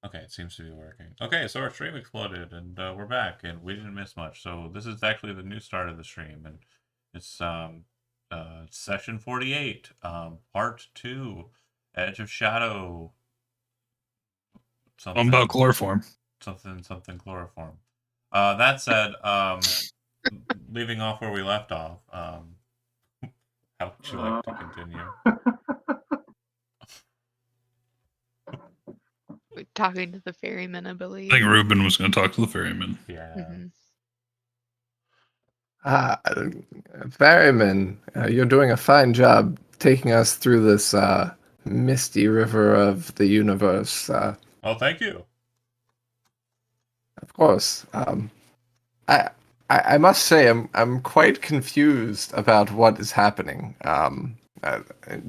Okay, it seems to be working. Okay, so our stream exploded, and we're back, and we didn't miss much. So this is actually the new start of the stream, and it's session 48, part 2, Edge of Shadow, I'm about something, chloroform. something chloroform. That said, leaving off where we left off, how would you like to continue? We're talking to the ferryman, I I believe. think Ruben was going to talk to the ferryman. Yeah. Ferryman, you're doing a fine job taking us through this misty river of the universe. Oh, thank you. Of course. I must say I'm quite confused about what is happening.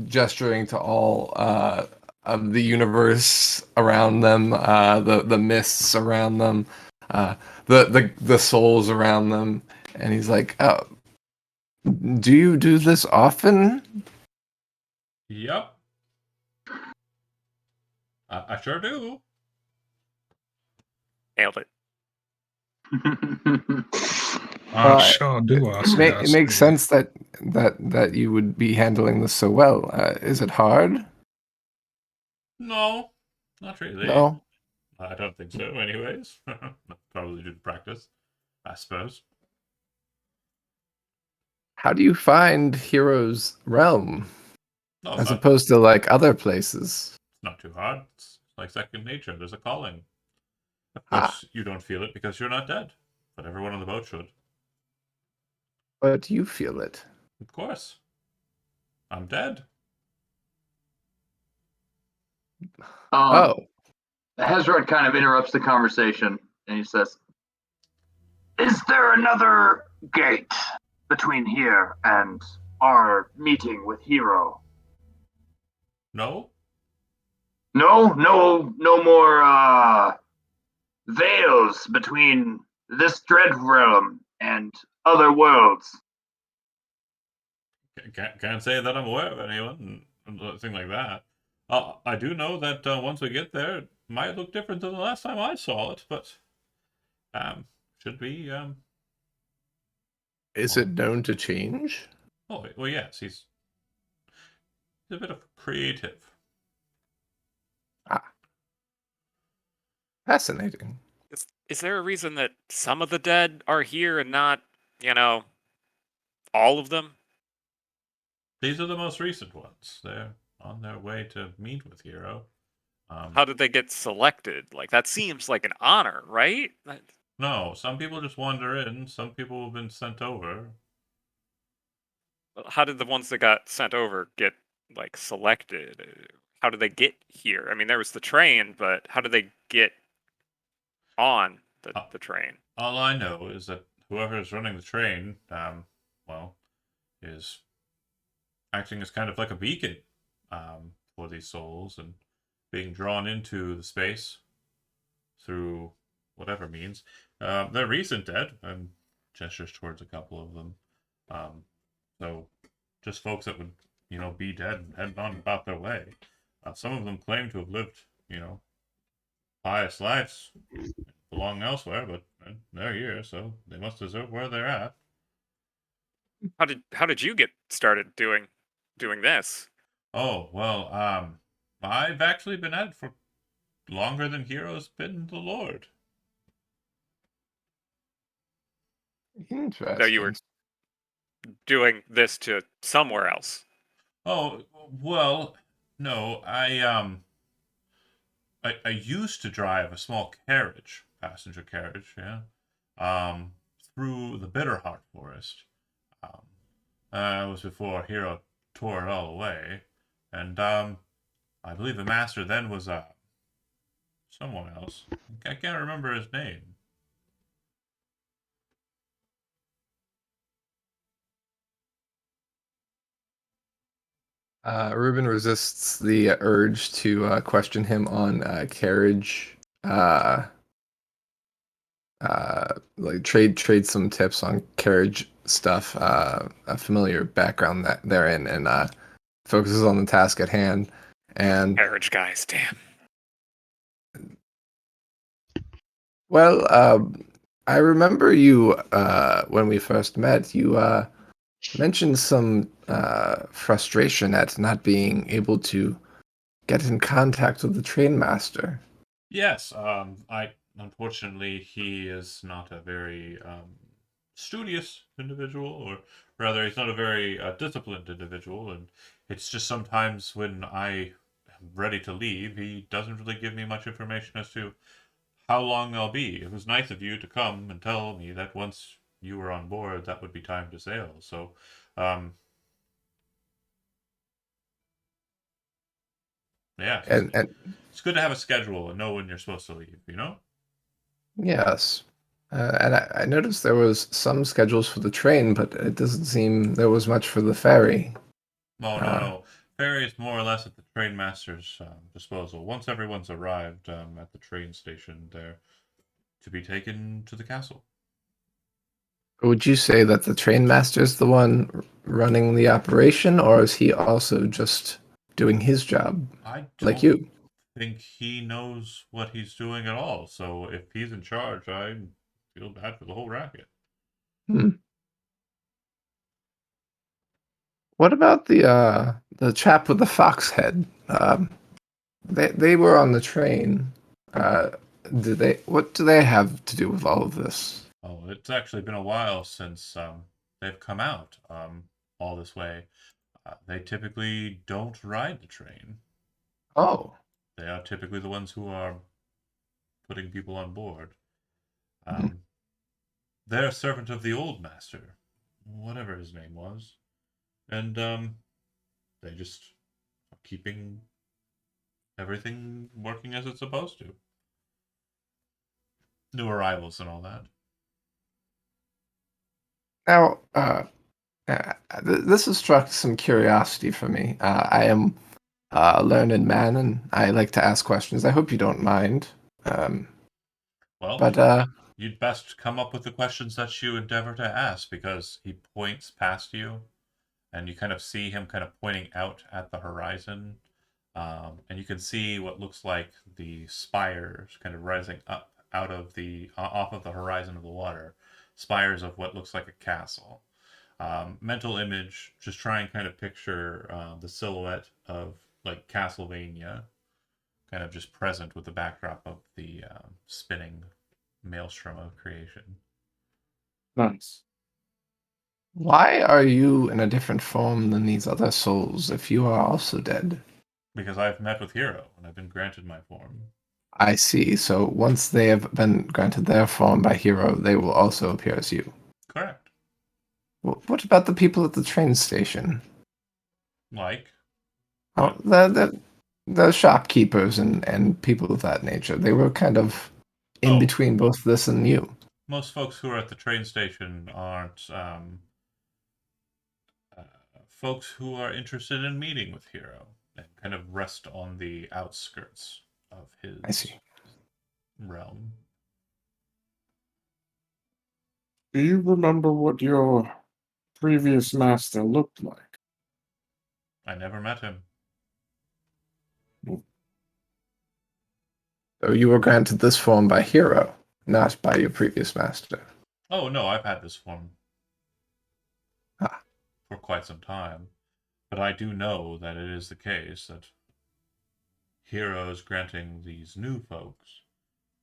Gesturing to all of the universe around them, the mists around them, the souls around them, and he's like, "Oh, do you do this often?" Yep. I sure do. Nailed it. Sure do. It makes sense that you would be handling this so well. Is it hard? No, not really. No. I don't think so, anyways. Probably due to practice, I suppose. How do you find Hero's Realm No, as opposed to like other places? It's not too hard. It's like second nature. There's a calling. Of course, you don't feel it because you're not dead, but everyone on the boat should. But you feel it. Of course. I'm dead. Hezrod kind of interrupts the conversation and he says, "Is there another gate between here and our meeting with Hero?" No? No more veils between this dread realm and other worlds. Can't say that I'm aware of anyone, anything like that. I do know that once we get there, it might look different than the last time I saw it, but should be. Is it known to change? Oh well, yes. He's a bit of creative. Fascinating. Is there a reason that some of the dead are here and not, all of them? These are the most recent ones. They're on their way to meet with Hero. How did they get selected? Like, that seems like an honor, right? No, some people just wander in. Some people have been sent over. How did the ones that got sent over get, like, selected? How did they get here? I mean, there was the train, but how did they get on the train? All I know is that whoever is running the train, is acting as kind of like a beacon for these souls and being drawn into the space through whatever means. They're recent dead, and gestures towards a couple of them. So just folks that would, be dead and heading on about their way. Some of them claim to have lived, pious lives, belong elsewhere, but they're here, so they must deserve where they're at. How did you get started doing this? Oh, well, I've actually been at it for longer than Hero's been the Lord. Interesting. So you were doing this to somewhere else? Oh, well, no, I used to drive a small carriage, passenger carriage, yeah, through the Bitterheart Forest. That was before Hero tore it all away, and I believe the master then was someone else. I can't remember his name. Ruben resists the urge to question him on carriage. Like trade some tips on carriage stuff. A familiar background therein, and focuses on the task at hand. And Carriage guys, damn. Well, I remember you when we first met. You mentioned some frustration at not being able to get in contact with the train master. Yes, I unfortunately he is not a very studious individual, or rather, he's not a very disciplined individual, and it's just sometimes when I am ready to leave, he doesn't really give me much information as to how long I'll be. It was nice of you to come and tell me that once you were on board, that would be time to sail. So, um, yeah, And it's good to have a schedule and know when you're supposed to leave. You know? yes, and I noticed there was some schedules for the train, but it doesn't seem there was much for the ferry. Oh, no, Uh, no. Ferry is more or less at the train master's disposal. Once everyone's arrived at the train station, they're to be taken to the castle. would you say that the train master is the one running the operation, or is he also just doing his job I like don't you? think he knows what he's doing at all. So if he's in charge, I feel bad for the whole racket. Hmm. What about the chap with the fox head? They were on the train. Uh, did they? What do they have to do with all of this? Oh, it's actually been a while since they've come out all this way. They typically don't ride the train. Oh, They are typically the ones who are putting people on board. hmm. Um, they're a servant of the old master, whatever his name was, and they just are keeping everything working as it's supposed to. New arrivals and all that. Now, this has struck some curiosity for me. I am a learned man, and I like to ask questions. I hope you don't mind. Um, Well, but you'd best come up with the questions that you endeavor to ask because he points past you and you kind of see him kind of pointing out at the horizon. And you can see what looks like the spires kind of rising up out of the off of the horizon of the water, spires of what looks like a castle. Mental image, just try and kind of picture the silhouette of like Castlevania, kind of just present with the backdrop of the spinning maelstrom of creation. Nice. why are you in a different form than these other souls if you are also dead? Because I've met with Hero and I've been granted my form. I see. So once they have been granted their form by Hero, they will also appear as you. Correct. What about the people at the train station? Like, Oh, the shopkeepers and people of that nature. They were kind of in oh, between both this and you. most folks who are at the train station aren't uh, folks who are interested in meeting with Hero and kind of rest on the outskirts of his I see. realm. Do you remember what your previous master looked like? I never met him. So you were granted this form by Hero, not by your previous master. Oh no, I've had this form Ah, for quite some time, but I do know that it is the case that Hero is granting these new folks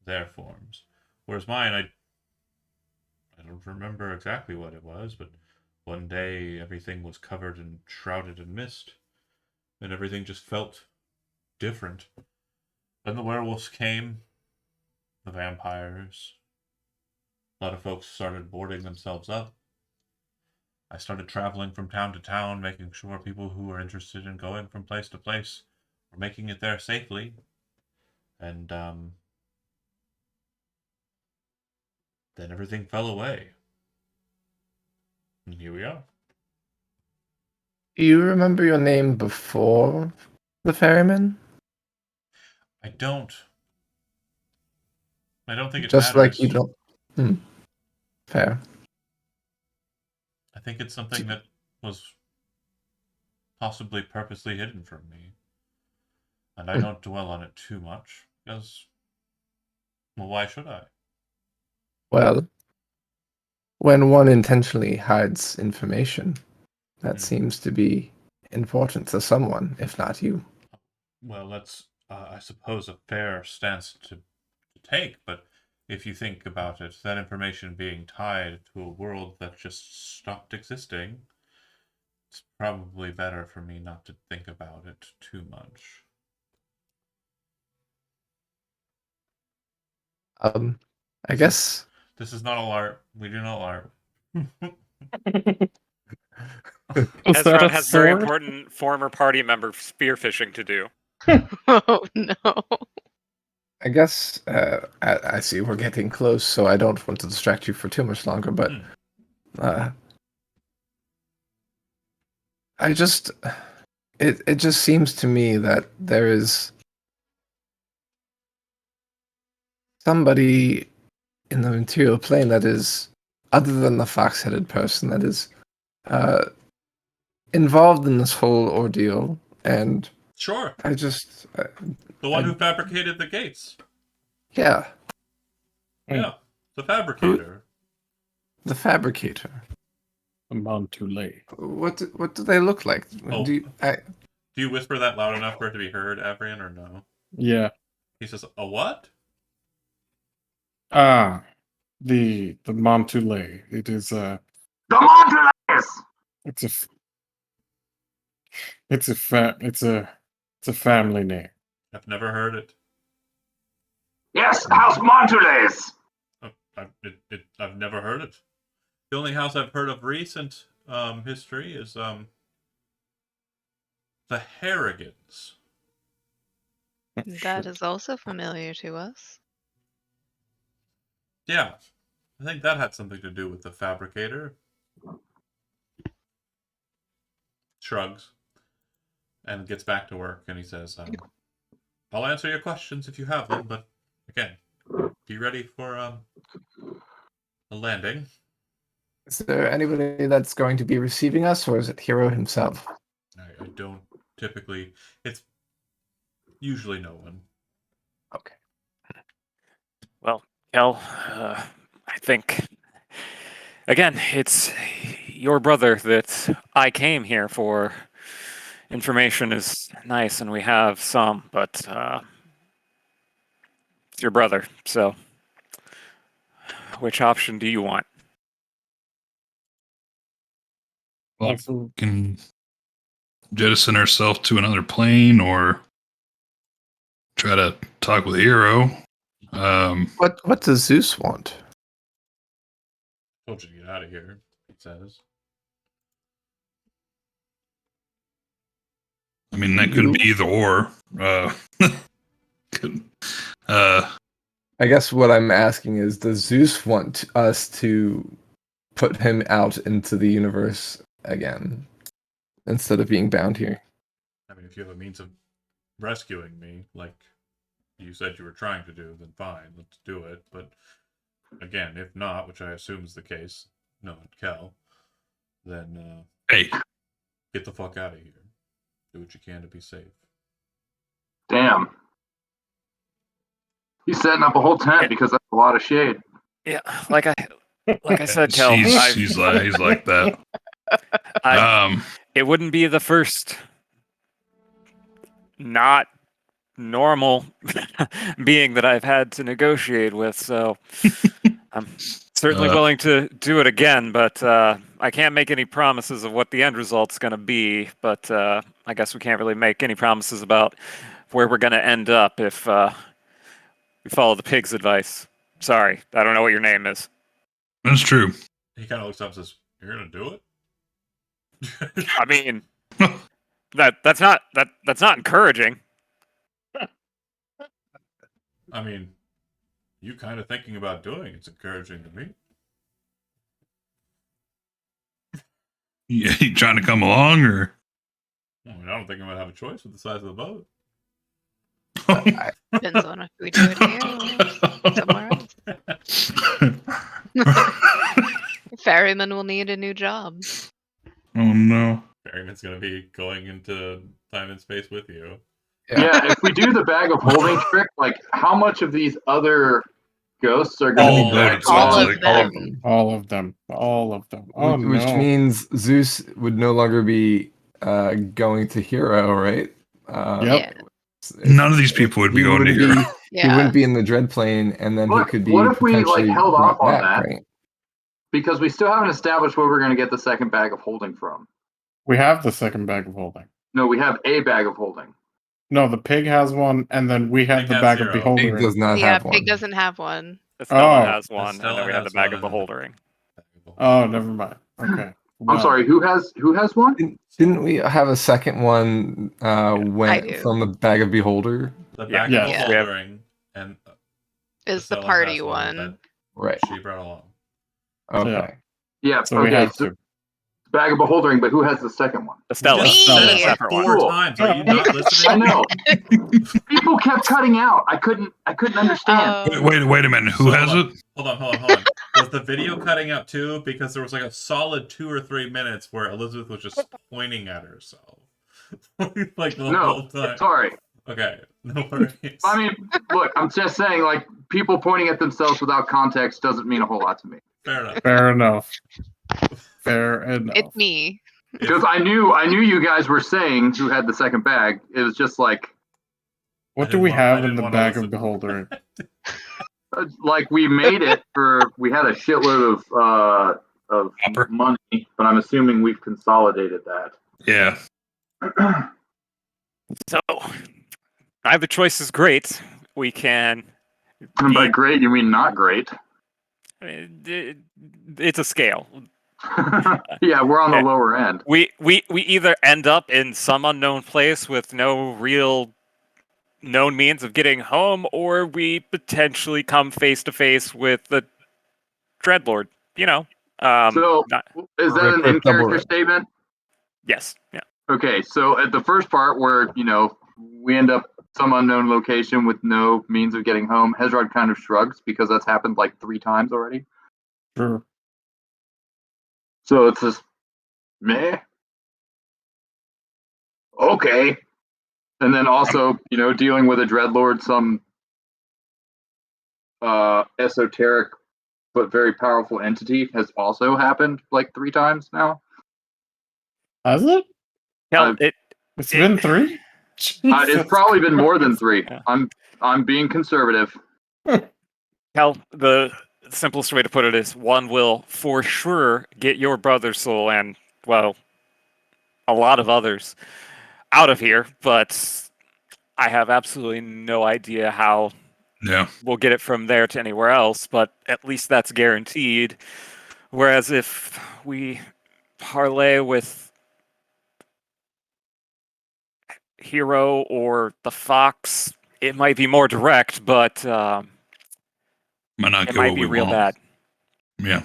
their forms, whereas mine, I don't remember exactly what it was, but one day everything was covered and shrouded in mist, and everything just felt different. Then the werewolves came, the vampires. A lot of folks started boarding themselves up. I started traveling from town to town, making sure people who were interested in going from place to place were making it there safely. And then everything fell away. And here we are. do you remember your name before the ferryman? I don't. I don't think it Just like you matters. don't. Hmm. Fair. I think it's something that was possibly purposely hidden from me. And I Hmm. don't dwell on it too much, because, well, why should I? Well, when one intentionally hides information, that seems to be important to someone, if not you. Well, that's, I suppose, a fair stance to take, but if you think about it, that information being tied to a world that just stopped existing, it's probably better for me not to think about it too much. I guess. This is not a LARP. We do not LARP. Was that a Ezron has very sword? important former party member spearfishing to do. Oh no. I guess I see we're getting close, so I don't want to distract you for too much longer. But I just it just seems to me that there is somebody in the material plane that is, other than the fox-headed person, that is involved in this whole ordeal. And Sure. I just The one who fabricated the gates. yeah, Yeah. The fabricator. the fabricator. Montoulet. What do they look like? Oh. Do Do you whisper that loud enough for it to be heard, Avrian, or no? Yeah. He says, a what? Ah, the Montoulet. It is The Montrelais! it's a family name. I've never heard it. Yes, House Montrelais! I've never heard it. The only house I've heard of recent history is the Harrigans. That is also familiar to us. Yeah, I think that had something to do with the fabricator. Shrugs and gets back to work, and he says, I'll answer your questions if you have them, but again, be ready for a landing. Is there anybody that's going to be receiving us, or is it Hero himself? I don't typically. It's usually no one. Okay. Well, Kel, I think, again, it's your brother that I came here for. Information is nice, and we have some, but it's your brother, so which option do you want? Well, Absolutely. can jettison herself to another plane or try to talk with Hero. What does Zeus want? Told you to get out of here, it says. I mean, that could be either or. I guess what I'm asking is, does Zeus want us to put him out into the universe again instead of being bound here? I mean, if you have a means of rescuing me, like you said you were trying to do, then fine, let's do it. But again, if not, which I assume is the case, no, Kel, then hey, get the fuck out of here. Do what you can to be safe. Damn. He's setting up a whole tent because that's a lot of shade. Yeah, like I said, Kel, he's like that. It wouldn't be the first not normal being that I've had to negotiate with, so I'm certainly willing to do it again, but I can't make any promises of what the end result's going to be, but I guess we can't really make any promises about where we're going to end up if we follow the pig's advice. Sorry, I don't know what your name is. That's true. He kind of looks up and says, "You're gonna do it?" I mean, that's not encouraging. I mean, you kind of thinking about doing it's encouraging to me. Yeah, you trying to come along, or? I mean, I don't think I'm gonna have a choice with the size of the boat. Depends on if we do it here or somewhere else. Ferryman will need a new job. Oh no. Ferryman's gonna be going into time and space with you. Yeah, if we do the bag of holding trick, like how much of these other ghosts are going to All be back. of All sounds of like- them. All of them. All of them. Oh which no. means Zeus would no longer be going to Hero, right? Yep. None of these people would be he going to wouldn't Hero. be- He Yeah. wouldn't be in the Dread Plane, and then he Look, could be what if we, like, potentially held brought off on back, that? right? Because we still haven't established where we're going to get the second bag of holding from. We have the second bag of holding. No, we have a bag of holding. No, the pig has one, and then we have Pig the has bag zero. of Pig beholder. does not Yeah, have one. Pig doesn't have one. Estella Oh. has one, and Estella then we have the has bag one, of and then- beholdering. Oh, never mind. Okay. I'm Well, sorry, who has one? Didn't we have a second one I when do. from the bag of beholder? The Yeah. bag Yeah. of Yeah. beholdering and Is the Estella party has one. Right. that she brought along. Okay. Yeah, so we okay, have so to. bag of beholdering, but who has the second one? Estella. You just Me! said it Estella, like separate one. 4 Cool. times. Are you not I listening? know. People kept cutting out. I couldn't understand. Oh, Wait a minute. Who So, has hold it? Hold on. Was the video cutting out too? Because there was like a solid 2 or 3 minutes where Elizabeth was just pointing at herself. Like the whole No, time. sorry. Okay, no worries. I mean, look, I'm just saying, like, people pointing at themselves without context doesn't mean a whole lot to me. Fair enough. Fair enough. Fair enough. it's me. Because I knew you guys were saying who had the second bag. It was just like What I do didn't we want- I have in didn't the want bag of Elizabeth. beholder? we made it for we had a shitload of Copper. money, but I'm assuming we've consolidated that. Yeah. So, either choice is great. We can. And by be- great, you mean not great. It's a scale. Yeah, we're on the Okay. lower end. We either end up in some unknown place with no real known means of getting home, or we potentially come face to face with the Dreadlord. You know. So, not- is that an Rip, rip, double in-character rip. statement? yes. Yeah. Okay, so at the first part where, we end up some unknown location with no means of getting home, Hezrod kind of shrugs because that's happened like 3 times already. True. So it's just meh. Okay. And then also, dealing with a Dreadlord, some esoteric but very powerful entity has also happened like 3 times now. Has it? Hell, I've- It's been 3? It's probably been more than 3. Yeah. I'm being conservative. Hell, the simplest way to put it is one will for sure get your brother's soul and, well, a lot of others out of here, but I have absolutely no idea how Yeah. we'll get it from there to anywhere else, but at least that's guaranteed. Whereas if we parlay with Hero or the Fox, it might be more direct, but Might not it get might what be we real want. bad. Yeah.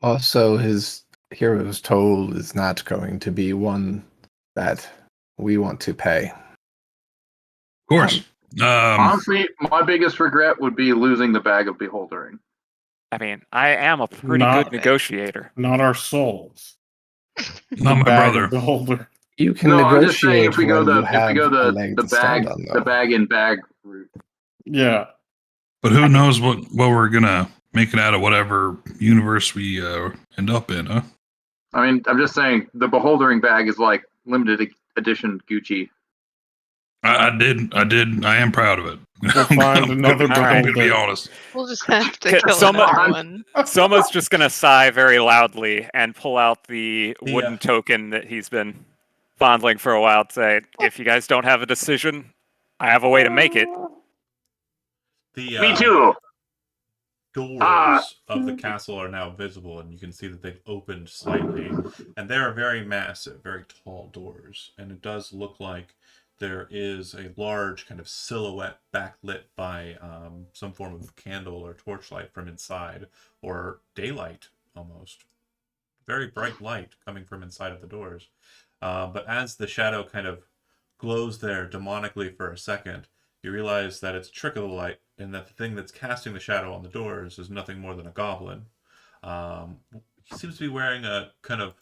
Also, his hero's toll is not going to be one that we want to pay. Of course. Honestly, my biggest regret would be losing the bag of beholdering. I mean, I am a pretty Not- good negotiator. Not our souls. not my Bag of brother. beholder. You can No, I'm just saying negotiate if we go when you the have a the leg to stand on, though. the bag in bag route. Yeah. But who knows what we're gonna make it out of whatever universe we end up in, huh? I mean, I'm just saying the beholdering bag is like limited edition Gucci. I am proud of it. We'll find another I'm gonna be beholder. honest. We'll just have to Okay, kill someone- everyone. Soma's just gonna sigh very loudly and pull out the Yeah. wooden token that he's been fondling for a while. To say, if you guys don't have a decision, I have a way to make it. The Me too. doors Ah. of the castle are now visible, and you can see that they've opened slightly, and they are very massive, very tall doors, and it does look like there is a large kind of silhouette backlit by some form of candle or torchlight from inside, or daylight almost. Very bright light coming from inside of the doors. But as the shadow kind of glows there demonically for a second, you realize that it's a trick of the light, and that the thing that's casting the shadow on the doors is nothing more than a goblin. He seems to be wearing a kind of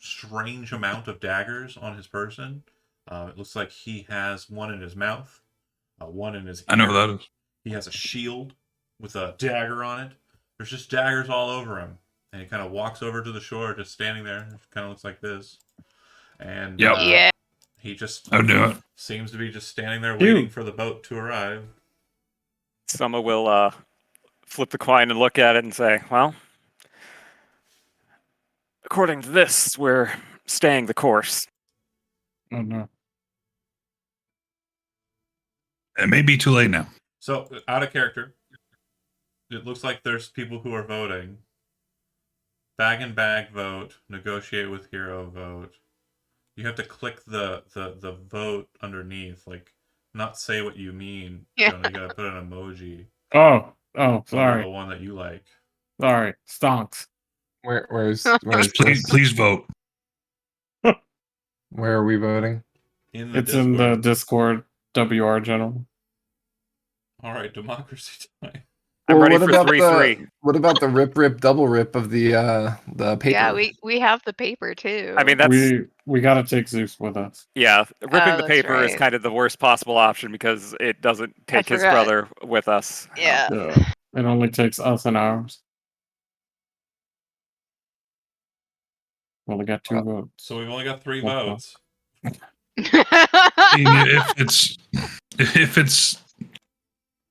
strange amount of daggers on his person. It looks like he has one in his mouth, one in his ear. I know who that is. He has a shield with a dagger on it. There's just daggers all over him. And he kind of walks over to the shore, just standing there. It kind of looks like this. And Yep. Yeah. he just I'll do it. seems to be just standing there Phew. waiting for the boat to arrive. Soma will flip the coin and look at it and say, well, according to this, we're staying the course. Oh no. It may be too late now. So, out of character, it looks like there's people who are voting. Bag and bag vote, negotiate with hero vote. You have to click the vote underneath, like not say what you mean. Yeah. Jonah, you gotta put an emoji. Oh, over sorry. the one that you like. Sorry. Stonks. Where's Please, this? please vote. Where are we voting? In the It's in the Discord. Discord WR general. All right, democracy time. I'm Well, ready what for about 3-3. What about the rip double rip of the paper? Yeah, we have the paper too. I mean, that's We gotta take Zeus with us. yeah. Ripping Oh, the that's paper is right. kind of the worst possible option because it doesn't take his forgot. brother with us. Yeah. Yeah. It only takes us and ours. Well, we got 2 votes. So we've only got 3 Okay. votes. I mean, if it's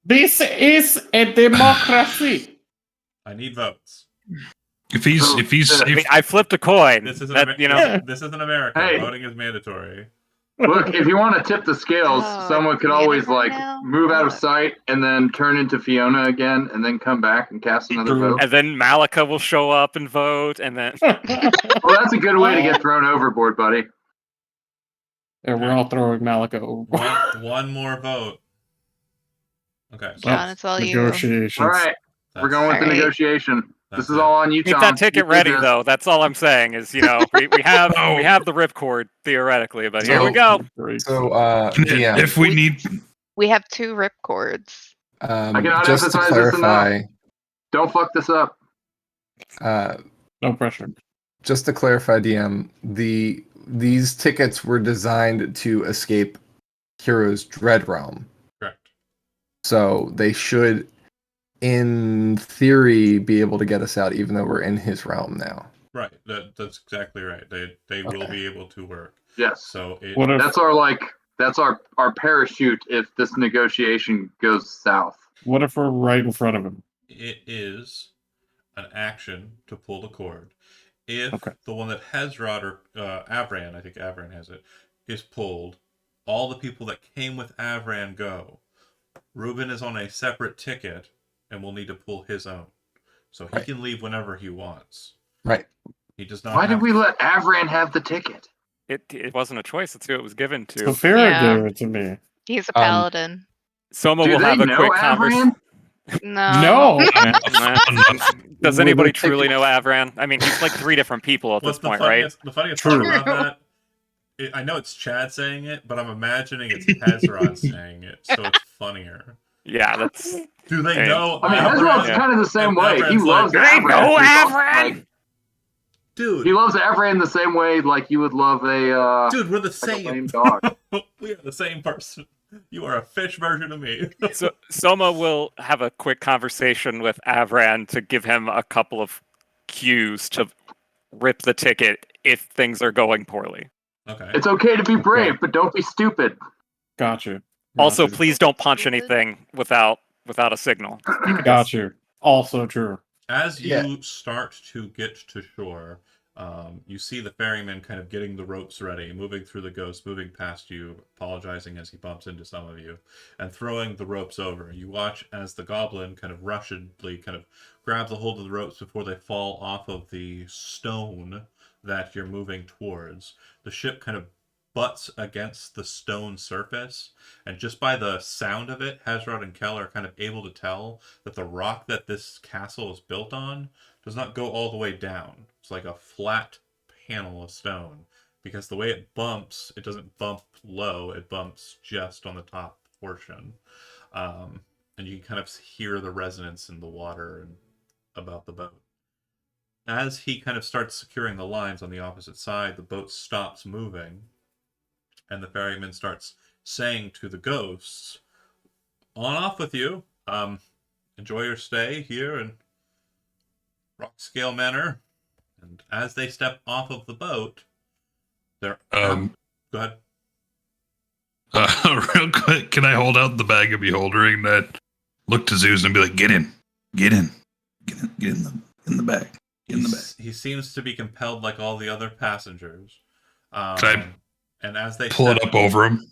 This is a democracy. I need votes. if he's I mean, I flipped a coin. This isn't That, you know, this isn't America. Hey. Voting is mandatory. Look, if you want to tip the scales, Oh, someone could it's always mandatory like now? move out of Look. sight and then turn into Fiona again, and then come back and cast another True. vote. and then Malika will show up and vote, and then Well, that's a good way to get thrown overboard, buddy. Yeah, we're all throwing Malika over. One more vote. Okay. So John, it's all you. Negotiations. All right, we're going with the Alright. negotiation. that's This is it. all on you, keep Tom. that ticket You did ready, this. though. That's all I'm saying. Is we have Oh. we have the ripcord theoretically, but here we So- go. Great. So DM, if we need, We have 2 rip cords. I cannot just to emphasize this enough. clarify, Don't fuck this up. No pressure. just to clarify, DM, these tickets were designed to escape Hero's Dread Realm, Correct. so they should, in theory, be able to get us out, even though we're in his realm now. Right. That's exactly right. They will Okay. be able to work. Yes. So it, What if That's our parachute if this negotiation goes south. we're right in front of him? it is an action to pull the cord. If Okay. the one that Hezrod or Avran, I think Avran has it, is pulled, all the people that came with Avran go. Ruben is on a separate ticket and will need to pull his own. So he Right. can leave whenever he wants. Right. He does not Why did have we let Avran have the ticket? It wasn't a choice. It's who it was given to. Saphira Yeah. gave it to me. He's a paladin. Soma Do will they have a know quick Avran? conversation. No. Does Well, anybody the ticket- truly know Avran? I mean, he's like 3 different people at What's this the point, right? funniest, the funniest True. part about that? I know it's Chad saying it, but I'm imagining it's Hezrod saying it, so it's funnier. Yeah, that's. Do they Hey. know? I mean, Avran? Hezrod's Yeah. kind of the same And way. He Avran's loves like, "They Avran. know He's also, Avran!" like, Dude, he loves Avran the same way like you would love a dude, we're the like a lame same. dog. We are the same person. You are a fish version of me. So Soma will have a quick conversation with Avran to give him a couple of cues to rip the ticket if things are going poorly. Okay. It's okay to be brave, but don't be stupid. Got you. Also, Got you. please don't punch anything without a signal. Got you. Also true. As you Yeah. start to get to shore, you see the ferryman kind of getting the ropes ready, moving through the ghost, moving past you, apologizing as he bumps into some of you, and throwing the ropes over. You watch as the goblin kind of rushedly kind of grabs a hold of the ropes before they fall off of the stone that you're moving towards. The ship kind of butts against the stone surface, and just by the sound of it, Hezrod and Kel are kind of able to tell that the rock that this castle is built on does not go all the way down. It's like a flat panel of stone, because the way it bumps, it doesn't bump low, it bumps just on the top portion. And you can kind of hear the resonance in the water and about the boat. As he kind of starts securing the lines on the opposite side, the boat stops moving, and the ferryman starts saying to the ghosts, "On off with you. enjoy your stay here in Rockscale Manor. And as they step off of the boat, they're go ahead. Real quick, can I hold out the bag of beholdering that look to Zeus and be like, get in the bag, get in the bag. He seems to be compelled like all the other passengers. Can I and as they pull it up over him?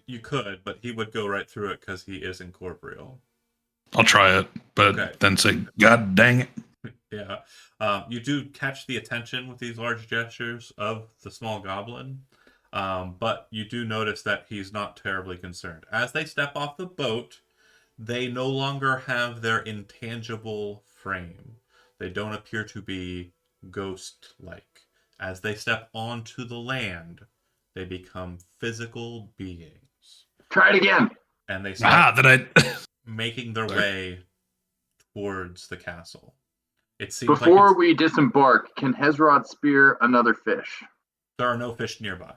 You could, but he would go right through it because he is incorporeal. I'll try it, but then say, God dang it. Yeah. You do catch the attention with these large gestures of the small goblin, but you do notice that he's not terribly concerned. As they step off the boat, they no longer have their intangible frame. They don't appear to be ghost-like. As they step onto the land, they become physical beings. Try it again. And they start that making their way towards the castle. It seems Before like we disembark, can Hezrod spear another fish? there are no fish nearby.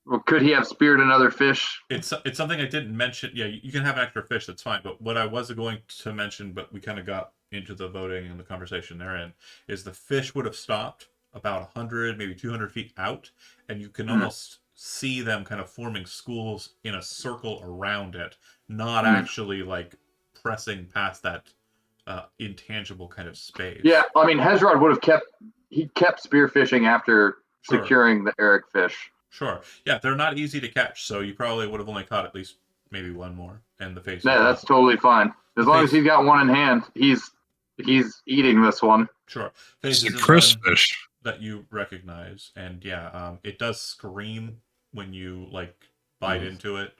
Well, could he have speared another fish? It's something I didn't mention. Yeah, you can have an extra fish, that's fine. But what I was going to mention, but we kind of got into the voting and the conversation therein, is the fish would have stopped about 100, maybe 200 feet out, and you can almost see them kind of forming schools in a circle around it, not actually like pressing past that intangible kind of space. Yeah, I mean, Hezrod would have kept spearfishing after Sure. securing the Eric fish. Sure. Yeah, they're not easy to catch, so you probably would have only caught at least maybe one more in the face. Yeah, that's totally fine. As long as he's got one in hand, he's eating this one. Sure. It's Face a is Chris one fish. that you recognize, and it does scream when you like bite into it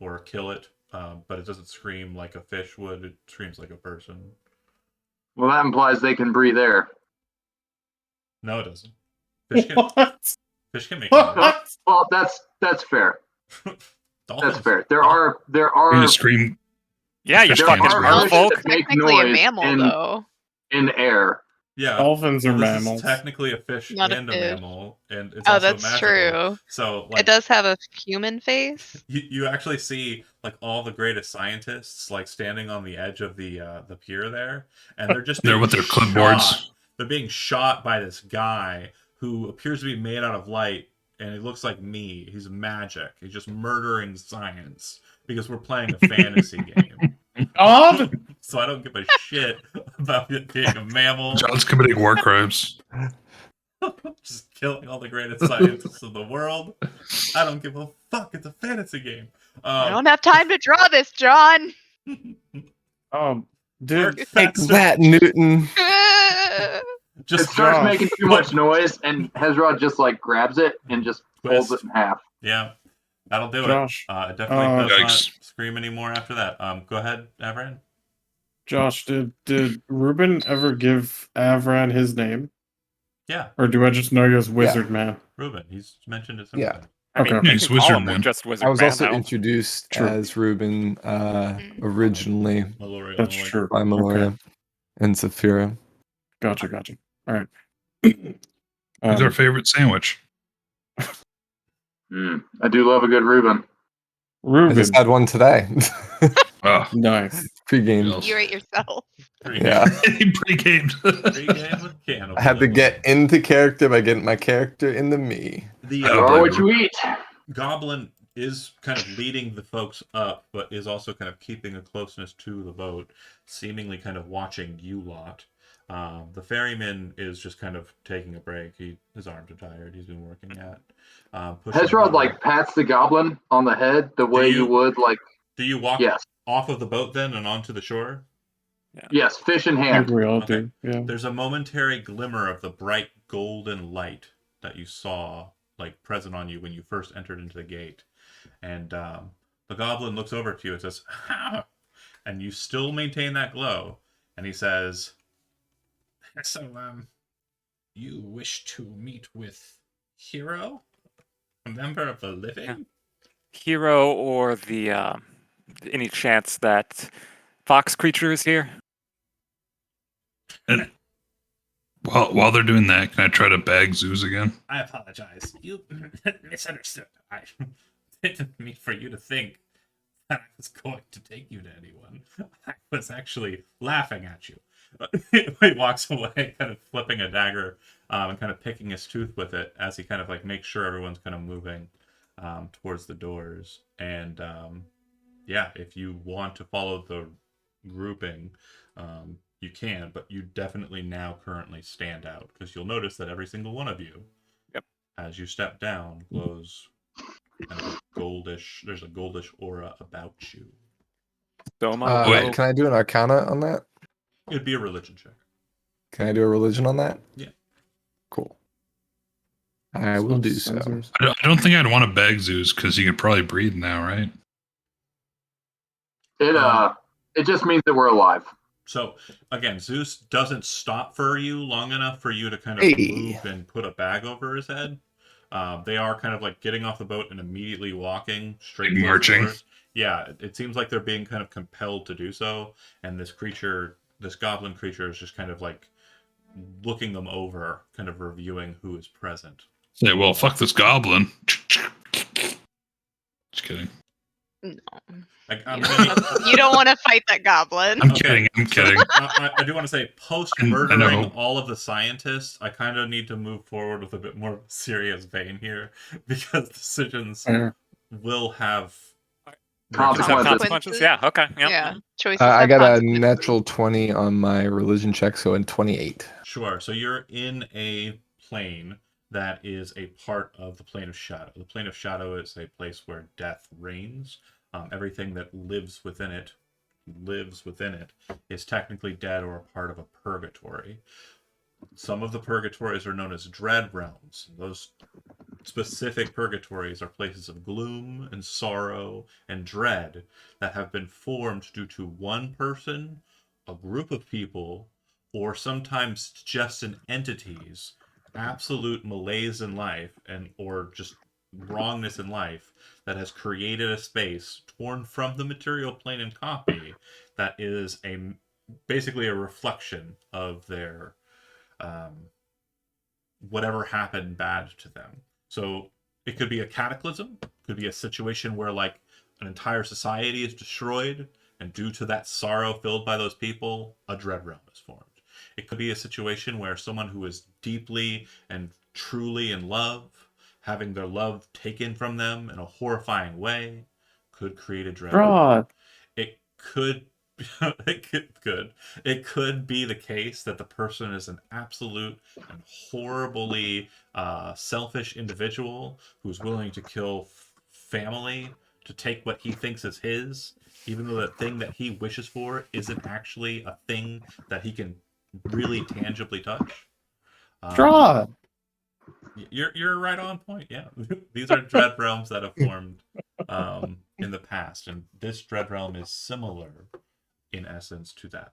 or kill it, but it doesn't scream like a fish would. It screams like a person. Well, that implies they can breathe air. No, it doesn't. Fish can, What? fish can make noise. Well, that's fair. Dolphins. That's fair. There are You just scream. Yeah, you There fucking are fish merfolk. that make Technically a noise mammal, though. in air. Yeah. Dolphins are Well, this mammals. is technically a fish Not a and a fish. mammal, and it's Oh, also that's magical. true. So like, It does have a human face. you actually see like all the greatest scientists like standing on the edge of the pier there, and they're just They're being with their clipboards. shot. They're being shot by this guy who appears to be made out of light, and he looks like me. He's magic. He's just murdering science because we're playing a fantasy game. God! So I don't give a shit about it being a mammal. John's committing war crimes. Just killing all the greatest scientists of the world. I don't give a fuck. It's a fantasy game. I don't have time to draw this, John. Dude, Take that, Newton. It just starts Josh. making too much noise, and Hezrod just like grabs it and just folds it in half. yeah, that'll do Josh. it. It definitely does not Yikes. scream anymore after that. Go ahead, Avran. Josh, did Ruben ever give Avran his name? Yeah, Or do I just know you as Wizard Man? Ruben. He's mentioned it. Yeah. I mean, Okay. you He's can call Wizard him Man. just Wizard I was Man also now. introduced True. as Ruben originally Meloria. That's true. by Meloria and Saphira. Gotcha. All right. Who's our favorite sandwich? I do love a good Reuben. I Ruben. just had one today. Oh, Nice. Pre-game. You ate yourself. Yeah. he pre-gamed. Pre-game with cannibalism. I had to get into character by getting my character into me. The You Oh, are boy. what you eat. goblin is kind of leading the folks up, but is also kind of keeping a closeness to the boat, seemingly kind of watching you lot. The ferryman is just kind of taking a break. His arms are tired. He's been working at. pushing Hezrod the- like pats the goblin on the head the way you you- would like Do you walk yes, off of the boat then and onto the shore? yes, fish in I think hand. we all Okay. do. Yeah. There's a momentary glimmer of the bright golden light that you saw, like present on you when you first entered into the gate, and the goblin looks over to you and says, "Ha!" And you still maintain that glow, and he says, "So, you wish to meet with Hero, a member of the living?" Hero or the any chance that fox creature is here? And while they're doing that, can I try to bag Zeus again? I apologize. You misunderstood. I didn't mean for you to think that I was going to take you to anyone. I was actually laughing at you. He walks away, kind of flipping a dagger and kind of picking his tooth with it as he kind of like makes sure everyone's kind of moving towards the doors. And yeah, if you want to follow the grouping, you can, but you definitely now currently stand out because you'll notice that every single one of you, Yep. as you step down, glows kind of a goldish. There's a goldish aura about you. Soma Wait. will Can I do an Arcana on that? It'd be a religion check. Can I do a religion on that? Yeah. Cool. I will do so. I don't think I'd want to beg Zeus because he could probably breathe now, right? It just means that we're alive. So again, Zeus doesn't stop for you long enough for you to kind of Hey. move and put a bag over his head. They are kind of like getting off the boat and immediately walking straight towards the Marching. doors. Yeah, it seems like they're being kind of compelled to do so, and this creature, this goblin creature, is just kind of like looking them over, kind of reviewing who is present. Say, well, fuck this goblin. Just kidding. No. Like, You don't want to fight that goblin. I'm Okay. kidding. I'm kidding. I do want to say, post I murdering know. all of the scientists, I kind of need to move forward with a bit more serious vein here because decisions Fair. will have just have Consequences. consequences. Yeah. Okay. Yep. Yeah. Choices. I have got a consequences. natural 20 on my religion check, so in 28. Sure. So you're in a plane that is a part of the plane of shadow. The plane of shadow is a place where death reigns. Everything that lives within it is technically dead or a part of a purgatory. Some of the purgatories are known as dread realms. Those specific purgatories are places of gloom and sorrow and dread that have been formed due to one person, a group of people, or sometimes just an entity's absolute malaise in life and or just wrongness in life that has created a space torn from the material plane and copy that is basically a reflection of their whatever happened bad to them. So it could be a cataclysm, could be a situation where like an entire society is destroyed, and due to that sorrow filled by those people, a dread realm is formed. It could be a situation where someone who is deeply and truly in love, having their love taken from them in a horrifying way, could create a dread realm. God. It could it could be the case that the person is an absolute and horribly selfish individual who's willing to kill family to take what he thinks is his, even though the thing that he wishes for isn't actually a thing that he can really tangibly touch. God. You're right on point. Yeah, these are dread realms that have formed in the past, and this dread realm is similar in essence to that.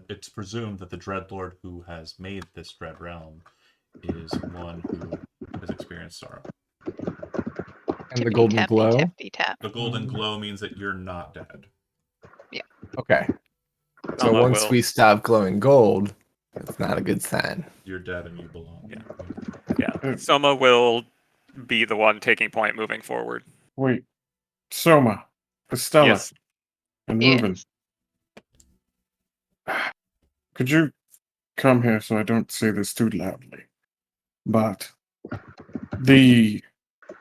It's presumed that the dreadlord who has made this dread realm is one who has experienced sorrow. And the golden glow? Tippy tap. The golden glow means that you're not dead. Okay. So Soma once will- we stop glowing gold, it's not a good sign. You're dead and you belong. Yeah. Soma will be the one taking point moving forward. Wait. Soma. Estella. Yes. And Yes. Ruben. Could you come here so I don't say this too loudly? But the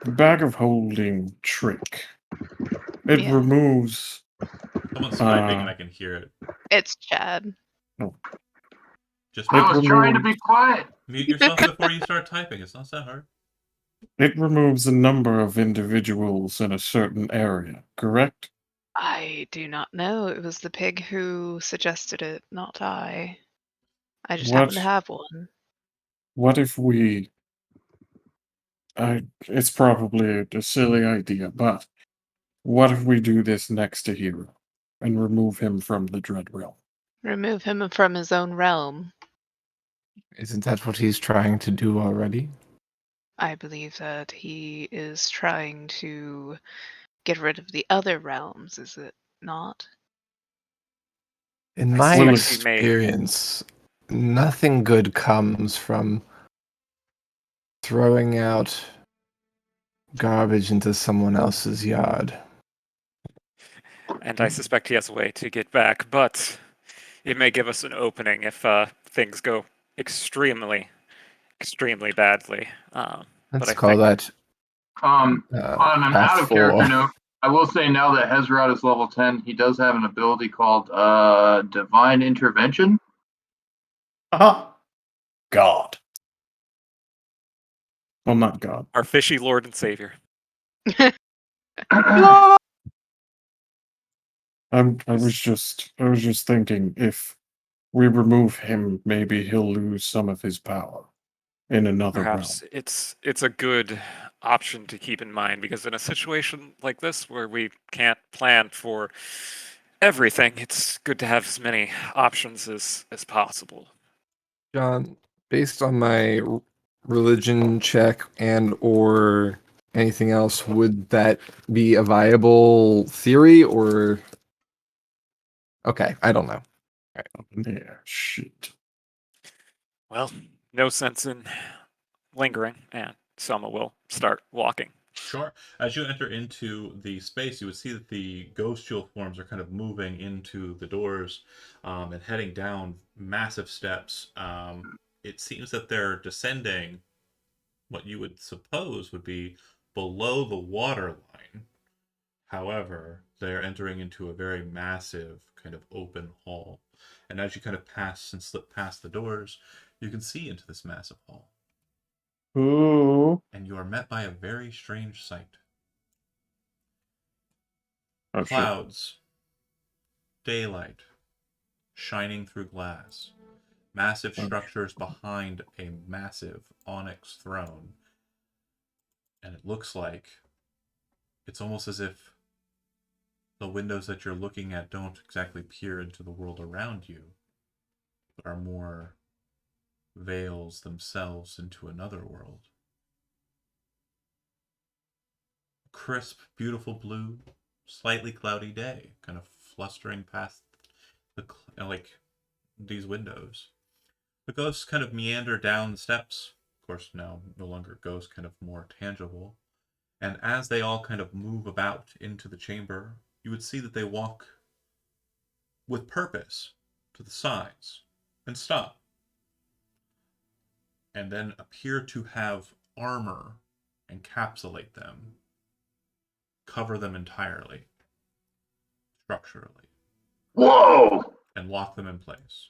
bag of holding trick, it Yeah. removes. Someone's typing and I can hear it. It's Chad. Just I was trying to be quiet. mute yourself before you start typing. It's not that hard. It removes a number of individuals in a certain area, correct? I do not know. It was the pig who suggested it, not I. I just happen to What? have one. What if we. It's probably a silly idea, but what if we do this next to Hero and remove him from the Dread Realm? Remove him from his own realm. Isn't that what he's trying to do already? I believe that he is trying to get rid of the other realms, is it not? In I my see what he made. experience, nothing good comes from throwing out garbage into someone else's yard. and I suspect he has a way to get back, but it may give us an opening if things go extremely badly. But Let's I call think that On an path out of character 4. note, I will say now that Hezrat is level 10, he does have an ability called Divine Intervention. God. Well, not God. our fishy Lord and Savior. I was just thinking if we remove him, maybe he'll lose some of his power in another Perhaps realm. it's a good option to keep in mind, because in a situation like this where we can't plan for everything, it's good to have as many options as possible. John, based on my religion check and or anything else, would that be a viable theory or? Okay, I don't know. Yeah, shit. Well, no sense in lingering, and Selma will start walking. Sure. As you enter into the space, you would see that the ghostial forms are kind of moving into the doors and heading down massive steps. It seems that they're descending what you would suppose would be below the water line. However, they're entering into a very massive kind of open hall. And as you kind of pass and slip past the doors, you can see into this massive hall. Ooh. And you are met by a very strange sight. Oh, shit. Clouds, daylight, shining through glass, massive Oh. structures behind a massive onyx throne. And it looks like it's almost as if the windows that you're looking at don't exactly peer into the world around you, but are more veils themselves into another world. Crisp, beautiful blue, slightly cloudy day, kind of flustering past the these windows. The ghosts kind of meander down the steps. Of course, now no longer ghosts, kind of more tangible. And as they all kind of move about into the chamber, you would see that they walk with purpose to the sides and stop. And then appear to have armor encapsulate them, cover them entirely, structurally, Whoa! and lock them in place.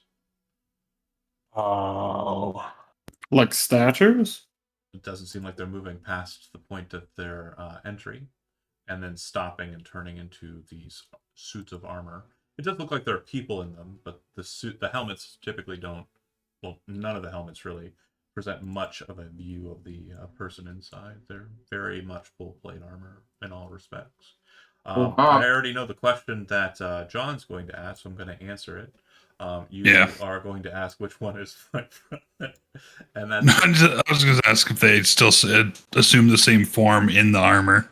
Oh. Like statues? It doesn't seem like they're moving past the point of their entry and then stopping and turning into these suits of armor. It does look like there are people in them, but the helmets typically don't. Well, none of the helmets really present much of a view of the person inside. They're very much full plate armor in all respects. Cool. I already know the question that John's going to ask, so I'm going to answer it. You are going to ask which one is my brother, and that's I was going to ask if they still assume the same form in the armor.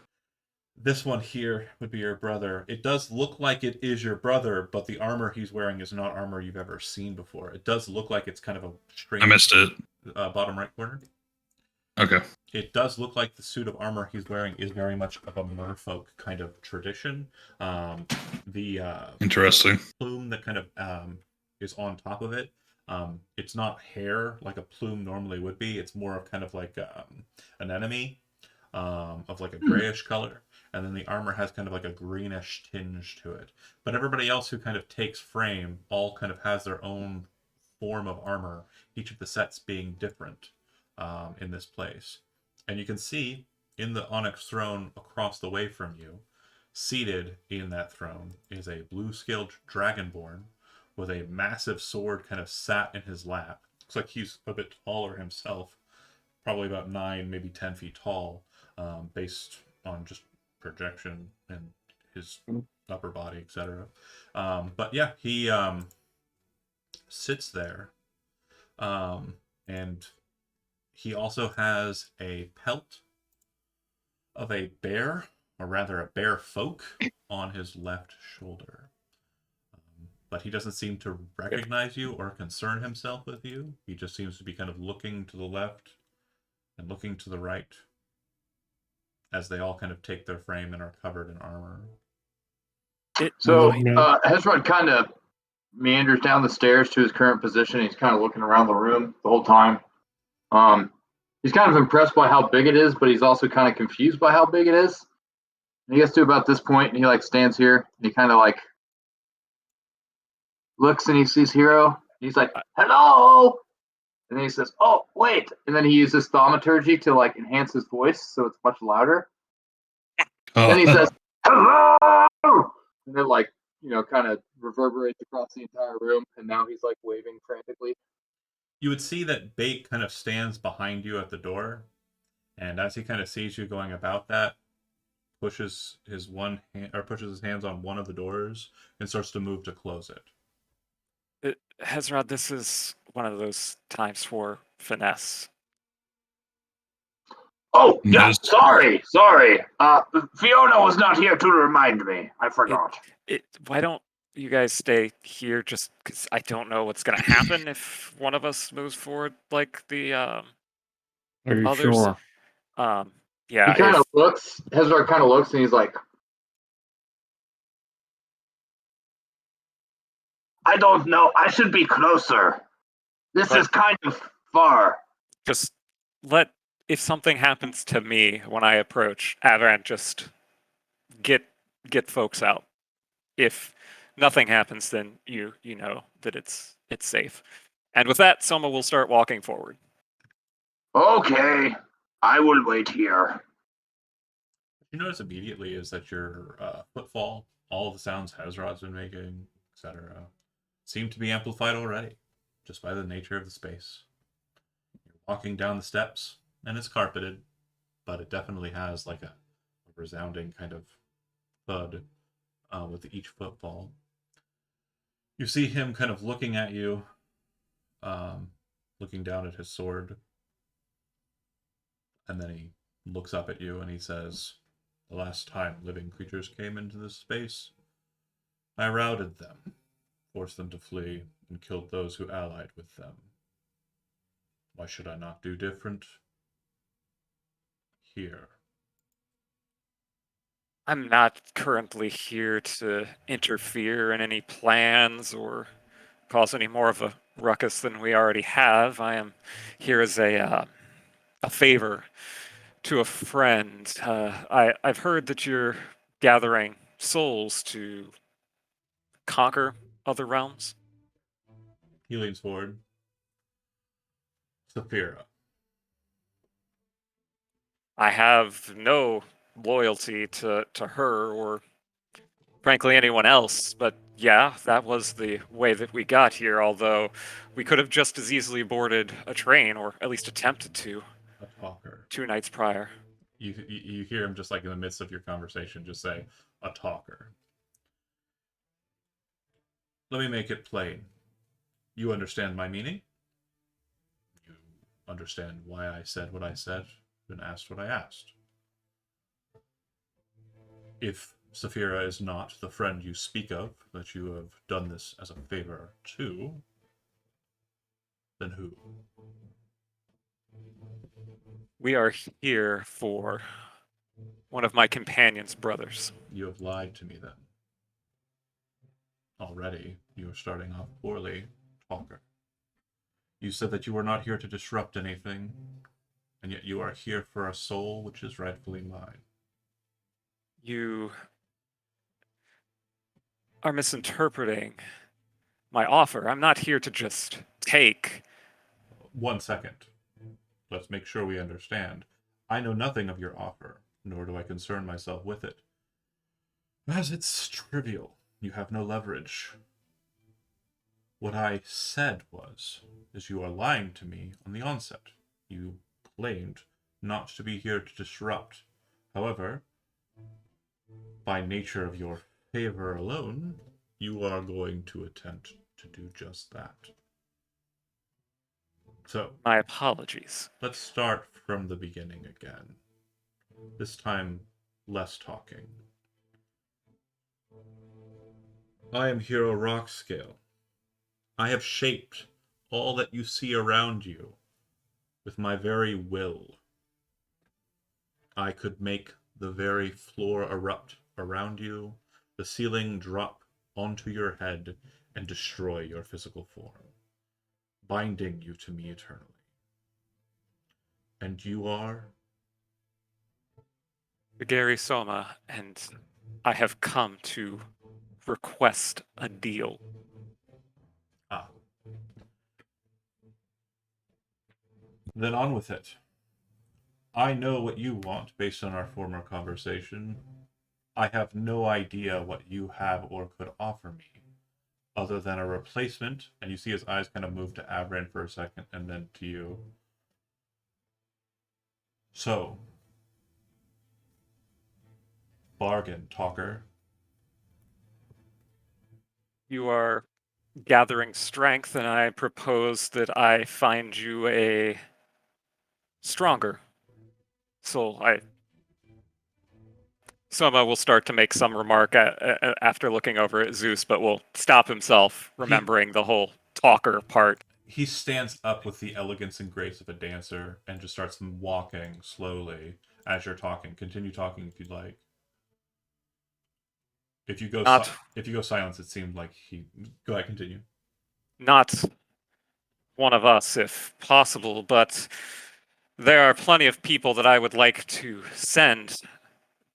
this one here would be your brother. It does look like it is your brother, but the armor he's wearing is not armor you've ever seen before. It does look like it's kind of a strange. I missed it. Bottom right corner. Okay. It does look like the suit of armor he's wearing is very much of a merfolk kind of tradition. The Interesting. plume that kind of is on top of it. It's not hair like a plume normally would be. It's more of kind of like an enemy of like a grayish color. And then the armor has kind of like a greenish tinge to it. But everybody else who kind of takes frame all kind of has their own form of armor, each of the sets being different in this place. And you can see in the onyx throne across the way from you, seated in that throne, is a blue-scaled dragonborn with a massive sword kind of sat in his lap. Looks like he's a bit taller himself, probably about 9, maybe 10 feet tall, based on just projection and his upper body, etc. But yeah, he sits there, and he also has a pelt of a bear, or rather a bear folk, on his left shoulder. But he doesn't seem to recognize you or concern himself with you. He just seems to be kind of looking to the left and looking to the right as they all kind of take their frame and are covered in armor. So Man. Hezron kind of meanders down the stairs to his current position. He's kind of looking around the room the whole time. He's kind of impressed by how big it is, but he's also kind of confused by how big it is. And he gets to about this point, and he like stands here. And he kind of like looks, and he sees Hero. He's like, "Hello," and then he says, "Oh, wait," and then he uses thaumaturgy to like enhance his voice so it's much louder. Then he says, "Hello," and then like kind of reverberates across the entire room. And now he's like waving frantically. You would see that Bait kind of stands behind you at the door, and as he kind of sees you going about that, pushes his hands on one of the doors and starts to move to close it. Hezron, this is one of those times for finesse. Oh, yeah, Yes. sorry. Fiona was not here to remind me. I forgot. Why don't you guys stay here? Just because I don't know what's gonna happen if one of us moves forward, like the Are you others. sure? Yeah. He kind of looks. Hezron kind of looks, and he's like, "I don't know. I should be closer. This But- is kind of far." Just if something happens to me when I approach, Avarant, just get folks out. If nothing happens, then you know that it's safe. And with that, Soma will start walking forward. Okay, I will wait here. What you notice immediately is that your footfall, all of the sounds Hezrod's been making, etc., seem to be amplified already, just by the nature of the space. You're walking down the steps, and it's carpeted, but it definitely has like a resounding kind of thud with each footfall. You see him kind of looking at you, looking down at his sword, and then he looks up at you and he says, "The last time living creatures came into this space, I routed them, forced them to flee, and killed those who allied with them. Why should I not do different here?" I'm not currently here to interfere in any plans or cause any more of a ruckus than we already have. I am here as a favor to a friend. I've heard that you're gathering souls to conquer other realms. He leans forward. Saphira. I have no loyalty to her or frankly anyone else, but yeah, that was the way that we got here, although we could have just as easily boarded a train, or at least attempted to, A talker. 2 nights prior. You hear him just like in the midst of your conversation just say, "A talker." Let me make it plain. You understand my meaning? You understand why I said what I said and asked what I asked. If Saphira is not the friend you speak of, that you have done this as a favor to, then who? We are here for one of my companion's brothers. You have lied to me then. Already, you are starting off poorly, talker. You said that you were not here to disrupt anything, and yet you are here for a soul which is rightfully mine. You are misinterpreting my offer. I'm not here to just take. 1 second. Let's make sure we understand. I know nothing of your offer, nor do I concern myself with it. As it's trivial, you have no leverage. What I said is you are lying to me on the onset. You claimed not to be here to disrupt. However, by nature of your favor alone, you are going to attempt to do just that. So, My apologies. let's start from the beginning again. This time, less talking. I am Hero Rockscale. I have shaped all that you see around you with my very will. I could make the very floor erupt around you, the ceiling drop onto your head and destroy your physical form, binding you to me eternally. And you are? Gary Soma, and I have come to request a deal. Ah. Then on with it. I know what you want based on our former conversation. I have no idea what you have or could offer me, other than a replacement. And you see his eyes kind of move to Avran for a second and then to you. So, bargain, talker. You are gathering strength, and I propose that I find you a stronger soul. Soma will start to make some remark after looking over at Zeus, but will stop himself, remembering the whole talker part. He stands up with the elegance and grace of a dancer and just starts walking slowly as you're talking. Continue talking if you'd like. If you go Not, if you go silence, it seemed like he. Go ahead, continue. not one of us, if possible, but there are plenty of people that I would like to send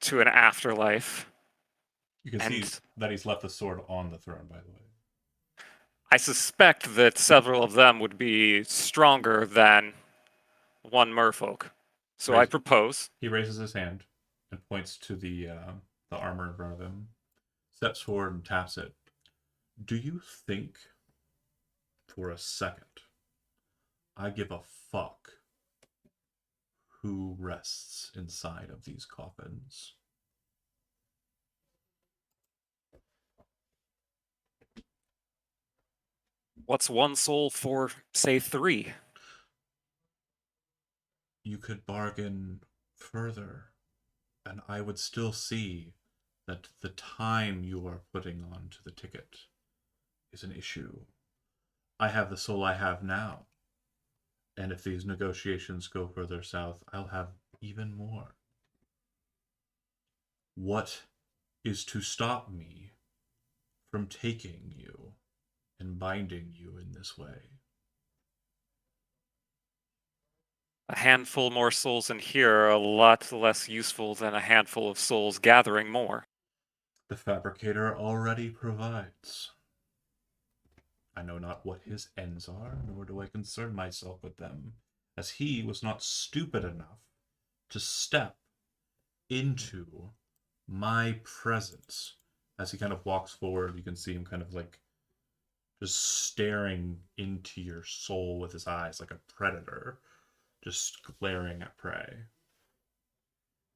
to an afterlife. You can And see that he's left the sword on the throne, by the way. I suspect that several of them would be stronger than one merfolk. So I Right. propose. He raises his hand and points to the armor in front of him, steps forward and taps it. Do you think, for a second, I give a fuck who rests inside of these coffins? What's one soul for, say, 3? You could bargain further, and I would still see that the time you are putting onto the ticket is an issue. I have the soul I have now, and if these negotiations go further south, I'll have even more. What is to stop me from taking you and binding you in this way? A handful more souls in here are a lot less useful than a handful of souls gathering more. The fabricator already provides. I know not what his ends are, nor do I concern myself with them, as he was not stupid enough to step into my presence. As he kind of walks forward, you can see him kind of like just staring into your soul with his eyes like a predator, just glaring at prey.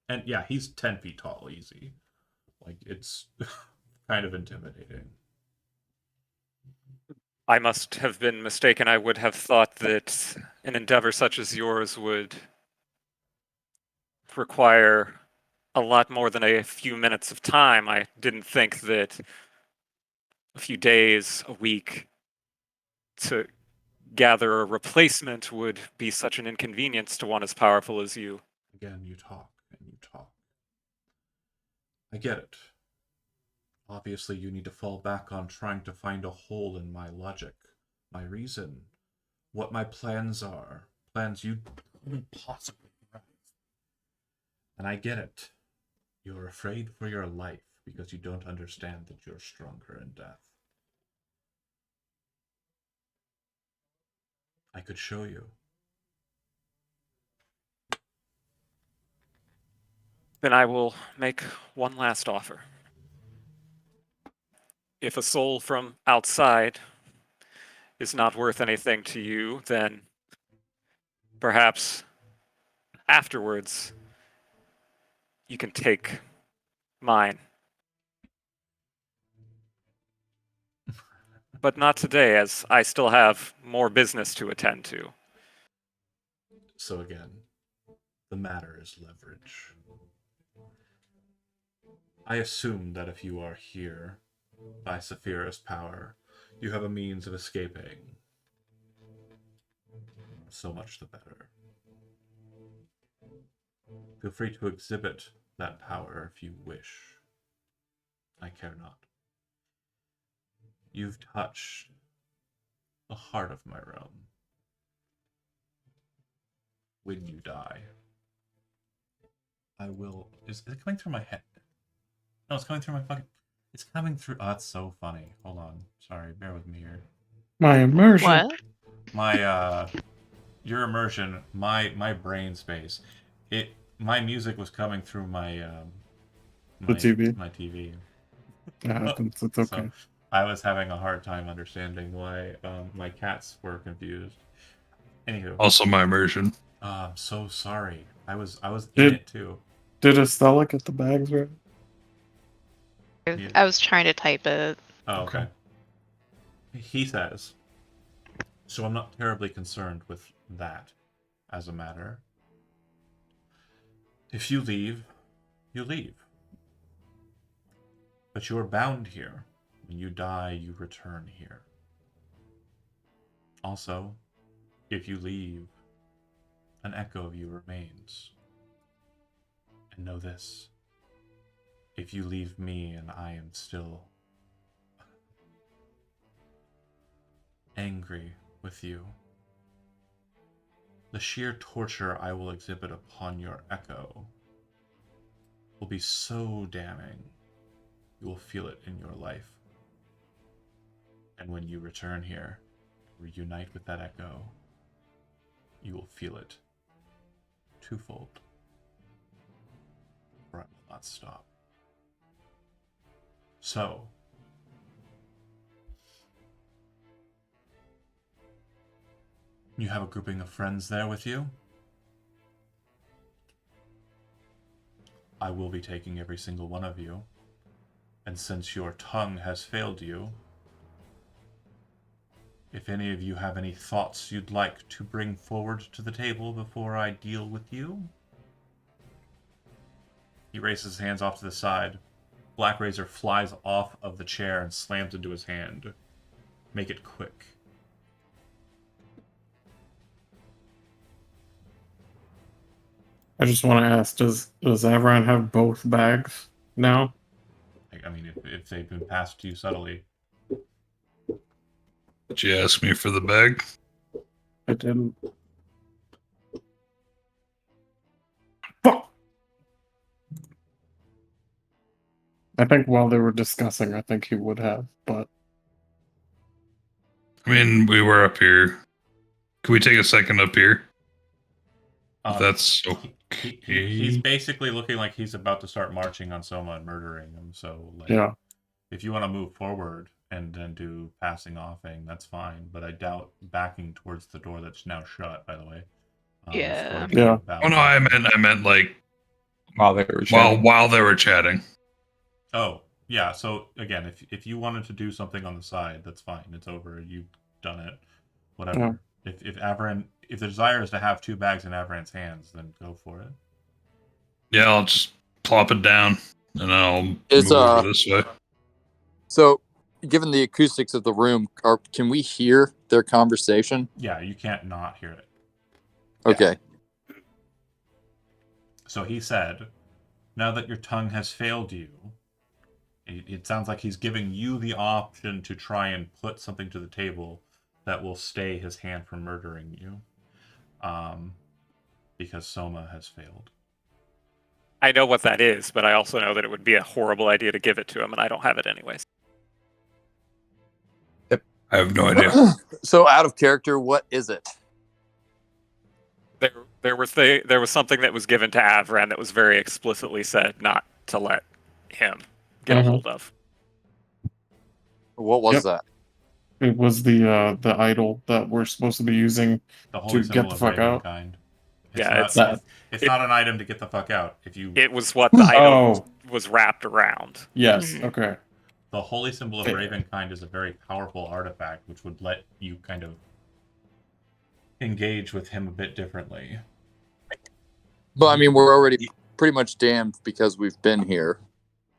And yeah, he's 10 feet tall, easy. Like, it's kind of intimidating. I must have been mistaken. I would have thought that an endeavor such as yours would require a lot more than a few minutes of time. I didn't think that a few days, a week, to gather a replacement would be such an inconvenience to one as powerful as you. Again, you talk and you talk. I get it. Obviously, you need to fall back on trying to find a hole in my logic, my reason, what my plans are, plans you couldn't possibly have. And I get it. You're afraid for your life because you don't understand that you're stronger in death. I could show you. Then I will make one last offer. If a soul from outside is not worth anything to you, then perhaps afterwards you can take mine. But not today, as I still have more business to attend to. So again, the matter is leverage. I assume that if you are here by Saphira's power, you have a means of escaping. So much the better. Feel free to exhibit that power if you wish. I care not. You've touched the heart of my realm. When you die, I will. Is it coming through my head? No, it's coming through my fucking. It's coming through. Oh, it's so funny. Hold on. Sorry, bear with me here. My immersion. What? My your immersion, my brain space. My music was coming through my The TV. My TV. It happens. It's okay. So I was having a hard time understanding why my cats were confused. Anywho, Also, my immersion. I'm so sorry. I was in it too. Did Estella get the bags right? Yeah. I was trying to type it. Oh, okay. He says, so I'm not terribly concerned with that as a matter. If you leave, you leave. But you're bound here. When you die, you return here. Also, if you leave, an echo of you remains. And know this. If you leave me and I am still angry with you, the sheer torture I will exhibit upon your echo will be so damning, you will feel it in your life. And when you return here, reunite with that echo, you will feel it twofold. For I will not stop. So, you have a grouping of friends there with you? I will be taking every single one of you. And since your tongue has failed you, if any of you have any thoughts you'd like to bring forward to the table before I deal with you? He raises his hands off to the side. Black Razor flies off of the chair and slams into his hand. Make it quick. I just want to ask: Does Avron have both bags now? I mean, if they've been passed to you subtly. Did you ask me for the bag? I didn't. Fuck! I think while they were discussing, I think he would have, but I mean, we were up here. Can we take a second up here? If that's He's okay. basically looking like he's about to start marching on Soma and murdering him. So, like, yeah. if you want to move forward and then do passing offing, that's fine. But I doubt backing towards the door that's now shut. By the way. Is Yeah. going to be Yeah. about- Oh no, I meant like While they were while chatting. while they were chatting. Oh, yeah. So again, if you wanted to do something on the side, that's fine. It's over. You've done it. Whatever. If Averin, if the desire is to have two bags in Averin's hands, then go for it. Yeah, I'll just plop it down and I'll Is, move over this way. So, given the acoustics of the room, can we hear their conversation? Yeah, you can't not hear it. Okay. So he said, now that your tongue has failed you, it sounds like he's giving you the option to try and put something to the table that will stay his hand from murdering you. Because Soma has failed. I know what that is, but I also know that it would be a horrible idea to give it to him, and I don't have it anyways. I have no idea. So, out of character, what is it? There was something that was given to Avran that was very explicitly said not to let him get a hold of. What was Yep. that? It was the idol that we're supposed to be using. The holy To symbol get the of fuck out. Ravenkind. Yeah, it's not, it's not an item to get the fuck out. If you It was what the idol Oh, was wrapped around. yes. Mhm. Okay. the holy symbol of Yeah. Ravenkind is a very powerful artifact which would let you kind of engage with him a bit differently. But I mean, we're already pretty much damned because we've been here.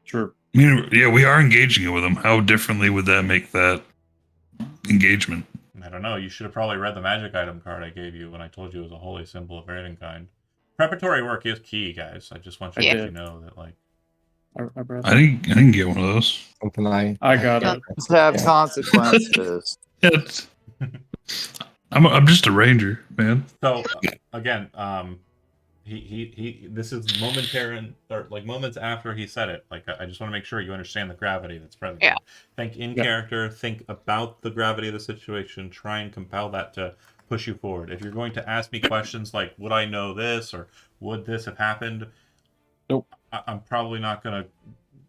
Sure. I mean, yeah, we are engaging it with them. How differently would that make that engagement? I don't know. You should have probably read the magic item card I gave you when I told you it was a holy symbol of Ravenkind. Preparatory work is key, guys. I just want you I to did. know that, like, I brought I didn't get one of those. Something I got it. Let's have consequences. It's, I'm just a ranger, man. So again, he this is momentary, or like moments after he said it. Like I just want to make sure you understand the gravity that's present. Yeah. Think in Yeah. character. Think about the gravity of the situation. Try and compel that to push you forward. If you're going to ask me questions like, "Would I know this?" or "Would this have happened?" Nope. I'm probably not going to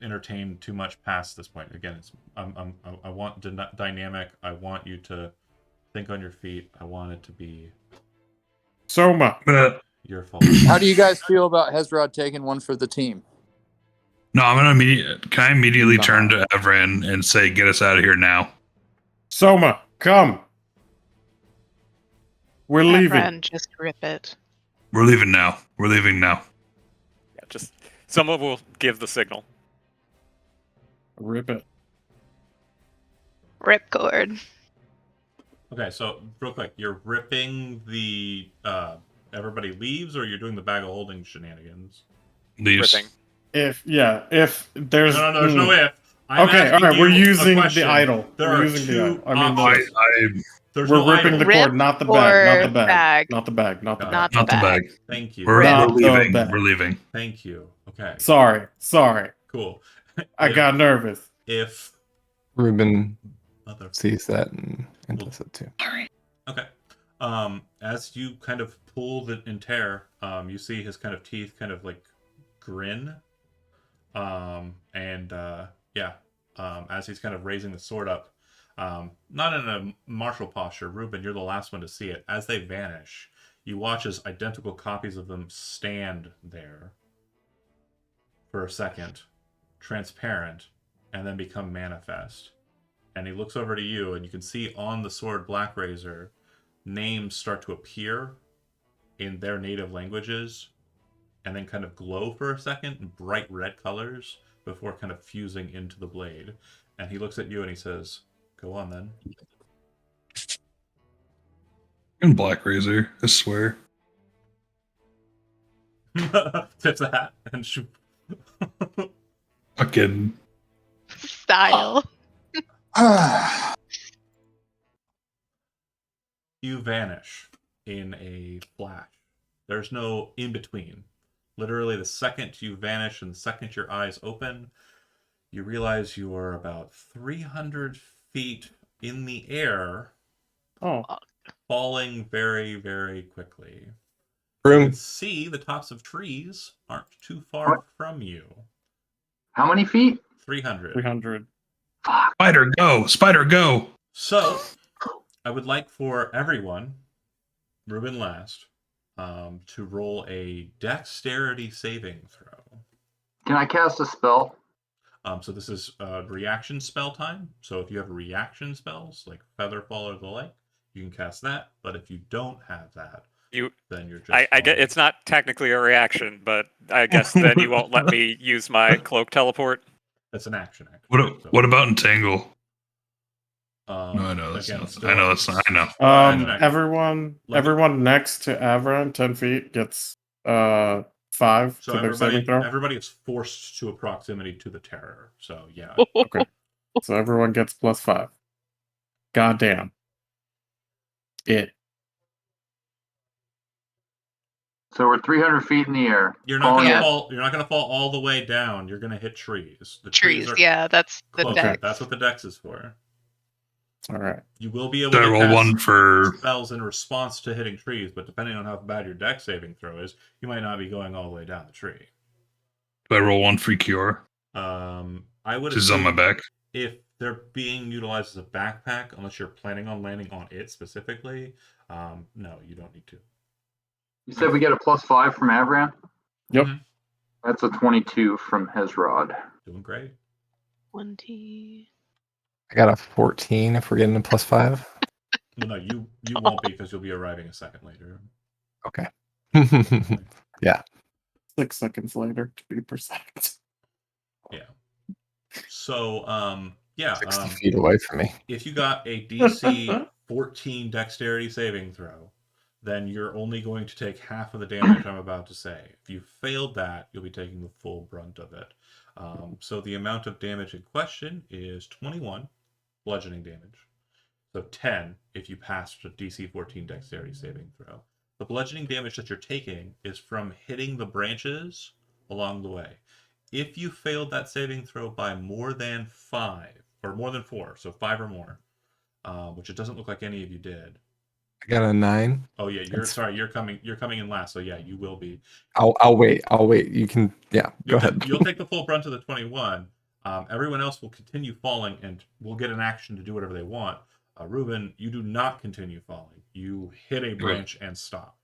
entertain too much past this point. Again, it's I want dynamic. I want you to think on your feet. I want it to be Soma. your fault. How do you guys feel about Hezrod taking one for the team? No, I'm gonna can I immediately No. turn to Evran and say, "Get us out of here now." Soma, come. We're leaving. Evran, just rip it. We're leaving now. We're leaving now. Yeah, just someone will give the signal. Rip it. Ripcord. Okay, so real quick, you're ripping the everybody leaves, or you're doing the bag of holding shenanigans? These. Ripping. If there's No, there's no if. I'm Okay, asking all right, we're you a using the question. idol. There We're are using the two idol. I mean, options. There's we're no ripping idol. the Rip cord, not the bag, not the or bag, bag? not the bag, not the Got bag. Not the Not the bag. bag. Thank you. We're Not the leaving. bag. We're leaving. Thank you. Okay. Sorry. Cool. I got nervous. If Ruben mother. sees that and does it too. Okay. As you kind of pull and tear, you see his kind of teeth kind of like grin. As he's kind of raising the sword up, not in a martial posture. Ruben, you're the last one to see it. As they vanish, you watch as identical copies of them stand there for a second, transparent, and then become manifest. And he looks over to you, and you can see on the sword Black Razor, names start to appear in their native languages, and then kind of glow for a second in bright red colors before kind of fusing into the blade. And he looks at you and he says, "Go on then." In Black Razor, I swear. Tips the hat and shoot. Fucking. Style. You vanish in a flash. There's no in between. Literally, the second you vanish and the second your eyes open, you realize you are about 300 feet in the air, Oh, falling very, very quickly. You Room. can see the tops of trees aren't too far from you. How many feet? 300. 300. Spider, go! Spider, go! So, I would like for everyone, Ruben last, to roll a dexterity saving throw. Can I cast a spell? So this is reaction spell time. So if you have reaction spells like Featherfall or the like, you can cast that. But if you don't have that, then you're just. I get it's not technically a reaction, but I guess then you won't let me use my cloak teleport. It's an action. What about Entangle? No, No, I know that's not. I know that's not. I know. Everyone next to Avron, 10 feet gets 5 So to their saving throw. everybody is forced to a proximity to the terror. So yeah. Okay. So everyone gets +5. Goddamn. It. So we're 300 feet in the air. You're not Falling gonna in. fall. You're not gonna fall all the way down. You're gonna hit trees. The Trees, are yeah, that's the close. dex. That's what the dex is for. All right. You will be able Did I to roll cast one for? spells in response to hitting trees, but depending on how bad your dex saving throw is, you might not be going all the way down the tree. Do I roll one free cure? I would This is on my back. if they're being utilized as a backpack, unless you're planning on landing on it specifically, no, you don't need to. You said we get a +5 from Avran? Yep. Mhm. That's a 22 from Hezrod. Doing great. 20. I got a 14 if we're getting a +5. Well, no, you won't be because you'll be arriving a second later. Okay. 6 seconds later, to be precise. Yeah. So, 60 feet away from me. if you got a DC 14 dexterity saving throw, then you're only going to take half of the damage I'm about to say. If you failed that, you'll be taking the full brunt of it. So the amount of damage in question is 21 bludgeoning damage. So 10 if you pass a DC 14 dexterity saving throw. The bludgeoning damage that you're taking is from hitting the branches along the way. If you failed that saving throw by more than 5 or more than 4, so 5 or more, which it doesn't look like any of you did. I got a 9. Oh yeah, That's- you're coming in last, so yeah, you will be. I'll wait. You can, yeah, go ahead. You'll take the full brunt of the 21. Everyone else will continue falling and will get an action to do whatever they want. Ruben, you do not continue falling. You hit a branch and stop.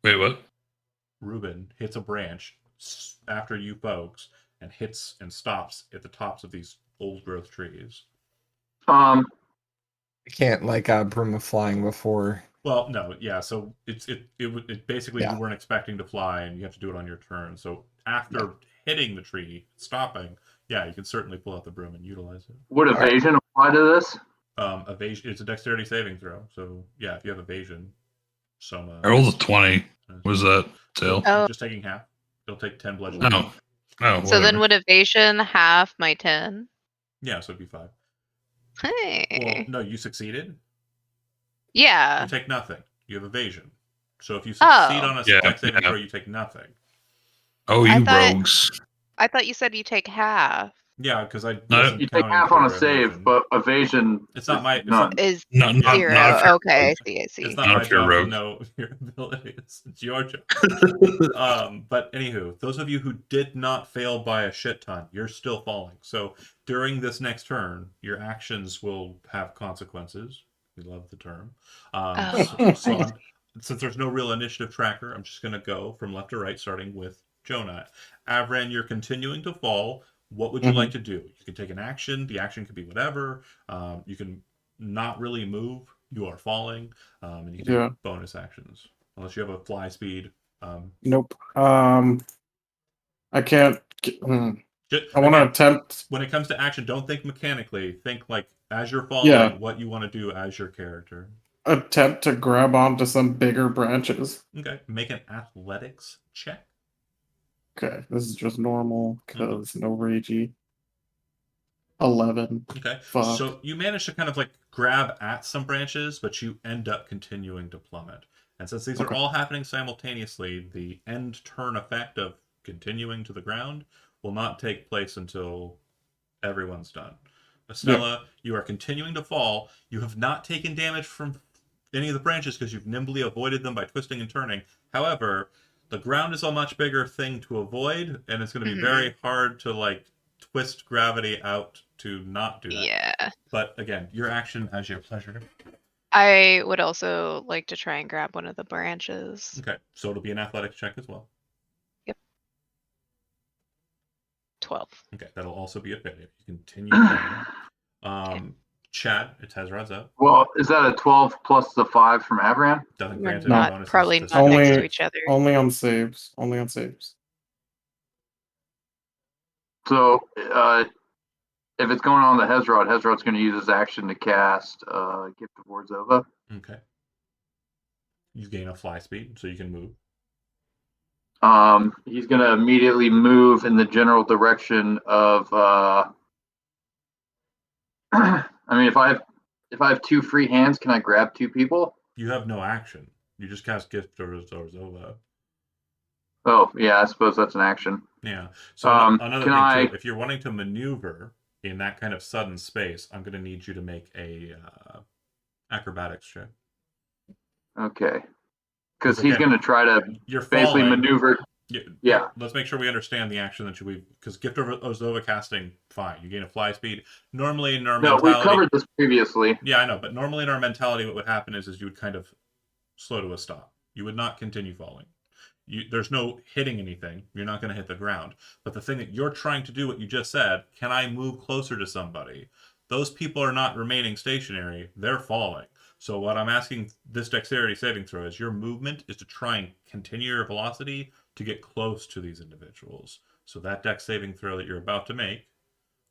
Wait, what? Ruben hits a branch after you folks and hits and stops at the tops of these old growth trees. I can't like broom of flying before. Well, no, yeah. So it basically Yeah. you weren't expecting to fly, and you have to do it on your turn. So after hitting the tree, stopping, yeah, you can certainly pull out the broom and utilize it. Would evasion apply to this? Evasion. It's a dexterity saving throw. So yeah, if you have evasion, Soma. I rolled a 20. Was that tail? Oh. You're just taking half. You'll take 10 bludgeoning. No. Oh, So then whatever. would evasion half my 10? Yeah, so it'd be 5. Hey. Well, no, you succeeded. Yeah. You take nothing. You have evasion. So if you succeed Oh. on a Yeah, dex saving yeah. throw, you take nothing. Oh, I you thought- rogues. I thought you said you take half. Yeah, because I No, wasn't You take counting half on a for save, evasion. but evasion. It's not is my- it's none. not- Is Not 0. if you're Okay, I rogue. see. I see. It's not Not my if you're job to rogue. know your abilities. It's your job. But anywho, those of you who did not fail by a shit ton, you're still falling. So during this next turn, your actions will have consequences. We love the term. Oh, So since there's no real initiative tracker, I'm just going to go from left to right, starting with Jonah. Avran, you're continuing to fall. What would you like to do? You can take an action. The action could be whatever. You can not really move. You are falling. And you can Yeah. take bonus actions. Unless you have a fly speed. Nope. I can't. I want to Again, attempt. when it comes to action, don't think mechanically. Think like as you're falling, what you want to do as your character. Attempt to grab onto some bigger branches. Okay. Make an athletics check. Okay, this is just normal because no ragey. 11. Okay. Fuck. So you manage to kind of like grab at some branches, but you end up continuing to plummet. And since these are Okay. all happening simultaneously, the end turn effect of continuing to the ground will not take place until everyone's done. Estella, you are continuing to fall. You have not taken damage from any of the branches because you've nimbly avoided them by twisting and turning. However, the ground is a much bigger thing to avoid, and it's going to be very hard to like twist gravity out to not do that. Yeah. But again, your action as your pleasure. I would also like to try and grab one of the branches. Okay, so it'll be an athletics check as well. 12. Okay, that'll also be a failure. You continue falling. Chad, it has Rod's up. Well, is that a 12 plus the 5 from Avran? Doesn't We're grant any not bonuses probably to not next Only- to each other. Only on saves. Only on saves. So, if it's going on the Hezrod's going to use his action to cast Gift of Warzova. Okay. You gain a fly speed, so you can move. He's going to immediately move in the general direction of. I mean, if I have 2 free hands, can I grab 2 people? You have no action. You just cast Gift of Warzova. Oh, yeah, I suppose that's an action. Yeah. So another thing too, if you're wanting to maneuver in that kind of sudden space, I'm going to need you to make a acrobatics check. Okay. Because he's again, going to try to You're basically falling. maneuver. Yeah. Let's make sure we understand the action that you because Gift of Ozova casting, fine. You gain a fly speed. Normally in our No, mentality. we've covered this previously. Yeah, I know, but normally in our mentality, what would happen is you would kind of slow to a stop. You would not continue falling. There's no hitting anything. You're not going to hit the ground. But the thing that you're trying to do, what you just said, can I move closer to somebody? Those people are not remaining stationary. They're falling. So what I'm asking this dexterity saving throw is your movement is to try and continue your velocity to get close to these individuals. So that dex saving throw that you're about to make,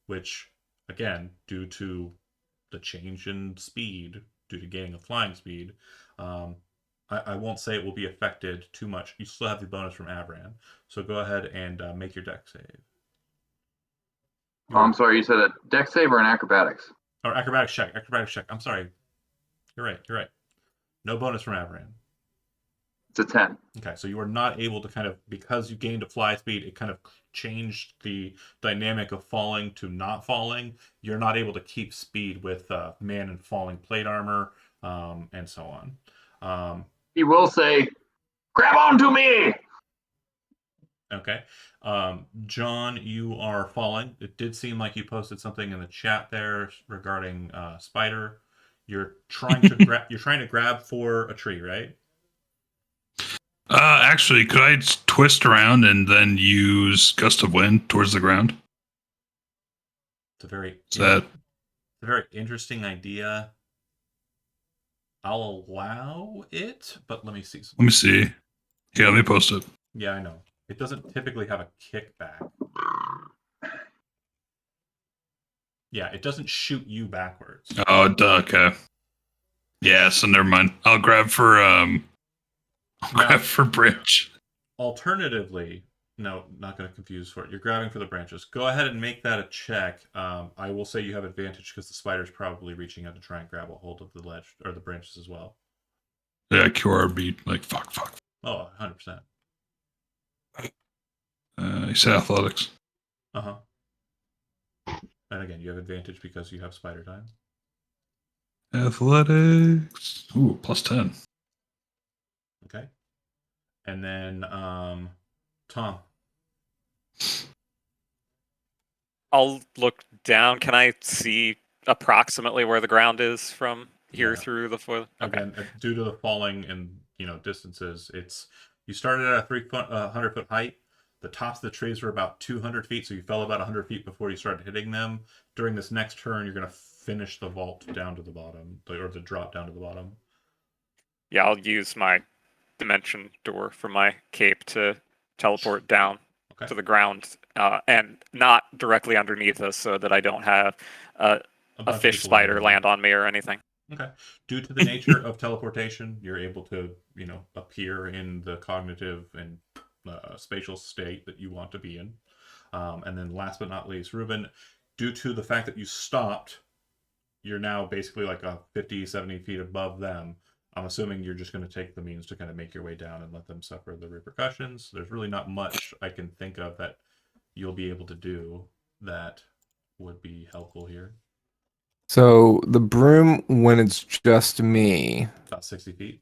which, again, due to the change in speed, due to gaining a flying speed, I'm I won't say it will be affected too much. You still have the bonus from Avran. So go ahead and make your deck save. Oh, I'm sorry, you said a deck save or an acrobatics? Or acrobatics check. Acrobatics check. I'm sorry. You're right. No bonus from Avran. It's a 10. Okay, so you are not able to kind of, because you gained a fly speed, it kind of changed the dynamic of falling to not falling. You're not able to keep speed with man and falling plate armor, and so on. He will say, grab onto me! Okay. John, you are falling. It did seem like you posted something in the chat there regarding spider. You're trying to grab for a tree, right? Actually, could I twist around and then use gust of wind towards the ground? It's a that very interesting idea. I'll allow it, but let me see. Let me see. Yeah, let me post it. Yeah, I know. It doesn't typically have a kickback. Yeah, it doesn't shoot you backwards. Oh, duh, okay. Yeah, so never mind. I'll grab for branch. Alternatively, no, not going to confuse for it. You're grabbing for the branches. Go ahead and make that a check. I will say you have advantage because the spider's probably reaching out to try and grab a hold of the ledge or the branches as well. Yeah, QRB, like fuck. Oh, 100%. You said athletics. Uh-huh. And again, you have advantage because you have spider time. Athletics. Ooh, plus 10. Okay. And then Tom. I'll look down. Can I see approximately where the ground is from here Yeah. through the foot? Okay. Again, due to the falling and distances, you started at a 100-foot height. The tops of the trees were about 200 feet, so you fell about 100 feet before you started hitting them. During this next turn, you're going to finish the vault down to the bottom, or the drop down to the bottom. Yeah, I'll use my dimension door from my cape to teleport down to the ground, and not directly underneath us, so that I don't have a fish spider land on me or anything. Okay. Due to the nature of teleportation, you're able to, appear in the cognitive and spatial state that you want to be in. And then last but not least, Ruben, due to the fact that you stopped, you're now basically like a 50, 70 feet above them. I'm assuming you're just going to take the means to kind of make your way down and let them suffer the repercussions. There's really not much I can think of that you'll be able to do that would be helpful here. So the broom, when it's just me, About 60 feet.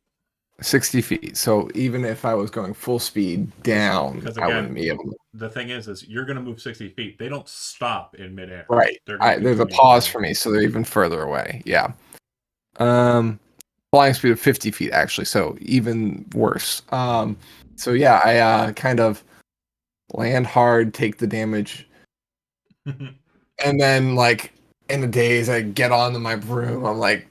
60 feet. So even if I was going full speed down, Because I wouldn't again, be able to. the thing is you're going to move 60 feet. They don't stop in midair. Right. There's a pause for me, so they're even further away. Yeah. Flying speed of 50 feet, actually, so even worse. So yeah, I kind of land hard, take the damage, and then like in a daze, I get onto my broom. I'm like,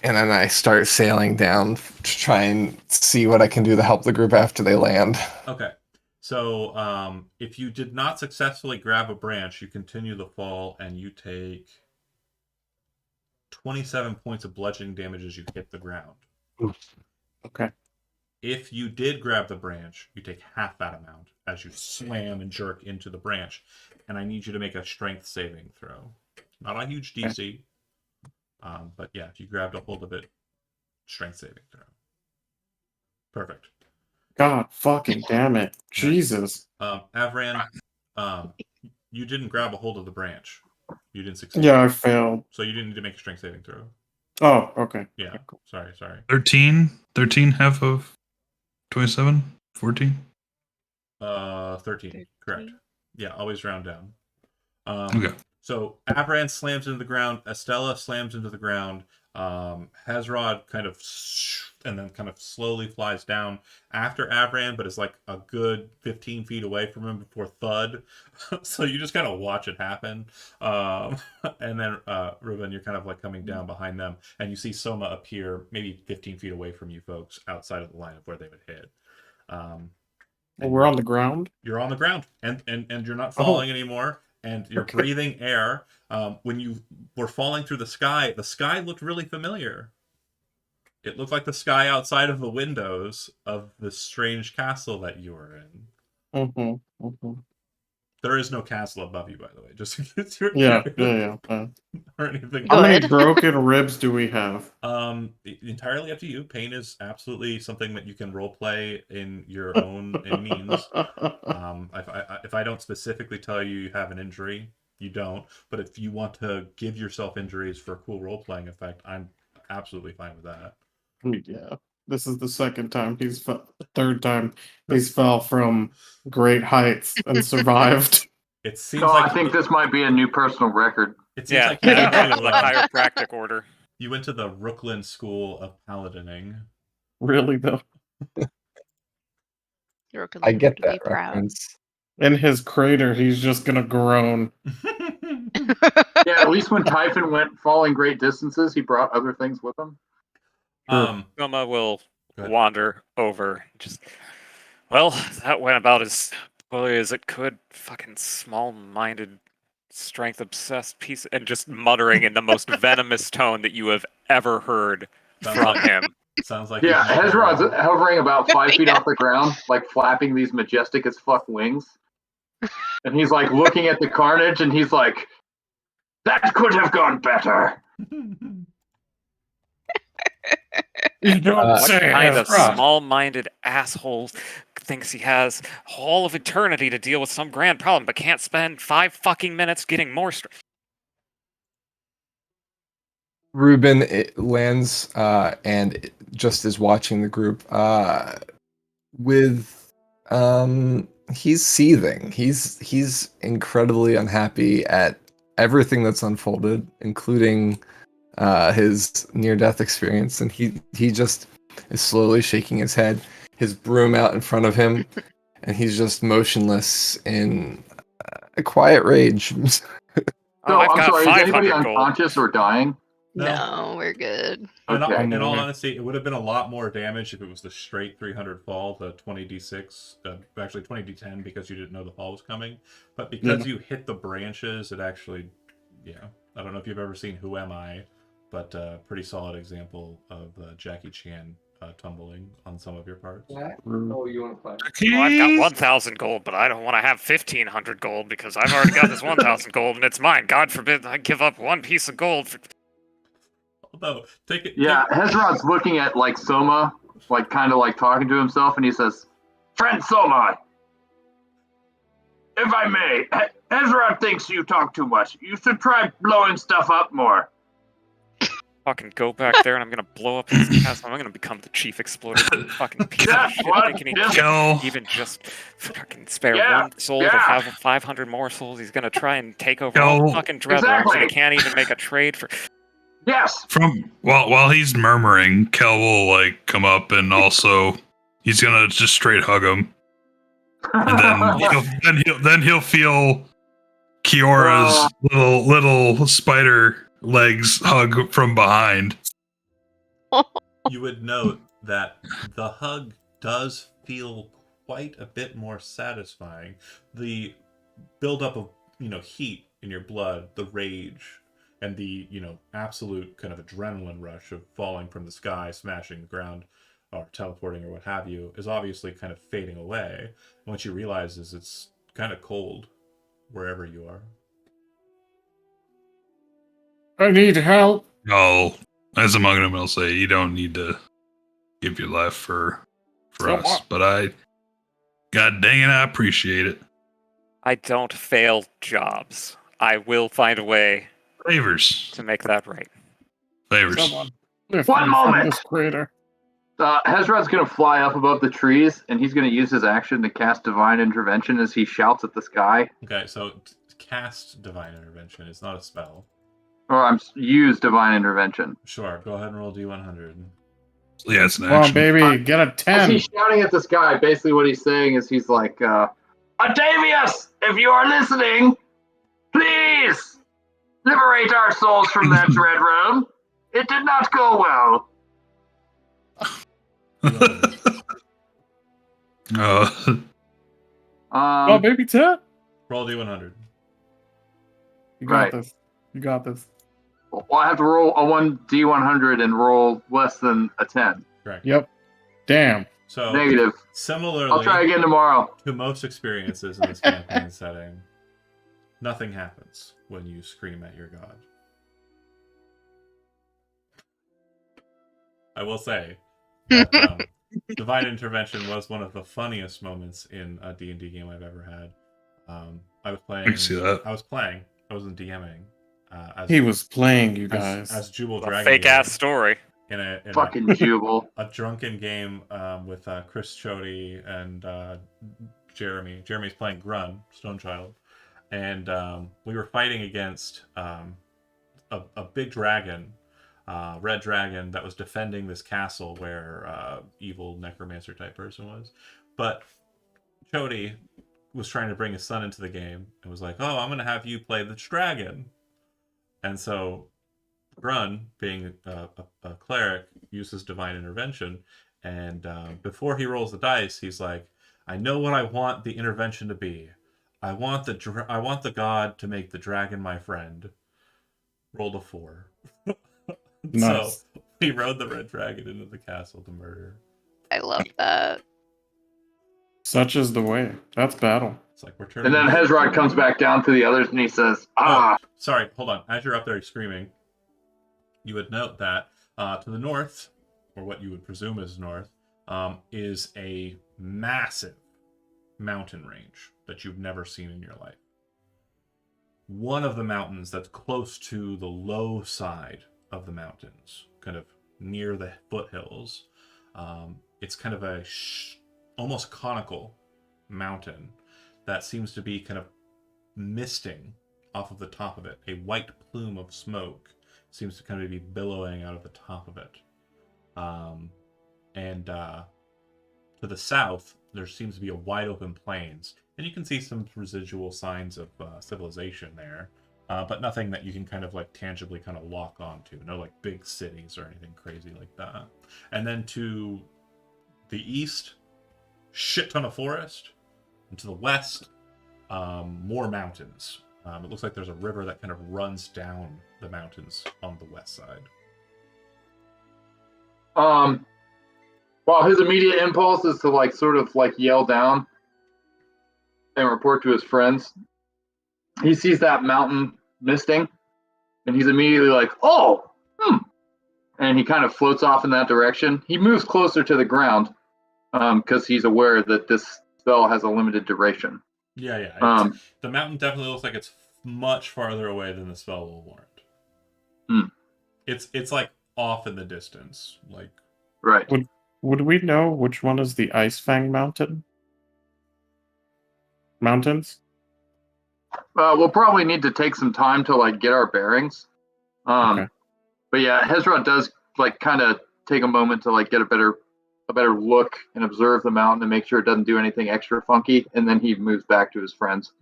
and then I start sailing down to try and see what I can do to help the group after they land. Okay. So if you did not successfully grab a branch, you continue the fall and you take 27 points of bludgeoning damage as you hit the ground. Okay. If you did grab the branch, you take half that amount as you slam and jerk into the branch. And I need you to make a strength saving throw. Not a huge DC. But yeah, if you grabbed a hold of it, strength saving throw. Perfect. God fucking damn it. Jesus. Avran, you didn't grab a hold of the branch. You didn't succeed. Yeah, I failed. So you didn't need to make a strength saving throw. Oh, okay. Yeah. Cool. Sorry. 13 half of 27? 14? 13. Correct. Yeah, always round down. Okay. So Avran slams into the ground. Estella slams into the ground. Hezrod kind of and then kind of slowly flies down after Avran, but is like a good 15 feet away from him before thud. So you just kind of watch it happen. And then Ruben, you're kind of like coming down behind them, and you see Soma appear maybe 15 feet away from you folks outside of the line of where they would hit. Well, we're on the ground? You're on the ground, and you're not falling anymore. And you're breathing air. When you were falling through the sky looked really familiar. It looked like the sky outside of the windows of the strange castle that you were in. There is no castle above you, by the way, just in case you're Yeah. curious or anything. How many Good. broken ribs do we have? Entirely up to you. Pain is absolutely something that you can role play in your own means. If I don't specifically tell you you have an injury, you don't. But if you want to give yourself injuries for a cool role playing effect, I'm absolutely fine with that. Yeah. This is the third time he's fell from great heights and survived. It seems Oh, like I think this might be a new personal record. it seems Yeah, like you went, the to, chiropractic order. you went to the Brooklyn School of Paladining. Really though. I get To be that reference. In his crater, he's just gonna groan. Yeah, at least when Typhon went falling great distances, he brought other things with him. Soma will Go ahead. wander over. Just, well, that went about as poorly as it could. Fucking small-minded, strength-obsessed piece, and just muttering in the most venomous tone that you have ever heard Sounds from like- him. Sounds like Yeah, you've never- Hezrod's hovering about 5 feet Yeah. off the ground, like flapping these majestic as fuck wings. And he's like looking at the carnage and he's like, that could have gone better. You don't What say. Kind of Hezron. small-minded asshole thinks he has all of eternity to deal with some grand problem, but can't spend 5 fucking minutes getting more strength. Ruben lands and just is watching the group with he's seething. He's incredibly unhappy at everything that's unfolded, including his near-death experience, and he just is slowly shaking his head, his broom out in front of him, and he's just motionless in a quiet rage. Oh, I've I'm got sorry, is anybody 500 gold. unconscious or dying? No, we're good. Okay. In all honesty, it would have been a lot more damage if it was the straight 300 fall, the 20d6, actually 20d10 because you didn't know the fall was coming. But because you hit the branches, it actually, I don't know if you've ever seen Who Am I, but pretty solid example of Jackie Chan tumbling on some of your parts. Oh, you want to play? Well, I've got 1,000 gold, but I don't want to have 1,500 gold because I've already got this 1,000 gold and it's mine. God forbid I give up one piece of gold for... No, take it. Yeah, Hezrod's looking at like Soma, like kind of like talking to himself, and he says, "Friend Soma, if I may, Hezrod thinks you talk too much. You should try blowing stuff up more." Fucking go back there and I'm gonna blow up his castle. I'm gonna become the chief exploder. Fucking piece Yeah, of shit. what? Thinking he Just- Kel, even just fucking spare Yeah, one soul to yeah. have 500 more souls. He's gonna try and take over Yo. all fucking Dread realms, and he Exactly. can't even make a trade for... Yes. from while he's murmuring, Kel will like come up and also he's gonna just straight hug him, and then he'll feel Kiora's little spider legs hug from behind. You would note that the hug does feel quite a bit more satisfying. The buildup of heat in your blood, the rage, and the absolute kind of adrenaline rush of falling from the sky, smashing the ground, or teleporting or what have you, is obviously kind of fading away. And what you realize is it's kind of cold wherever you are. I need help. As among them, I'll say you don't need to give your life for So us, what? but God dang it, I appreciate it. I don't fail jobs. I will find a way Favors, to make that right. Someone lift One me from moment. this crater. Hezrod's going to fly up above the trees, and he's going to use his action to cast Divine Intervention as he shouts at the sky. Okay, so cast Divine Intervention. It's not a spell. Or use Divine Intervention. Sure, go ahead and roll D100. Yeah, it's an Come on, action. baby, get a As 10. he's shouting at the sky, basically what he's saying is he's like, Octavius, if you are listening, please liberate our souls from that dread realm. It did not go well. Oh, baby, 10. Roll D100. You got Right. this. You got this. Well, I have to roll a 1d100 and roll less than a 10. Correct. Yep. Damn. So Negative. similarly I'll try again tomorrow. to most experiences in this campaign setting, nothing happens when you scream at your god. I will say that divine intervention was one of the funniest moments in a D&D game I've ever had. I was playing. I can see that. I was playing. I wasn't DMing. As, He was playing, you guys. as Jubal A Dragon. fake Lord ass story. in a Fucking Jubal. a drunken game with Chris Chody and Jeremy. Jeremy's playing Grun, Stonechild, and we were fighting against a big dragon, red dragon that was defending this castle where evil necromancer type person was. But Chody was trying to bring his son into the game and was like, "Oh, I'm going to have you play the dragon," and so Grun, being a cleric, uses divine intervention, and before he rolls the dice, he's like, "I know what I want the intervention to be. I want the god to make the dragon my friend." Rolled a 4. Nice. So he rode the red dragon into the castle to murder. I love that. Such is the way. That's battle. It's like we're turning. And then Hezrod comes back down to the others and he says, Oh, sorry, hold on. As you're up there screaming, you would note that to the north, or what you would presume is north, is a massive mountain range that you've never seen in your life. One of the mountains that's close to the low side of the mountains, kind of near the foothills, it's kind of a almost conical mountain that seems to be kind of misting off of the top of it. A white plume of smoke seems to kind of be billowing out of the top of it. And to the south, there seems to be a wide open plains. And you can see some residual signs of civilization there. But nothing that you can kind of like tangibly kind of lock onto. No like big cities or anything crazy like that. And then to the east, shit ton of forest. And to the west, more mountains. It looks like there's a river that kind of runs down the mountains on the west side. Well, his immediate impulse is to like sort of like yell down and report to his friends. He sees that mountain misting, and he's immediately like, "Oh, and he kind of floats off in that direction. He moves closer to the ground because he's aware that this spell has a limited duration. Yeah. The mountain definitely looks like it's much farther away than the spell will warrant. It's like off in the distance, like Right. Would we know which one is the Ice Fang Mountains? We'll probably need to take some time to like get our bearings. Okay. But yeah, Hezrod does like kind of take a moment to like get a better look and observe the mountain and make sure it doesn't do anything extra funky, and then he moves back to his friends.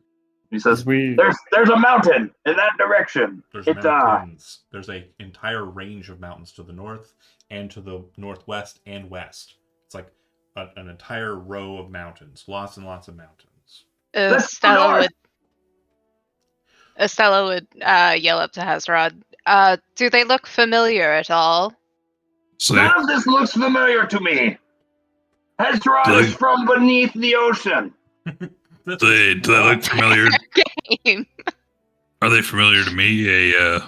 He says, "There's a mountain in that direction. there's It's mountains. There's a entire range of mountains to the north and to the northwest and west. It's like an entire row of mountains, lots and lots of mountains." Estella would yell up to Hezrod, do they look familiar at all? So none of this looks familiar to me. Hezrod is from beneath the ocean." do they look familiar? Game. Are they familiar to me, a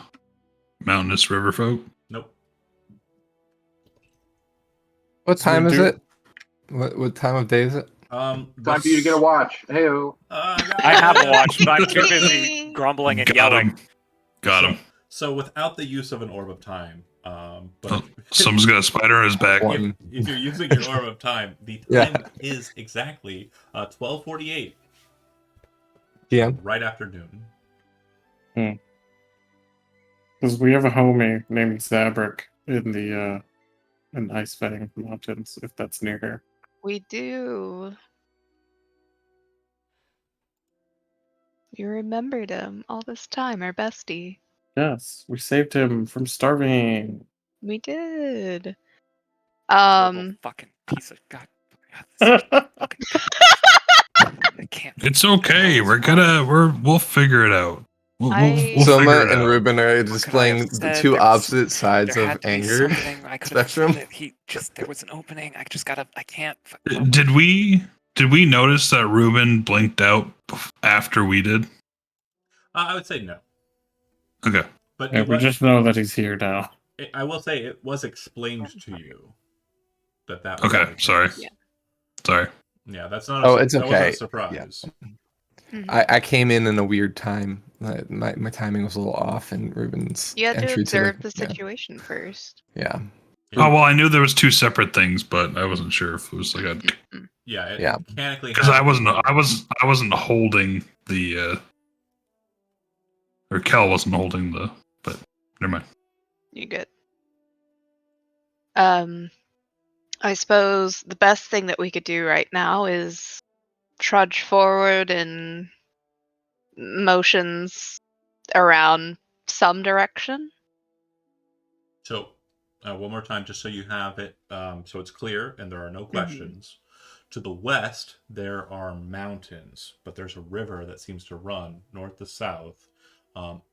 mountainous river folk? Nope. What time is do- it? What time of day is it? Time for you to get a watch. Hey-o. I have a watch, but I'm too busy grumbling and Got yelling. him. Got him. So without the use of an orb of time, but Oh, someone's got a spider on his back. One. if you're using your orb of time, the time Yeah. is exactly 12:48, PM. right after noon. Because we have a homie named Zabrak in the in Ice Fang Mountains, if that's near here. We do. You remembered him all this time, our bestie. Yes, we saved him from starving. We did. Horrible fucking piece of god. I can't. It's okay. We'll figure it out. We'll Soma figure it and out. Ruben are What could I have displaying the said? two There was- opposite sides There of had to be anger something. I could have spectrum. said it. There was an opening. I can't. Did we notice that Ruben blinked out after we did? I would say no. Okay. But Yeah, it we was, just know that he's here now. I will say it was explained to you that was Okay. the case. Sorry. Yeah. Sorry. Yeah, that's not. Oh, it's that wasn't okay. a surprise. Mhm. I came in a weird time. My timing was a little off, and Ruben's You had to entry observe to the situation first. yeah. Oh well, I knew there was two separate things, but I wasn't sure if it was like a Mhm. Yeah, it Yeah. mechanically. because had to be I wasn't holding the or Kel wasn't holding the, but never mind. You good. I suppose the best thing that we could do right now is trudge forward in motions around some direction. So, one more time, just so you have it, so it's clear and there are no questions. To the west, there are mountains, but there's a river that seems to run north to south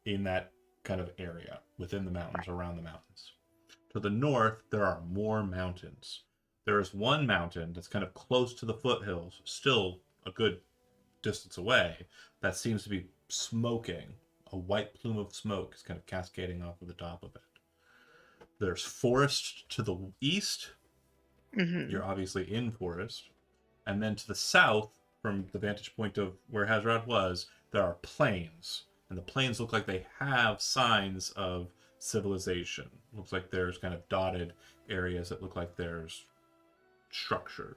in that kind of area within the mountains, around the mountains. To the north, there are more mountains. There is one mountain that's kind of close to the foothills, still a good distance away, that seems to be smoking. A white plume of smoke is kind of cascading off of the top of it. There's forest to the east. Mm-hmm. You're obviously in forest. And then to the south, from the vantage point of where Hazrad was, there are plains. And the plains look like they have signs of civilization. Looks like there's kind of dotted areas that look like there's structures.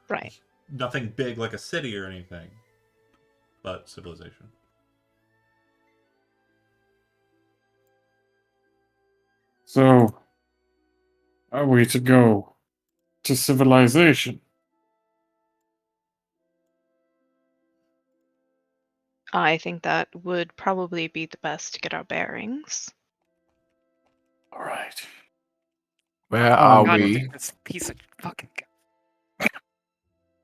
Right. Nothing big like a city or anything, but civilization. So, are we to go to civilization? I think that would probably be the best to get our bearings. All right. Where are God, we? this piece of fucking.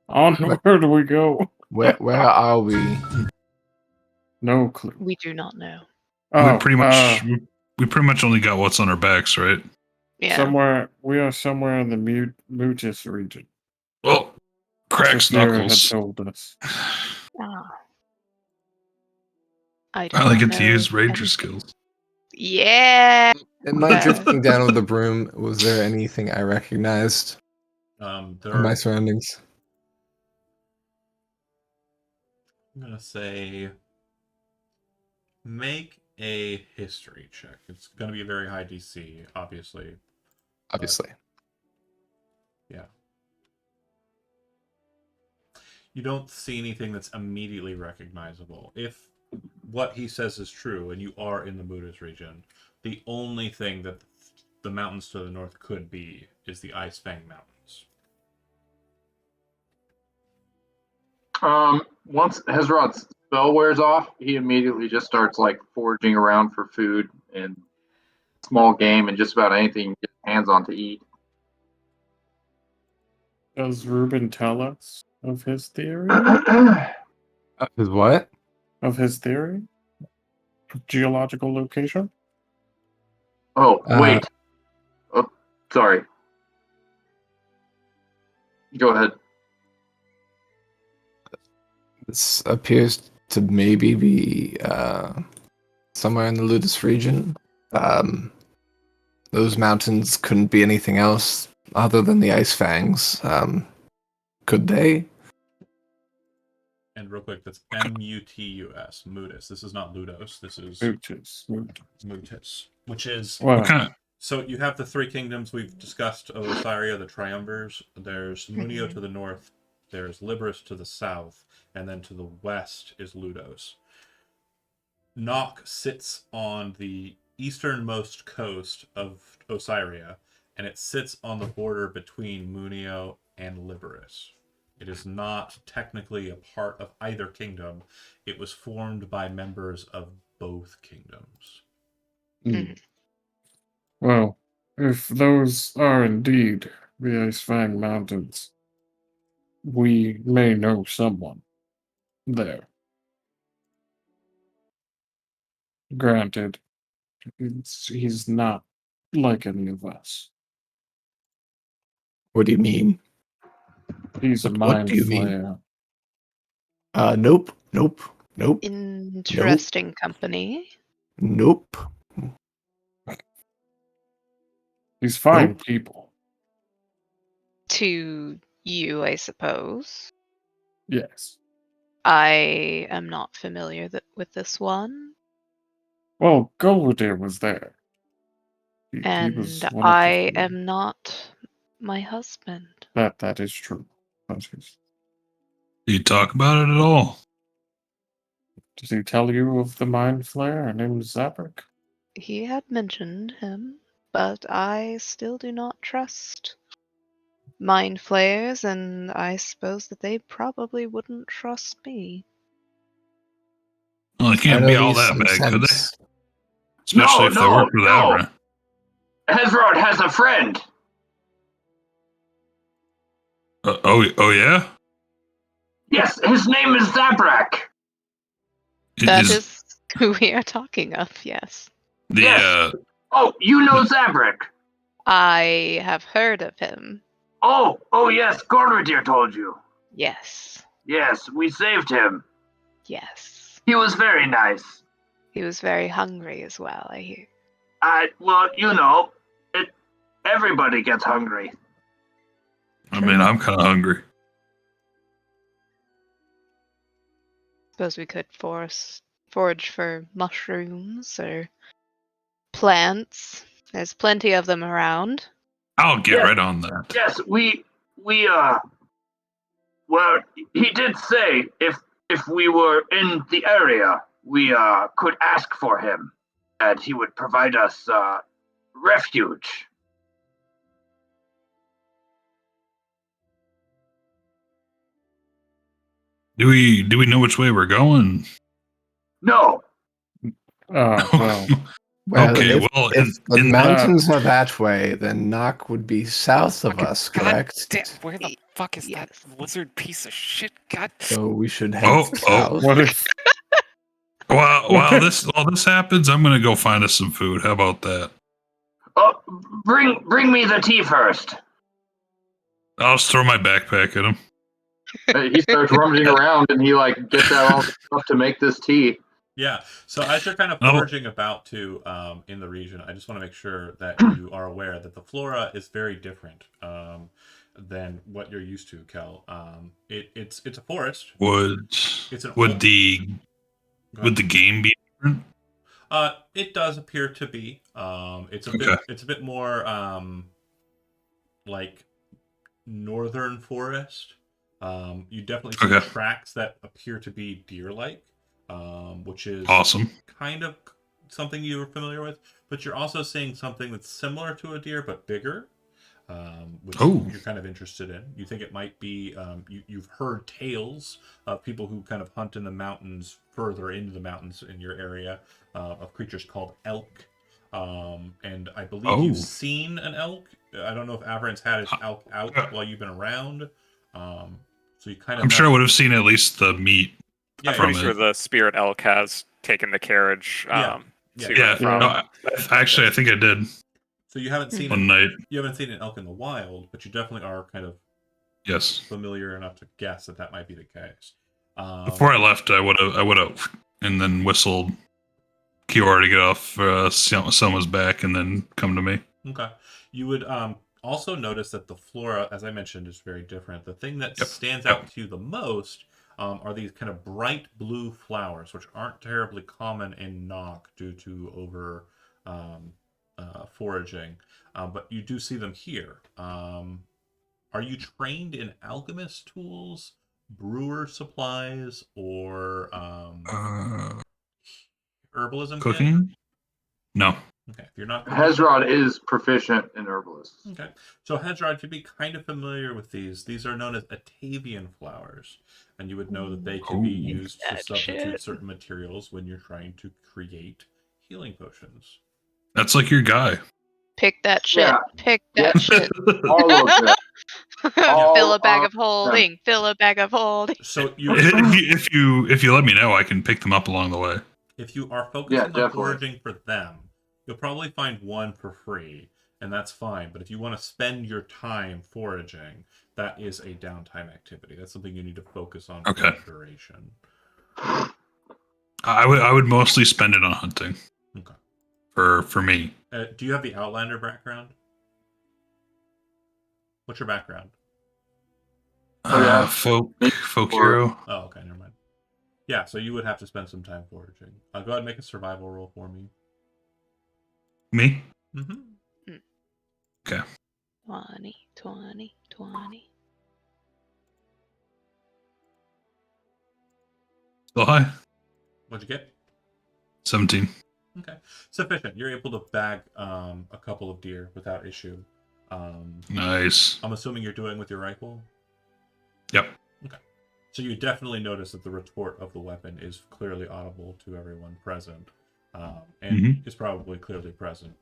Where do we go? Where are we? No clue. We do not know. Oh, we pretty much only got what's on our backs, right? Yeah. we are somewhere in the Mutis region. Well, cracks Sarah had knuckles. told us. Ah. I do I only not get to know use ranger anything. skills. Yeah. In my drifting down with the broom, was there anything I recognized There in my are, surroundings? I'm gonna say, make a history check. It's gonna be a very high DC, obviously. Obviously. Yeah. You don't see anything that's immediately recognizable. If what he says is true, and you are in the Buddhist region, the only thing that the mountains to the north could be is the Ice Fang Mountains. Once Hezrod's spell wears off, he immediately just starts like foraging around for food and small game and just about anything he can get his hands on to eat. Does Ruben tell us of his theory? Is what? Of his theory? Geological location? Oh, wait. Oh, sorry. Go ahead. This appears to maybe be somewhere in the Ludus region. Those mountains couldn't be anything else other than the Ice Fangs. Could they? And real quick, that's Mutus, Mutus. This is not Ludos. This is Mutis. Mutus, which is Well, What kind of so you have the three kingdoms we've discussed of Osiria, the triumvirs. There's Munio to the north, there's Liberus to the south, and then to the west is Ludos. Nock sits on the easternmost coast of Osiria, and it sits on the border between Munio and Liberus. It is not technically a part of either kingdom. It was formed by members of both kingdoms. well, if those are indeed the Ice Fang Mountains, we may know someone there. Granted, he's not like any of us. What do you mean? He's a What mind do you mean? flayer. Nope. Interesting company. Nope. He's fine Nope. people. To you, I suppose. Yes. I am not familiar with this one, Well, Golwadir was there. He and was one of the I three. am not my husband. That is true. That is. Do you talk about it at all? Did he tell you of the mind flayer? Her name is Zabrak. He had mentioned him, but I still do not trust mind flayers, and I suppose that they probably wouldn't trust me. Well, they I can't know be all these that things bad, could they? sense. Especially if they No, work with no. Avra. Hezrod has a friend. Oh yeah? Yes, his name is Zabrak. That Is is who we are talking of, yes. the Yes. Oh, you know Zabrak. I have heard of him. Oh, yes, Gorwadir told you. Yes. Yes, we saved him. Yes. He was very nice. He was very hungry as well, I hear. Well, you know, everybody gets hungry. I mean, I'm kind of hungry. Suppose we could forage for mushrooms or plants. There's plenty of them around. I'll get Yeah. right on that. Yes, we well, he did say if we were in the area, we could ask for him, and he would provide us refuge. Do we know which way we're going? No, Well, Well, Okay, if, well, if the in mountains are that way, then Nock would be south of Fucking us, God correct? damn, where the fuck is Yes. that lizard piece of shit? God. So we should head Oh, south. what if while this happens, I'm gonna go find us some food. How about that? oh, bring me the tea first. I'll just throw my backpack at him. He starts rummaging around and he gets out all the stuff to make this tea. Yeah. So as you're kind of Oh. foraging about to in the region, I just want to make sure that you are aware that the flora is very different than what you're used to, Kel. It's a forest. Would It's an would old- the Go would ahead. the game be different? It does appear to be. It's a Okay. bit more like northern forest. You definitely see Okay. tracks that appear to be deer-like, which is Awesome. kind of something you were familiar with. But you're also seeing something that's similar to a deer but bigger, which Oh. you're kind of interested in. You think it might be. You've heard tales of people who kind of hunt in the mountains, further into the mountains in your area, of creatures called elk. And I believe Oh. you've seen an elk. I don't know if Avran's had his elk out while you've been around. So you kind of. I'm sure I would have seen at least the meat. Yeah, I'm from pretty sure it. the spirit elk has taken the carriage. Yeah. To Yeah. and from. No, actually, I think I did So you haven't seen one night. you haven't seen an elk in the wild, but you definitely are kind of Yes. familiar enough to guess that might be the case. Before I left, I would have, and then whistled Kiora to get off Selma's back, and then come to me. Okay. You would also notice that the flora, as I mentioned, is very different. The thing that Yep. stands out to you the most are these kind of bright blue flowers, which aren't terribly common in Nock due to over foraging, but you do see them here. Are you trained in alchemist tools, brewer supplies, or herbalism? kit? Cooking? No. Okay, if you're not Hezrod is proficient in herbalist. Okay, so Hezrod, you'd be kind of familiar with these. These are known as Atavian flowers, and you would know that they can be Ooh. used to That substitute shit. certain materials when you're trying to create healing potions. That's like your guy. Pick that shit. Yeah. Pick that shit. All of it. All Fill a bag of of holding. Fill a bag of holding. So you, if you let me know, I can pick them up along the way. If you are focusing on definitely. foraging for them, you'll probably find one for free, and that's fine. But if you want to spend your time foraging, that is a downtime activity. That's something you need to focus on Okay. for duration. I would mostly spend it on hunting. Okay. For me. Do you have the Outlander background? What's your background? Oh, yeah. Folk Or- hero. Oh, okay, never mind. Yeah, so you would have to spend some time foraging. Go ahead and make a survival roll for me. Me? Mm-hmm. 20, 20, 20. Still high. What'd you get? 17. Okay, sufficient. You're able to bag a couple of deer without issue. Nice. I'm assuming you're doing with your rifle. Yep. Okay, so you definitely notice that the retort of the weapon is clearly audible to everyone present, and is probably clearly present.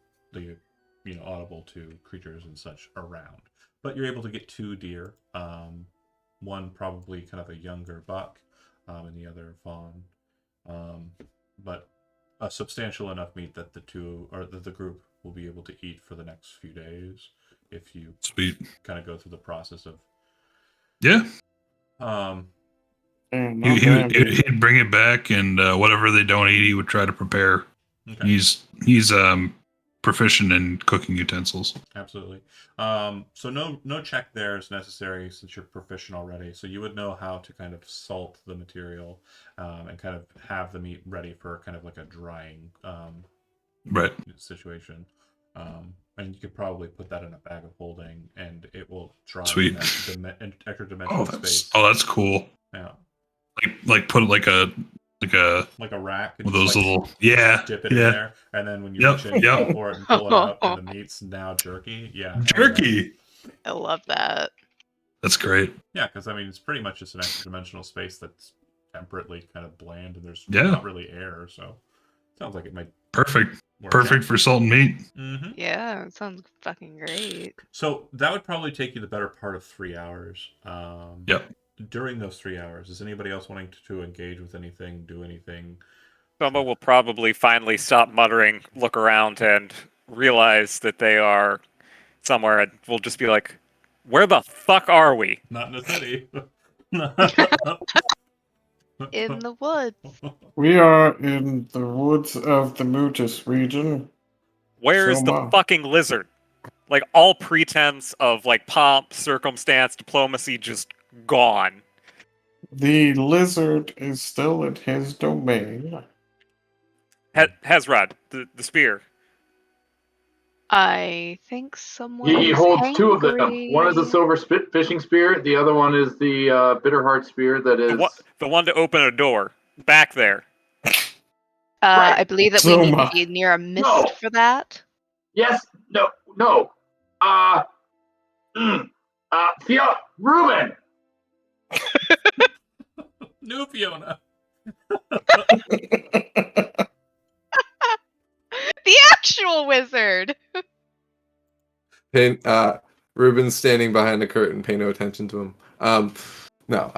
Audible to creatures and such around. But you're able to get 2 deer. One probably kind of a younger buck, and the other fawn. But a substantial enough meat that the group will be able to eat for the next few days if you Sweet. kind of go through the process of Yeah. And He'd bring it back, and whatever they don't eat, he would try to prepare. Okay. He's proficient in cooking utensils. Absolutely. So no check there is necessary since you're proficient already. So you would know how to kind of salt the material and kind of have the meat ready for kind of like a drying Right. situation. And you could probably put that in a bag of holding, and it will dry Sweet. in that extra dimensional space. That's cool. Yeah, Like put it like a like a rack. And with just, those like, little dip it in there, and then when you reach in Yep. for it and pull it out, and the meat's now jerky. Yeah, jerky. I love that. That's great. Yeah, because I mean, it's pretty much just an extra dimensional space that's temperately kind of bland, and there's Yeah. not really air, so sounds like it might Perfect. work Perfect for salt and meat. Mm-hmm. Yeah, it sounds fucking great. So that would probably take you the better part of 3 hours. Yep. During those 3 hours, is anybody else wanting to engage with anything, do anything? Soma will probably finally stop muttering, look around, and realize that they are somewhere, and will just be like, "Where the fuck are we?" Not in the city. In the woods. we are in the woods of the Mutis region. Where's the Soma. fucking lizard? Like, all pretense of, like, pomp, circumstance, diplomacy just gone. The lizard is still in his domain. Hezrod, the spear. I think someone He is holds 2 of them. hangry. One is a silver fishing spear. The other one is the Bitterheart spear that is. The one to open a door. Back there. I believe that we need Soma. to be near a mist No. for that. Yes. No. No. Reuben. New Fiona. The actual wizard. Ruben's standing behind the curtain. Pay no attention to him. No.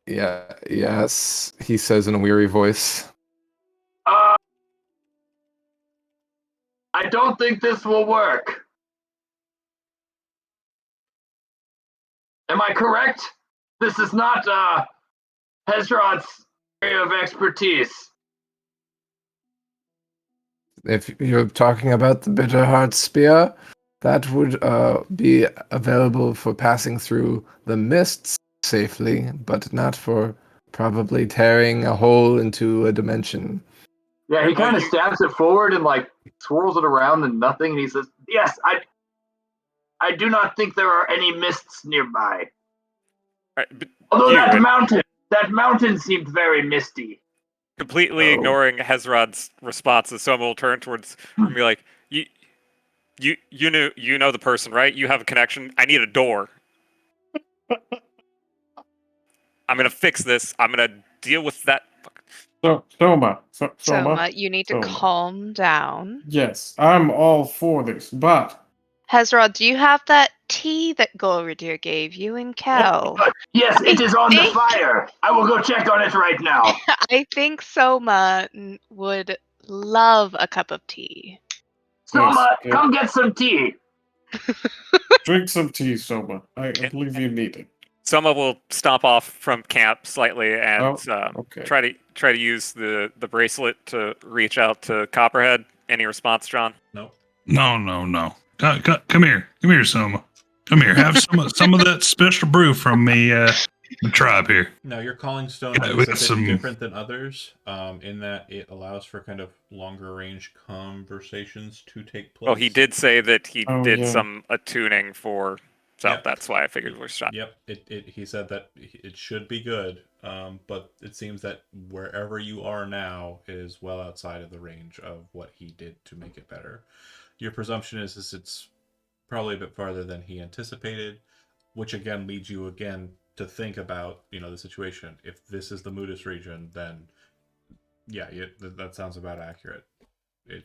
Yeah. Yes. He says in a weary voice. I don't think this will work. Am I correct? This is not Hezrod's area of expertise. If you're talking about the Bitterheart Spear, that would be available for passing through the mists safely, but not for probably tearing a hole into a dimension. Yeah, he kind of stabs it forward and like swirls it around and nothing. And he says, "Yes, I do not think there are any mists nearby. Right, but Although you- that mountain seemed very misty." completely Oh. ignoring Hezrod's responses, Soma will turn towards and be like, You know the person, right? You have a connection. I need a door. I'm gonna fix this. I'm gonna deal with that. So, Soma. Soma, you need to Soma. calm down. Yes, I'm all for this, but Hezrod, do you have that tea that Golradir gave you and Cal? Yes, it is on the think- fire. I will go check on it right now. I think Soma would love a cup of tea. Soma, Yes, come get some tea. Drink some tea, Soma. I believe you need it. Soma will stomp off from camp slightly and Okay. try to use the bracelet to reach out to Copperhead. Any response, John? Nope. No. Come here, Soma. Come here. Have some of that special brew from the tribe here. No, your calling stone Yeah, is we a got bit some- different than others, in that it allows for kind of longer range conversations to take place. Well, he did say that he Oh, did yeah. some attuning for, so Yeah. that's why I figured we're shot. Yep, he said that it should be good, but it seems that wherever you are now is well outside of the range of what he did to make it better. Your presumption is it's probably a bit farther than he anticipated, which again leads you again to think about, the situation. If this is the Mudis region, then yeah, that sounds about accurate.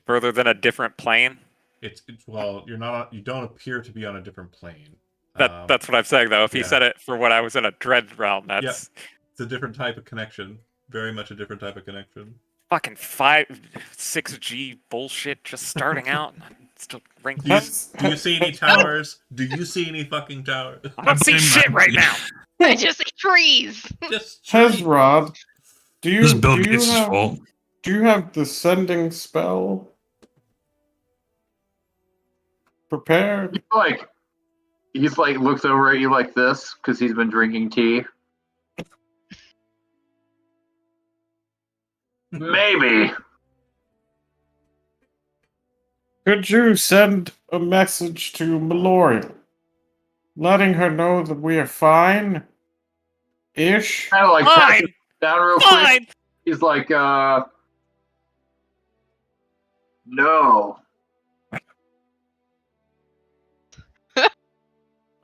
Further than a different plane. It's well, you don't appear to be on a different plane. That's what I'm saying though. If he yeah. said it for when I was in a dread realm, that's It's a different type of connection. Very much a different type of connection. fucking 6G bullshit just starting out. Still ring. Do you see any towers? Do you see any fucking towers? I don't see shit right now. I just see trees. Just Hezrod, This is Bill Gates' fault. Do you have the sending spell prepared? He's like looks over at you like this because he's been drinking tea. Maybe. Could you send a message to Melorial, letting her know that we are fine? Ish? Kind of like pat Fine. him down real quick. Fine. He's like, no.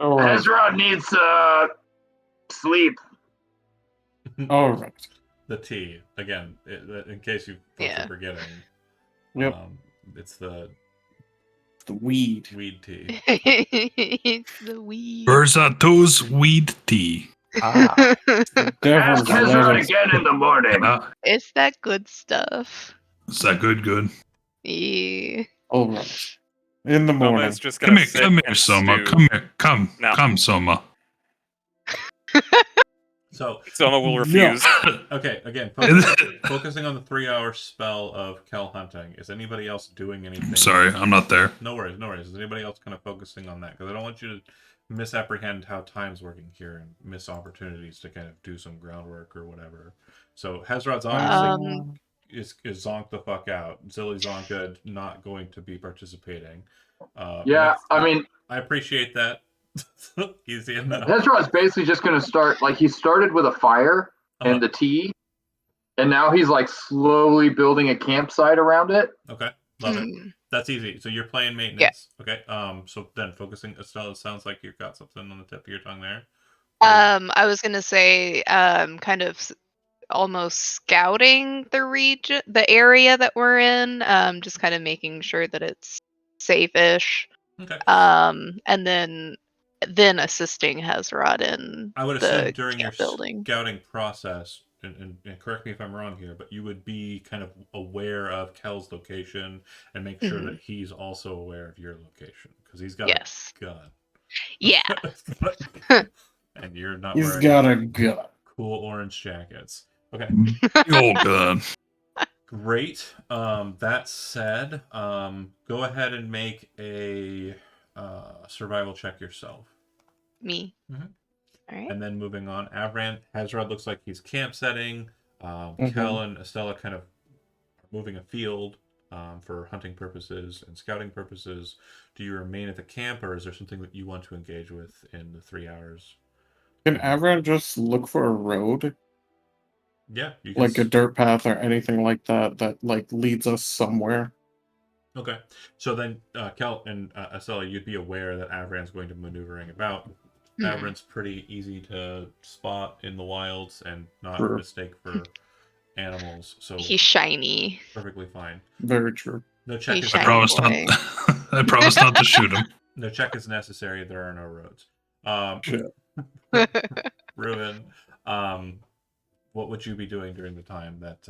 Alright. Hezrod needs sleep. Alright. the tea again, in case you folks Yeah. are forgetting. Yep. It's the The weed. weed tea. It's the weed. Versato's weed tea. Ah, Devil's Ask Hezrod lettuce. again in the morning. It's that good stuff. Is that good? Yeah. Alright. In the morning. Soma's just gonna sit Come here, and Soma. stew. Come here. No. Come, Soma. So Soma will refuse. okay, again, focusing on the 3-hour spell of Kel hunting. Is anybody else doing anything? Sorry, I'm not there. No worries. Is anybody else kind of focusing on that? Because I don't want you to misapprehend how time's working here and miss opportunities to kind of do some groundwork or whatever. So Hezrod's obviously is zonked the fuck out. Zilly Zonka not going to be participating. Yeah, I mean, I appreciate that. Easy enough. Hezrod's basically just going to start, he started with a fire and the tea, and now he's slowly building a campsite around it. Okay, love it. Mm. That's easy. So you're playing maintenance. Okay. So then focusing, Estelle, it sounds like you've got something on the tip of your tongue there. I was gonna say, kind of almost scouting the region, the area that we're in, just kind of making sure that it's safe-ish. Okay. And then assisting Hezrod in I would the assume during your camp building. scouting process, and correct me if I'm wrong here, but you would be kind of aware of Kel's location and make sure that he's also aware of your location because he's got Yes. a gun. Yeah. And you're not He's wearing got a gun. cool orange jackets. Okay. Old gun. Great. That said, go ahead and make a survival check yourself. Me. Mhm. All right. And then moving on, Avran, Hezrod looks like he's camp setting. Mhm. Kel and Estella kind of moving afield for hunting purposes and scouting purposes. Do you remain at the camp, or is there something that you want to engage with in the 3 hours? Can Avran just look for a road? Yeah, you can. Like a dirt path or anything like that leads us somewhere? Okay, so then Kel and Estella, you'd be aware that Avran's going to maneuvering about. Hmm. Avran's pretty easy to spot in the wilds and not True. mistake for animals, so He's shiny. perfectly fine. Very true. No check He's is shiny. I promise not. boy. I promise not to shoot him. No check is necessary. There are no roads. Shit. Ruben, what would you be doing during the time that?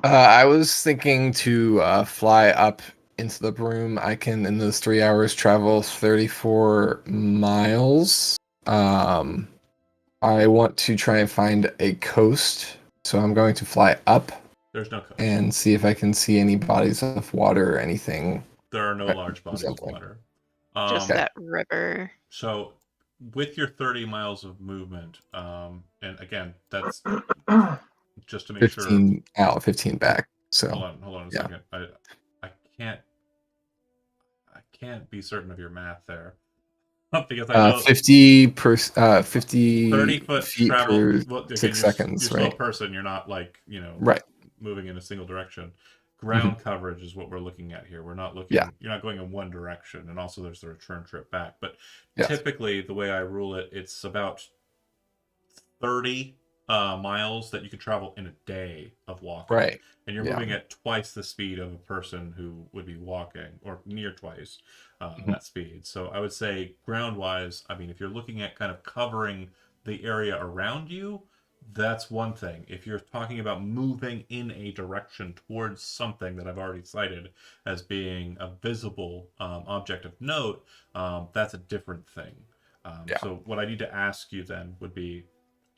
I was thinking to fly up into the broom. I can, in those 3 hours, travel 34 miles. I want to try and find a coast, so I'm going to fly up There's no coast. and see if I can see any bodies of water or anything. There are no Right, large bodies of something. water. Just that river. So, with your 30 miles of movement, and again, that's just to make sure. 15 out, 15 back. So Hold on a yeah. second. I can't be certain of your math there. Because I know 50 30-foot feet travel. per Well, again, 6 seconds, you're still a right? person. You're not like Right. moving in a single direction. Ground coverage is what we're looking at here. We're not looking. Yeah. You're not going in one direction, and also there's the return trip back. But Yes. typically, the way I rule it, it's about 30 miles that you can travel in a day of walking. Right. And you're Yeah. moving at twice the speed of a person who would be walking, or near twice that speed. So I would say, ground-wise, I mean, if you're looking at kind of covering the area around you, that's one thing. If you're talking about moving in a direction towards something that I've already cited as being a visible object of note, that's a different thing. Yeah. So what I need to ask you then would be,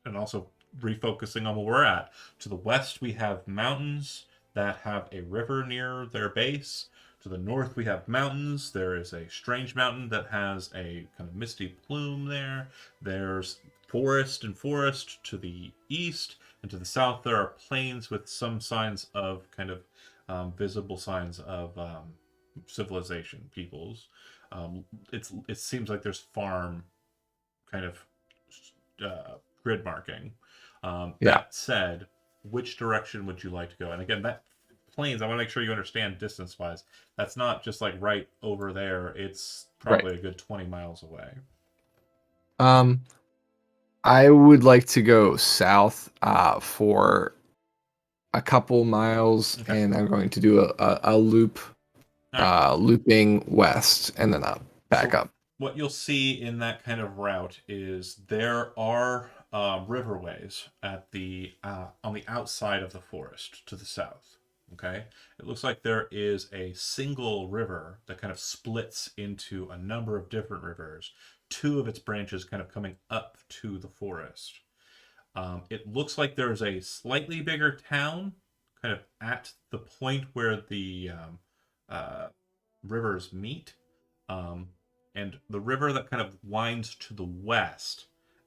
and also refocusing on where we're at, to the west we have mountains that have a river near their base. To the north we have mountains. There is a strange mountain that has a kind of misty plume there. There's forest and forest to the east, and to the south there are plains with some signs of kind of visible signs of civilization, peoples. It seems like there's farm kind of grid marking. Yeah. That said, which direction would you like to go? And again, that plains, I want to make sure you understand distance wise. That's not just like right over there. It's probably a good 20 miles away. I would like to go south for a couple miles, Okay. and I'm going to do a loop, looping west and then up, back up. What you'll see in that kind of route is there are riverways at the on the outside of the forest to the south. Okay, it looks like there is a single river that kind of splits into a number of different rivers. Two of its branches kind of coming up to the forest. It looks like there's a slightly bigger town kind of at the point where the rivers meet. And the river that kind of winds to the west,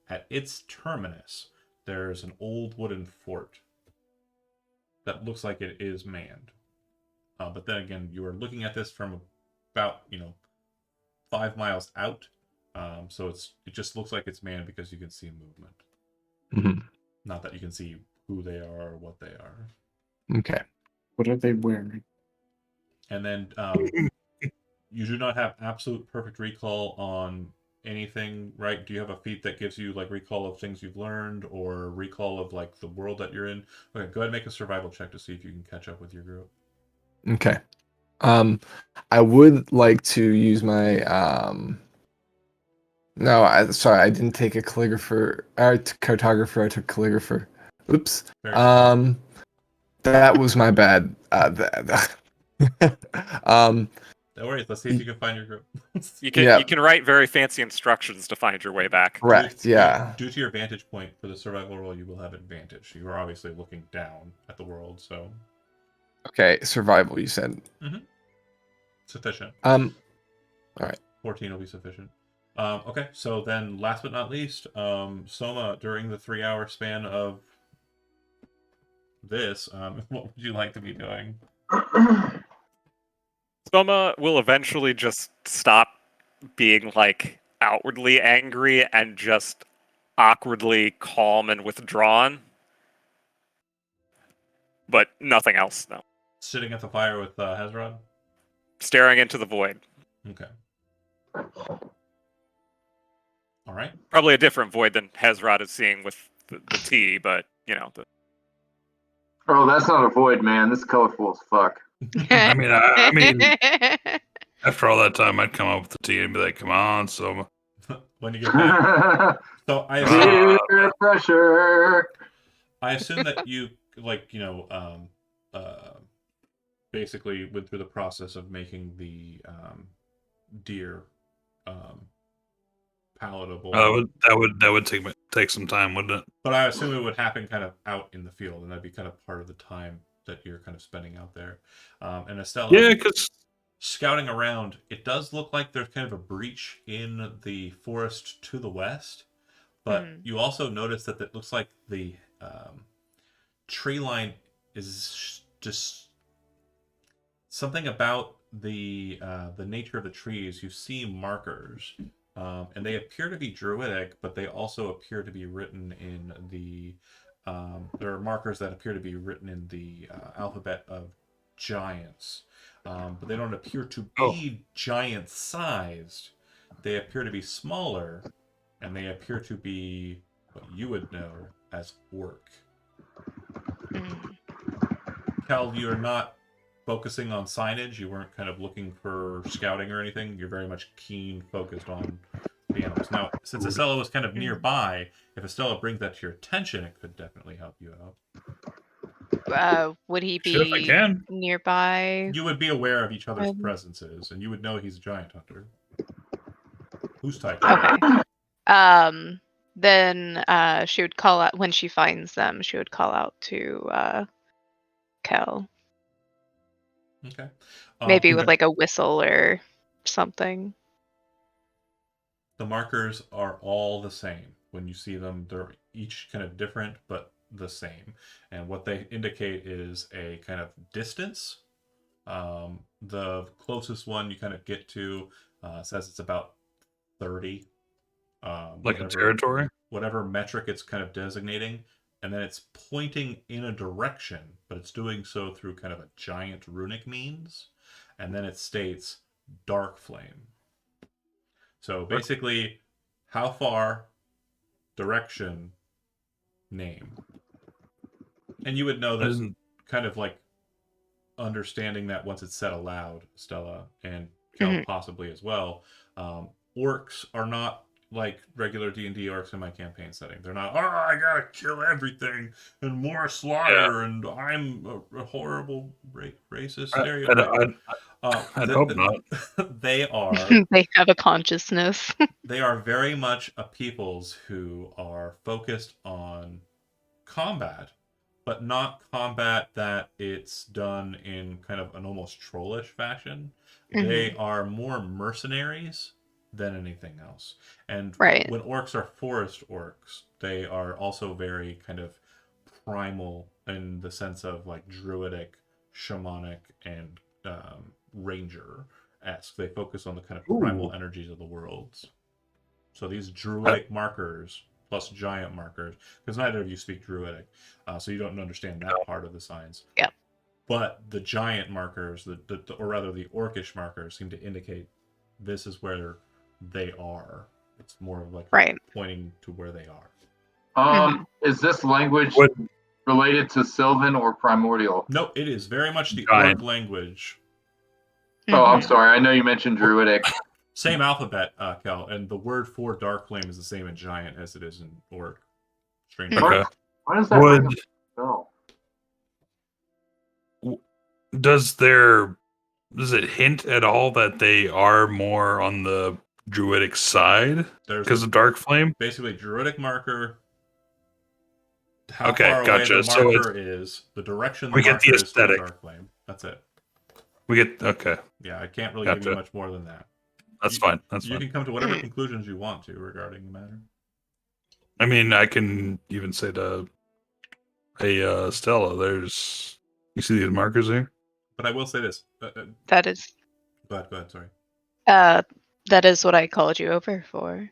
at its terminus, there's an old wooden fort that looks like it is manned. But then again, you are looking at this from about 5 miles out. So it just looks like it's manned because you can see movement. Not that you can see who they are or what they are. Okay. What are they wearing? And then you do not have absolute perfect recall on anything, right? Do you have a feat that gives you like recall of things you've learned or recall of like the world that you're in? Okay, go ahead and make a survival check to see if you can catch up with your group. Okay. I would like to use my no, I didn't take a calligrapher. Cartographer. I took calligrapher. Oops. Very that was my bad. No worries. Let's see if you can find your group. You can write very fancy instructions to find your way back. Correct. Yeah. Due to your vantage point for the survival roll, you will have advantage. You are obviously looking down at the world, so. Okay, survival. You said. Sufficient. All right. 14 will be sufficient. Okay, so then last but not least, Soma, during the 3-hour span of this, what would you like to be doing? Soma will eventually just stop being like outwardly angry and just awkwardly calm and withdrawn. But nothing else, no. Sitting at the fire with Hezrod? Staring into the void. Okay. All right. Probably a different void than Hezrod is seeing with the tea, but Oh, that's not a void, man. This is colorful as fuck. I mean, After all that time, I'd come up with the tea and be like, "Come on, Soma." When you get back. So Peer pressure. I assume that you basically went through the process of making the deer palatable. That would take some time, wouldn't it? But I assume it would happen kind of out in the field, and that'd be kind of part of the time that you're kind of spending out there. And Estella, Yeah, because scouting around, it does look like there's kind of a breach in the forest to the west, but you also notice that it looks like the tree line is just something about the nature of the trees. You see markers, and they appear to be druidic, but they also appear to be written in the there are markers that appear to be written in the alphabet of giants, but they don't appear to be giant sized. They appear to be smaller, and they appear to be what you would know as orc. Cal, you're not focusing on signage. You weren't kind of looking for scouting or anything. You're very much focused on the animals. Now, since Estella was kind of nearby, if Estella brings that to your attention, it could definitely help you out. Would he Sure, if I be can. nearby? You would be aware of each other's presences, and you would know he's a giant hunter. Who's typing? Okay. Then she would call out when she finds them. She would call out to Kel, Okay. maybe with like a whistle or something. The markers are all the same. When you see them, they're each kind of different, but the same. And what they indicate is a kind of distance. The closest one you kind of get to says it's about 30. Like a territory? Whatever metric it's kind of designating. And then it's pointing in a direction, but it's doing so through kind of a giant runic means. And then it states dark flame. So basically, how far, direction, name. And you would know that kind of like understanding that once it's said aloud, Stella, and Kel possibly as well. Orcs are not like regular D&D orcs in my campaign setting. They're not, I gotta kill everything and more slaughter and I'm a horrible racist stereotype. I'd hope not. They are They have a consciousness. they are very much a peoples who are focused on combat, but not combat that it's done in kind of an almost trollish fashion. They are more mercenaries than anything else. And when orcs are forest orcs, they are also very kind of primal in the sense of like druidic, shamanic, and ranger-esque. They focus on the kind of primal energies of the worlds. So these druidic markers plus giant markers, because neither of you speak druidic, so you don't understand that part of the signs. Yeah. But the giant markers, or rather the orcish markers, seem to indicate this is where they are. It's more of like pointing to where they are. Is this language related to Sylvan or Primordial? No, it is very much the orc language. Oh, I'm sorry. I know you mentioned Druidic. Same alphabet, Kel, and the word for dark flame is the same in giant as it is in orc. Strange. Okay. Why does that Does it hint at all that they are more on the druidic side because of dark flame? Basically, druidic marker. How okay, far gotcha. Away the marker is the direction the we get the aesthetic. Dark flame. That's it. We get okay. Yeah, I can't really give you much more than that. That's fine. That's you fine. can come to whatever conclusions you want to regarding the matter. I mean, I can even say to hey Stella, there's you see these markers here? But I will say this. That is. Go ahead. Sorry. That is what I called you over for.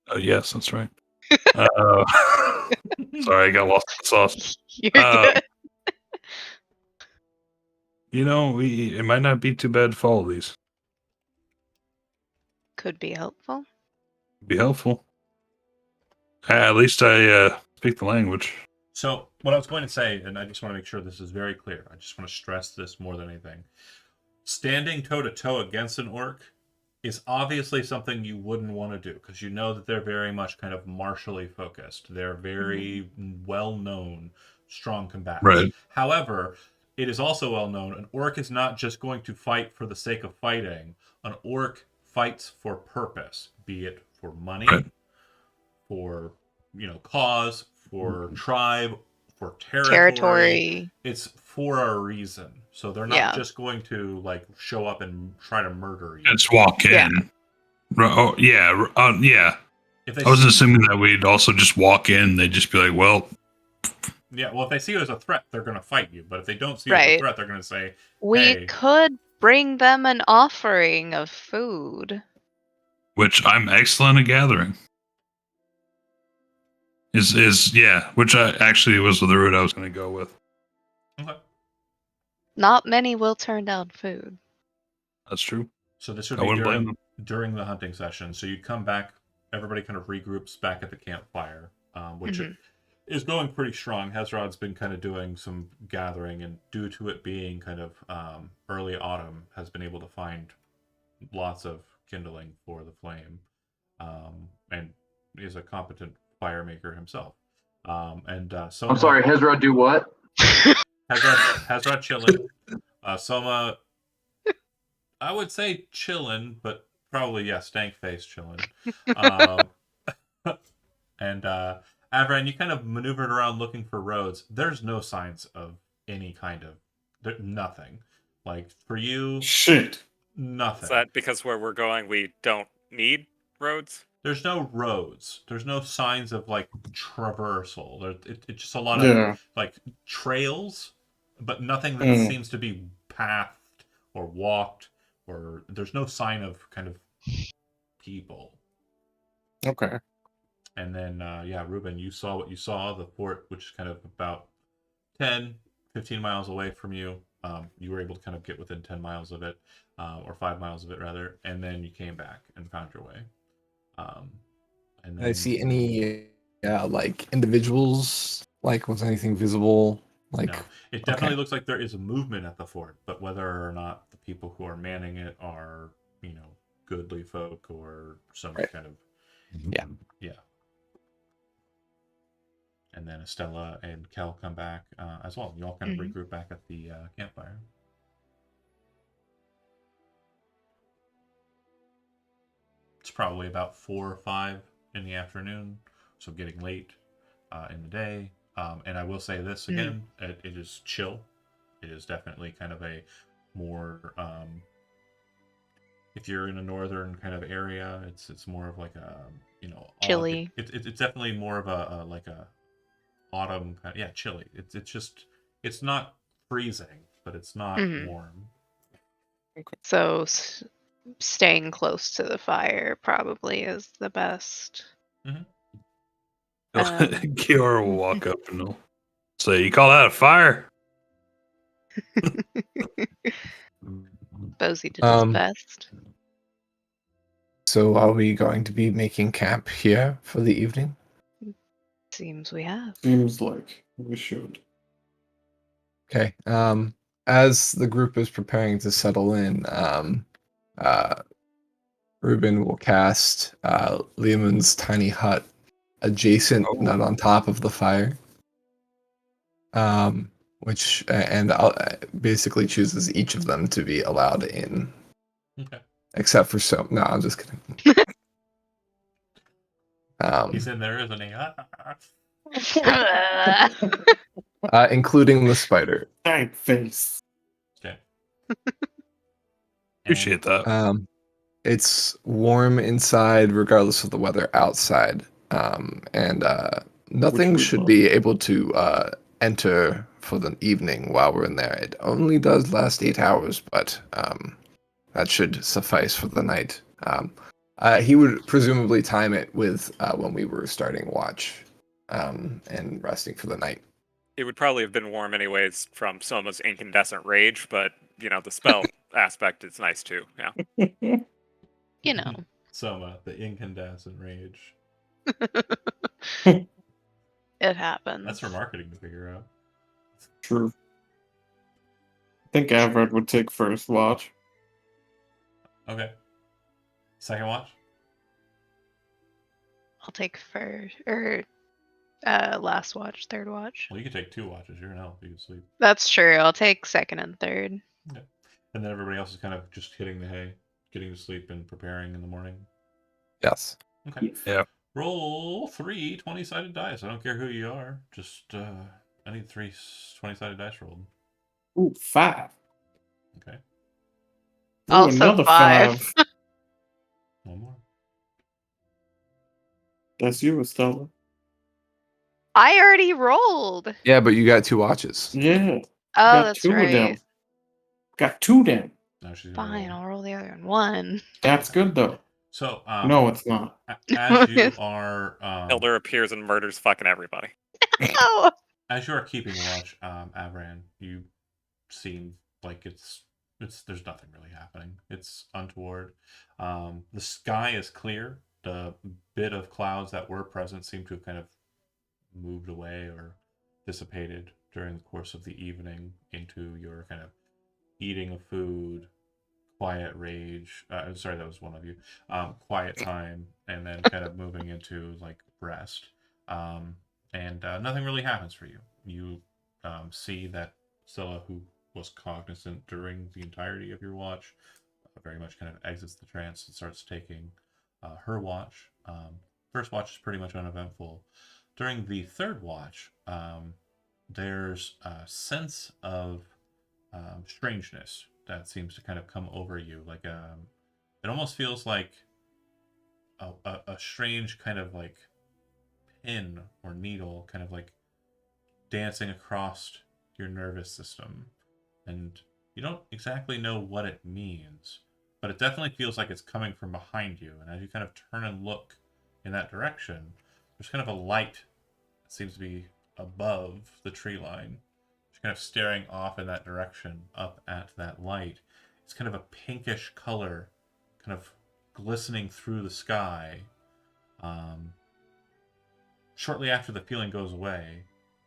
Oh yes, that's right. Sorry, I got lost in the sauce. You're good. You know, it might not be too bad to follow these. Could be helpful. Be helpful. At least I speak the language. So what I was going to say, and I just want to make sure this is very clear. I just want to stress this more than anything. standing toe to toe against an orc is obviously something you wouldn't want to do because you know that they're very much kind of martially focused. They're very well known, strong combatants. Right. However, it is also well known an orc is not just going to fight for the sake of fighting. An orc fights for purpose, be it for money, Right. for cause, for tribe, for Territory. It's for a reason. So they're not Yeah. just going to like show up and try to murder you. Let's walk in. Yeah. Oh, yeah. Yeah. If they I was see, assuming that we'd also just walk in. They'd just be like, well, if they see you as a threat, they're going to fight you. But if they don't see you as a Right. threat, they're going to say, We Hey. could bring them an offering of food. which I'm excellent at gathering. Which I actually was the route I was going to go with. Okay. Not many will turn down food. That's true. So this would I be wouldn't blame them. during the hunting session. So you'd come back, everybody kind of regroups back at the campfire, which is going pretty strong. Hezrod's been kind of doing some gathering, and due to it being kind of early autumn, has been able to find lots of kindling for the flame, and is a competent fire maker himself. Soma, I'm sorry, Hezrod do what? Hezrod chilling. Soma, I would say chilling, but probably stank face chilling. And Avran, you kind of maneuvered around looking for roads. There's no signs of any kind of nothing. Like for you, Shit. nothing. Is that because where we're going, we don't need roads? There's no roads. There's no signs of like traversal. It's just a lot Yeah. of like trails, but nothing that Mm. seems to be pathed or walked, or there's no sign of kind of people. Okay. And then, Ruben, you saw what you saw, the fort, which is kind of about 10, 15 miles away from you. You were able to kind of get within 10 miles of it, or 5 miles of it, rather. And then you came back and found your way. And then, Did I see any like individuals? Like, was anything visible? Like, no. It definitely okay. looks like there is a movement at the fort, but whether or not the people who are manning it are, goodly folk or some Right. kind of... Yeah. Yeah. And then Estella and Kel come back as well. You all kind of regroup back at the campfire. It's probably about 4 or 5 in the afternoon, so getting late in the day. And I will say this again, it is chill. It is definitely kind of a more... if you're in a northern kind of area, it's more of like a, Chilly. It's definitely more of a like a autumn kind of, chilly. It's not freezing, but it's not warm. So staying close to the fire probably is the best. Kiora will walk up and he'll say, "You call that a fire?" Bozy did his best. So are we going to be making camp here for the evening? Seems we have. Seems like we should. Okay. As the group is preparing to settle in, Ruben will cast Leomund's tiny hut adjacent, not on top of the fire. Which basically chooses each of them to be allowed in. Okay. Except for no, I'm just kidding. He's in there, isn't he? Including the spider. Thank face. Okay. Appreciate that. It's warm inside, regardless of the weather outside, and nothing should be able to enter for the evening while we're in there. It only does last 8 hours, but that should suffice for the night. He would presumably time it with when we were starting watch and resting for the night. It would probably have been warm anyways from Soma's incandescent rage, but the spell aspect is nice too. Yeah. Soma, the incandescent rage. It happens. That's for marketing to figure out. True. I think Avrod would take first watch. Okay. Second watch? I'll take first or last watch, third watch. Well, you can take 2 watches. You're in health. You can sleep. That's true. I'll take second and third. Okay. And then everybody else is kind of just hitting the hay, getting to sleep, and preparing in the morning. Yes. Okay. Yes. Yeah. Roll 3 20-sided dice. I don't care who you are. Just, I need 3 20-sided dice rolled. Ooh, 5. Okay. Ooh, Also another 5. 5. One more. That's you, Estella. I already rolled. Yeah, but you got 2 watches. Yeah. Oh, got that's 2 of them. right. Got 2 down. Now she's gonna Fine, roll. I'll roll the other one. That's good though. So, No, it's not. as you are, Elder appears and murders fucking everybody. Oh. as you are keeping watch, Avran, you seem like it's there's nothing really happening. It's untoward. The sky is clear. The bit of clouds that were present seem to have kind of moved away or dissipated during the course of the evening into your kind of eating of food, quiet rage. Sorry, that was one of you. Quiet time, and then kind of moving into like rest. And nothing really happens for you. You see that Scylla, who was cognizant during the entirety of your watch, very much kind of exits the trance and starts taking her watch. First watch is pretty much uneventful. During the third watch, there's a sense of strangeness that seems to kind of come over you. Like it almost feels like a strange kind of like pin or needle kind of like dancing across your nervous system, and you don't exactly know what it means, but it definitely feels like it's coming from behind you. And as you kind of turn and look in that direction, there's kind of a light that seems to be above the tree line. Just kind of staring off in that direction, up at that light. It's kind of a pinkish color, kind of glistening through the sky. Shortly after the feeling goes away,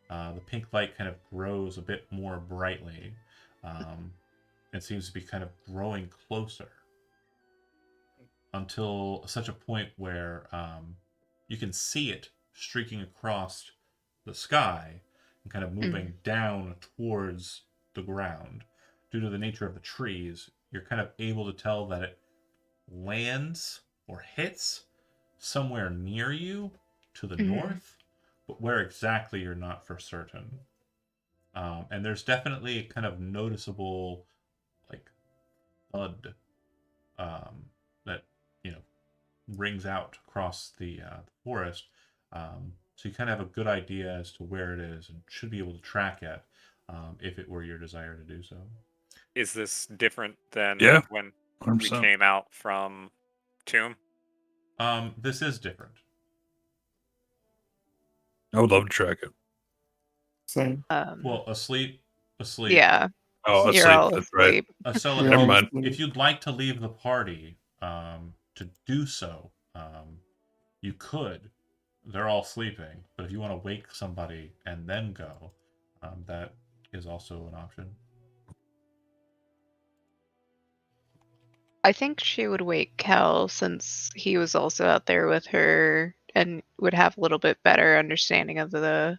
the pink light kind of grows a bit more brightly. It seems to be kind of growing closer until such a point where you can see it streaking across the sky and kind of moving down towards the ground. Due to the nature of the trees, you're kind of able to tell that it lands or hits somewhere near you to the north, but where exactly you're not for certain. And there's definitely a kind of noticeable like thud that rings out across the forest. So you kind of have a good idea as to where it is and should be able to track it if it were your desire to do so. Is this different than Yeah, when 100%. we came out from Tomb? This is different. I would love to track it. Same. Well, asleep. Yeah, Oh, you're asleep. all That's right. Acela, Never mind. if you'd like to leave the party to do so, you could. They're all sleeping, but if you want to wake somebody and then go, that is also an option. I think she would wake Kel since he was also out there with her and would have a little bit better understanding of the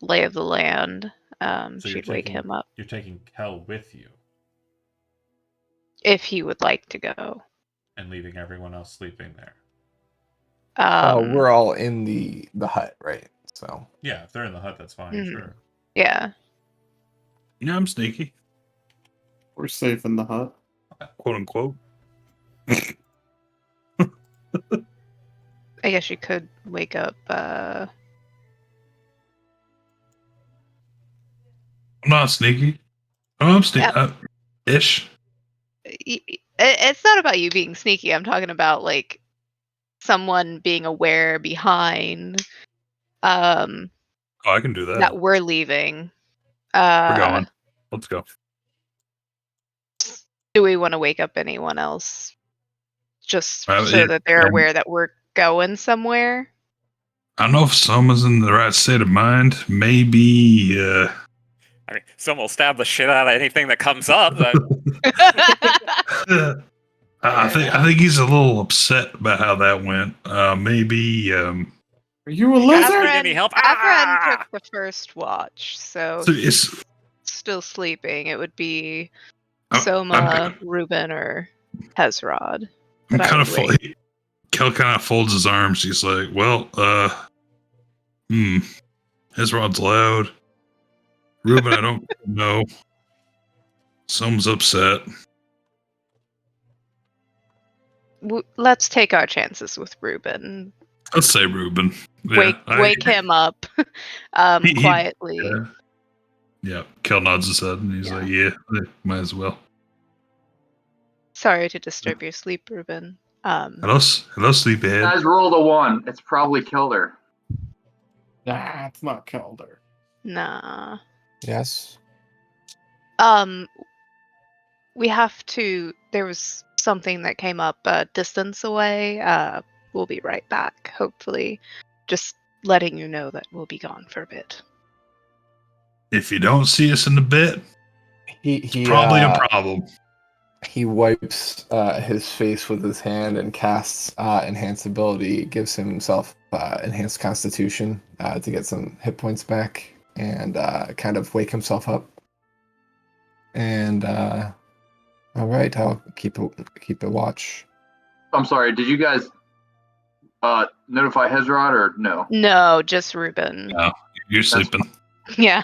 lay of the land. So She'd wake him up You're taking Kel with you if he would like to go. and leaving everyone else sleeping there. We're all in the hut, right? So Yeah, if they're in the hut, that's fine. Mhm. Sure. Yeah. Yeah, I'm sneaky, We're safe in the hut. quote unquote. I guess you could wake up. I'm not sneaky. Oh, I'm sneaky. Ish. It's not about you being sneaky. I'm talking about like someone being aware behind Oh, I can do that. that we're leaving. We're going. Let's go. Do we want to wake up anyone else just so Yeah, that they're yeah. aware that we're going somewhere? I don't know if someone's in the right state of mind. Maybe. I mean, someone will stab the shit out of anything that comes up. I I think he's a little upset about how that went. Maybe Are you a lizard? Catherine, need any help? Avren Ah! took the first watch, so so he's still sleeping. It would be I'm- Soma, Ruben, or Hezrod. I'm But I kind would of wait. Kel kind of folds his arms. He's like, "Well, his rod's loud. Ruben, I don't know. Someone's upset. Let's take our chances with Ruben. Let's say Ruben. Yeah, Wake him up He- quietly. Yeah, Kel nods his head and he's like, "Yeah, might as well." Sorry to disturb your sleep, Ruben. Hello, sleepyhead. Guys rolled a 1. It's probably killed her. Nah, it's not Kelder. Nah. Yes. We have to. There was something that came up a distance away. We'll be right back. Hopefully, just letting you know that we'll be gone for a bit. If you don't see us in a bit, He probably a problem. He wipes his face with his hand and casts enhance ability. Gives himself enhanced constitution to get some hit points back and kind of wake himself up. And all right, I'll keep a watch. I'm sorry, did you guys notify Hezrod or no? No, just Ruben. No, you're sleeping. Yeah,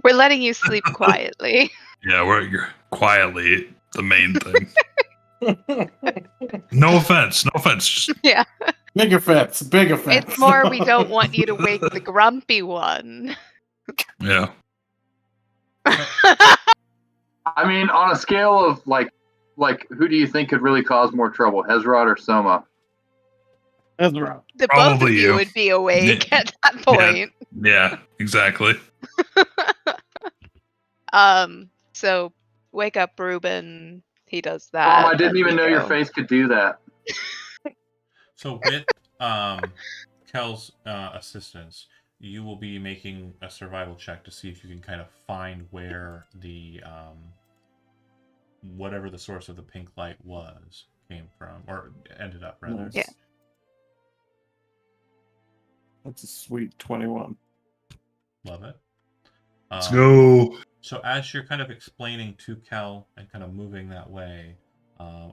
we're letting you sleep quietly. Yeah, you're quietly the main thing. No offense. Just Yeah, Big offense. Big offense. it's more we don't want you to wake the grumpy one. yeah. I mean, on a scale of like who do you think could really cause more trouble, Hezrod or Soma? Ezra. The both of Probably you you. would be awake at that point. Yeah, exactly. So wake up Ruben. He does that. Mom, I didn't and even we know your go. face could do that. So with Kel's assistance, you will be making a survival check to see if you can kind of find where the whatever the source of the pink light came from, or ended up rather. Nice. Yeah. That's a sweet 21. Love it. Let's go. So as you're kind of explaining to Kel and kind of moving that way,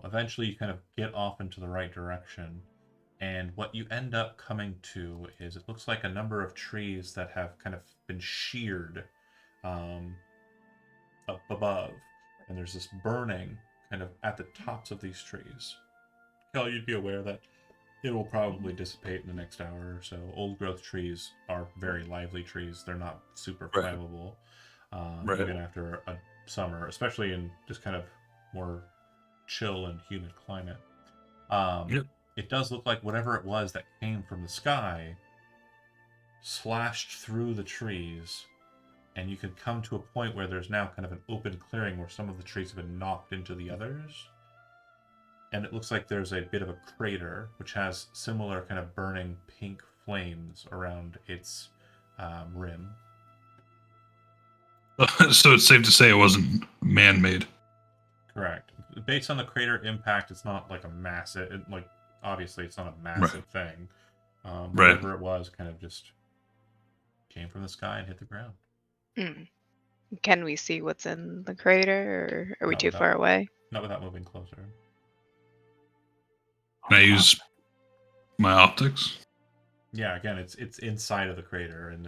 eventually you kind of get off into the right direction. And what you end up coming to is it looks like a number of trees that have kind of been sheared up above. And there's this burning kind of at the tops of these trees. Kel, you'd be aware that it will probably dissipate in the next hour or so. Old growth trees are very lively trees. They're not super Right. flammable. Right. Even after a summer, especially in just kind of more chill and humid climate. Yep. It does look like whatever it was that came from the sky slashed through the trees, and you could come to a point where there's now kind of an open clearing where some of the trees have been knocked into the others. And it looks like there's a bit of a crater, which has similar kind of burning pink flames around its rim. So it's safe to say it wasn't man-made. Correct. Based on the crater impact, it's not like a massive, obviously it's not a massive thing. Right. Whatever it was kind of just came from the sky and hit the ground. Can we see what's in the crater, or are we Not too without- far away? Not without moving closer. Can I use my optics? Yeah, again, it's inside of the crater, and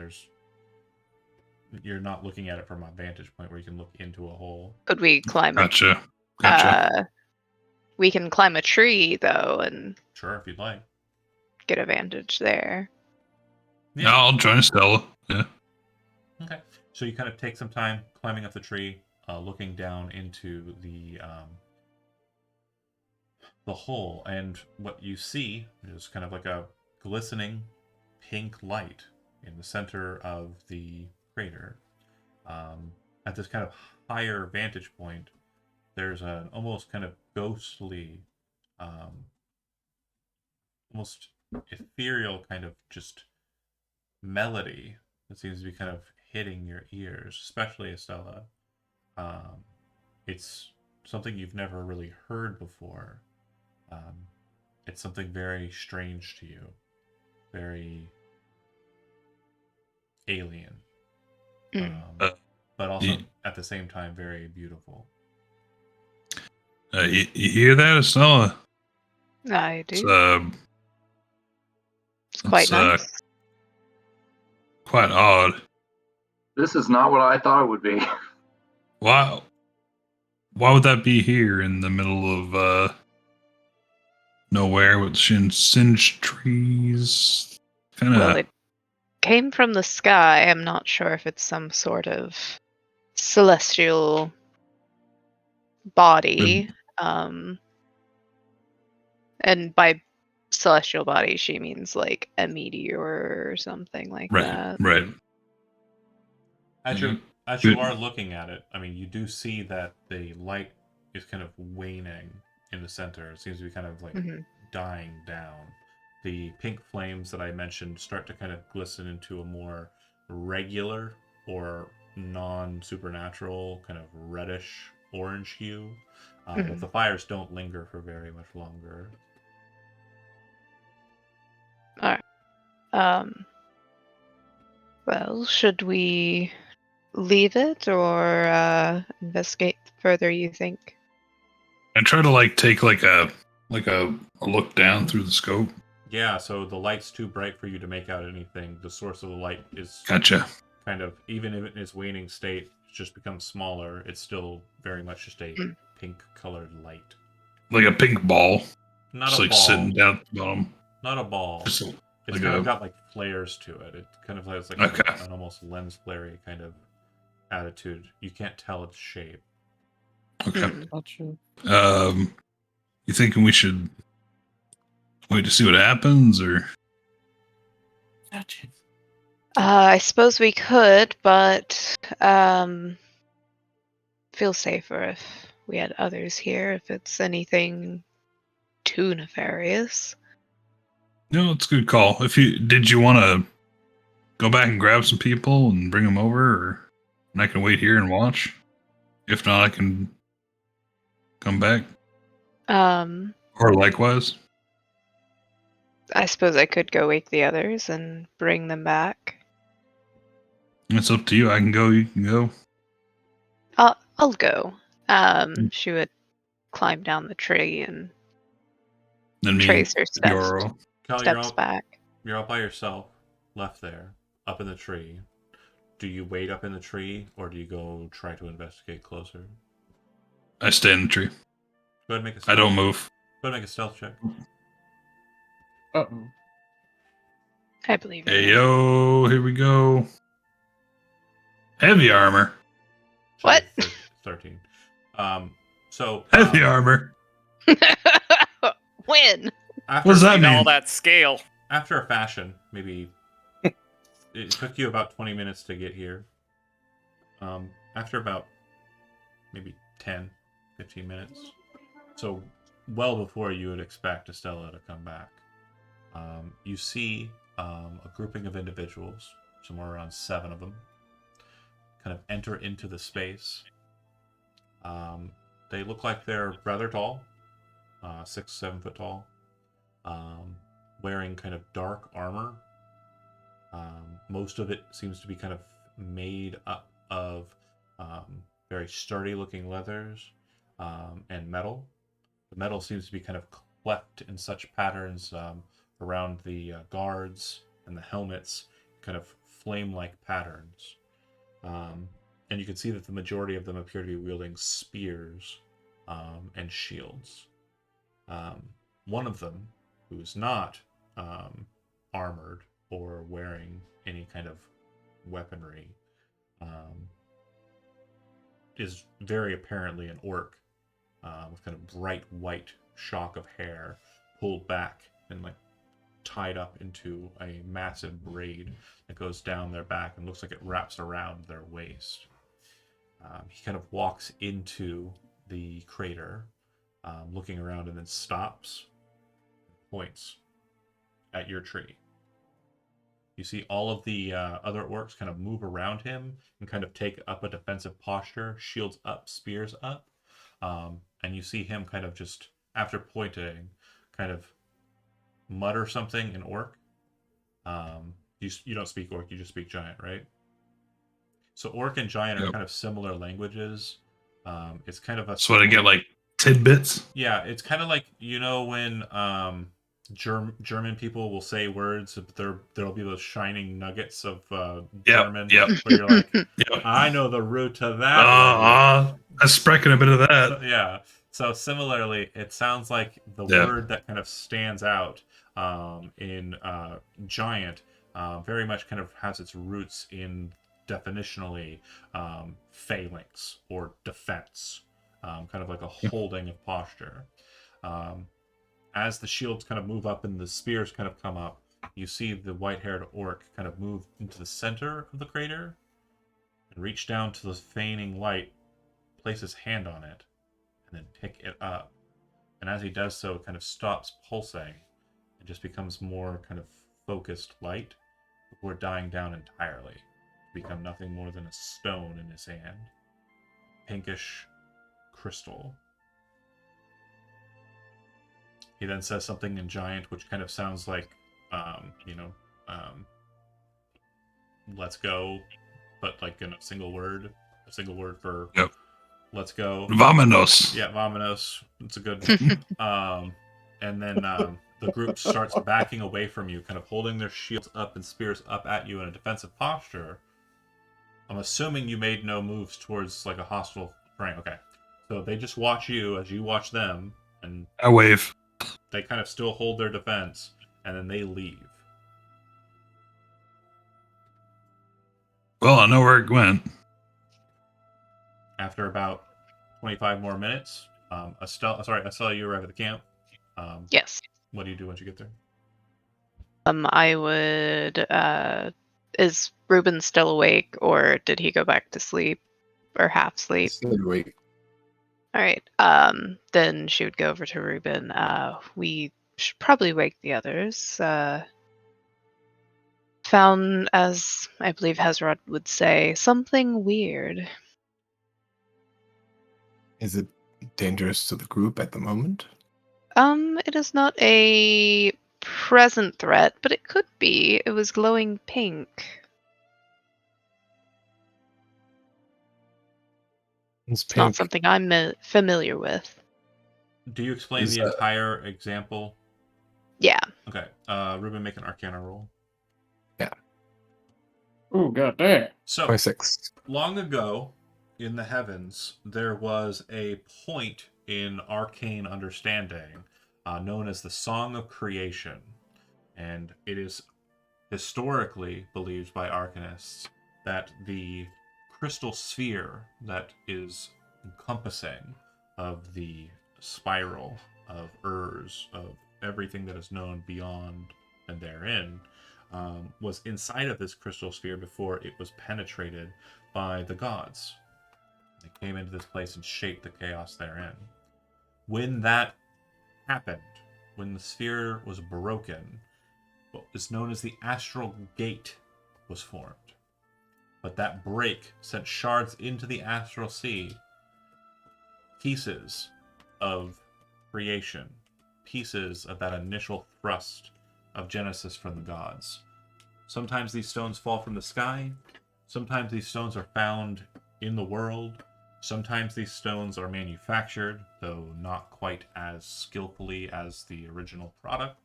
you're not looking at it from a vantage point where you can look into a hole. Could we climb? Gotcha. We can climb a tree though, and Sure, if you'd like. get a vantage there. Yeah, I'll join Stella. Yeah. Okay. So you kind of take some time climbing up the tree, looking down into the hole, and what you see is kind of like a glistening pink light in the center of the crater. At this kind of higher vantage point, there's an almost kind of ghostly, almost ethereal kind of just melody that seems to be kind of hitting your ears, especially Estella. It's something you've never really heard before. It's something very strange to you, very alien, Mm. but also you- at the same time very beautiful. You hear that, Estella? I It's, do. It's quite it's nice. quite odd. This is not what I thought it would be. Why would that be here in the middle of nowhere with singed trees? Kind Well, of. it came from the sky. I'm not sure if it's some sort of celestial body. And by celestial body, she means like a meteor or something like Right. that. Right. As Mhm. you are looking at it, I mean, you do see that the light is kind of waning in the center. It seems to be kind of like Mhm. dying down. The pink flames that I mentioned start to kind of glisten into a more regular or non-supernatural kind of reddish orange hue. But the fires don't linger for very much longer. All right. Well, should we leave it or investigate further, you think? And try to take a look down through the scope. Yeah, so the light's too bright for you to make out anything. The source of the light is Gotcha. kind of, even if in its waning state, it's just becomes smaller. It's still very much just a pink colored light. Like a pink ball. Not Just a ball. sitting down at the bottom. Not a ball. Just It's like kind a- of got like flares to it. It kind of has like Okay. an almost lens flare kind of attitude. You can't tell its shape. Okay. Mm. You thinking we should wait to see what happens, or? I suppose we could, but feel safer if we had others here. If it's anything too nefarious. No, it's a good call. Did you want to go back and grab some people and bring them over, or and I can wait here and watch? If not, I can come back, or likewise. I suppose I could go wake the others and bring them back. It's up to you. I can go. You can go. I'll go. She would climb down the tree and Then me, trace her steps, Yoro. Cal, steps back. You're all by yourself, left there, up in the tree. Do you wait up in the tree, or do you go try to investigate closer? I stay in the tree. Go ahead and make a I stealth. don't move. Go ahead and make a stealth check. Uh-oh. I believe Hey you. yo, here we go. Heavy armor. What? 13. So Heavy armor. When? after, What does that And all mean? that scale. after a fashion, maybe it took you about 20 minutes to get here. After about maybe 10, 15 minutes, so well before you would expect Estella to come back, you see a grouping of individuals, somewhere around 7 of them, kind of enter into the space. They look like they're rather tall, 6-7 foot tall, wearing kind of dark armor. Most of it seems to be kind of made up of very sturdy looking leathers and metal. The metal seems to be kind of cleft in such patterns around the guards and the helmets, kind of flame-like patterns. And you can see that the majority of them appear to be wielding spears and shields. One of them, who is not armored or wearing any kind of weaponry, is very apparently an orc with kind of bright white shock of hair pulled back and like tied up into a massive braid that goes down their back and looks like it wraps around their waist. He kind of walks into the crater, looking around, and then stops, points at your tree. You see all of the other orcs kind of move around him and kind of take up a defensive posture, shields up, spears up, and you see him kind of just after pointing, kind of mutter something in Orc. You don't speak Orc, you just speak Giant, right? So Orc and Giant are Yep. kind of similar languages. It's kind of a So I get like tidbits. yeah, it's kind of like when German people will say words, but there'll be those shining nuggets of German Yep. where you're like, Yep. I know the root to that word. I sprechen a bit of that. So, yeah. So similarly, it sounds like the Yeah. word that kind of stands out in Giant very much kind of has its roots in definitionally phalanx or defense, kind of like a holding of posture. As the shields kind of move up and the spears kind of come up, you see the white-haired orc kind of move into the center of the crater and reach down to the feigning light, place his hand on it, and then pick it up. And as he does so, it kind of stops pulsing and just becomes more kind of focused light before dying down entirely to become nothing more than a stone in his hand. Pinkish crystal. He then says something in Giant, which kind of sounds like, let's go, but like in a single word for Yep. let's go. Vamonos. Yeah, Vamonos. It's a good one. And then the group starts backing away from you, kind of holding their shields up and spears up at you in a defensive posture. I'm assuming you made no moves towards like a hostile frame. Okay. So they just watch you as you watch them, and I wave. they kind of still hold their defense, and then they leave. Well, I know where it went. After about 25 more minutes, Estelle, you arrive at the camp. Yes. What do you do once you get there? I would. Is Ruben still awake, or did he go back to sleep, or half sleep? Still awake. All right. Then she would go over to Ruben. We should probably wake the others. Found, as I believe Hezrod would say, something weird. Is it dangerous to the group at the moment? It is not a present threat, but it could be. It was glowing pink. It's not something I'm familiar with. Do you explain the entire example? Yeah. Okay. Ruben, make an Arcana roll. Yeah. Oh, goddamn. So, 26. long ago in the heavens, there was a point in arcane understanding known as the Song of Creation. And it is historically believed by arcanists that the crystal sphere that is encompassing of the spiral of Urs, of everything that is known beyond and therein, was inside of this crystal sphere before it was penetrated by the gods. They came into this place and shaped the chaos therein. When that happened, when the sphere was broken, what is known as the astral gate was formed. But that break sent shards into the astral sea, pieces of creation, pieces of that initial thrust of Genesis from the gods. Sometimes these stones fall from the sky, sometimes these stones are found in the world, sometimes these stones are manufactured, though not quite as skillfully as the original product.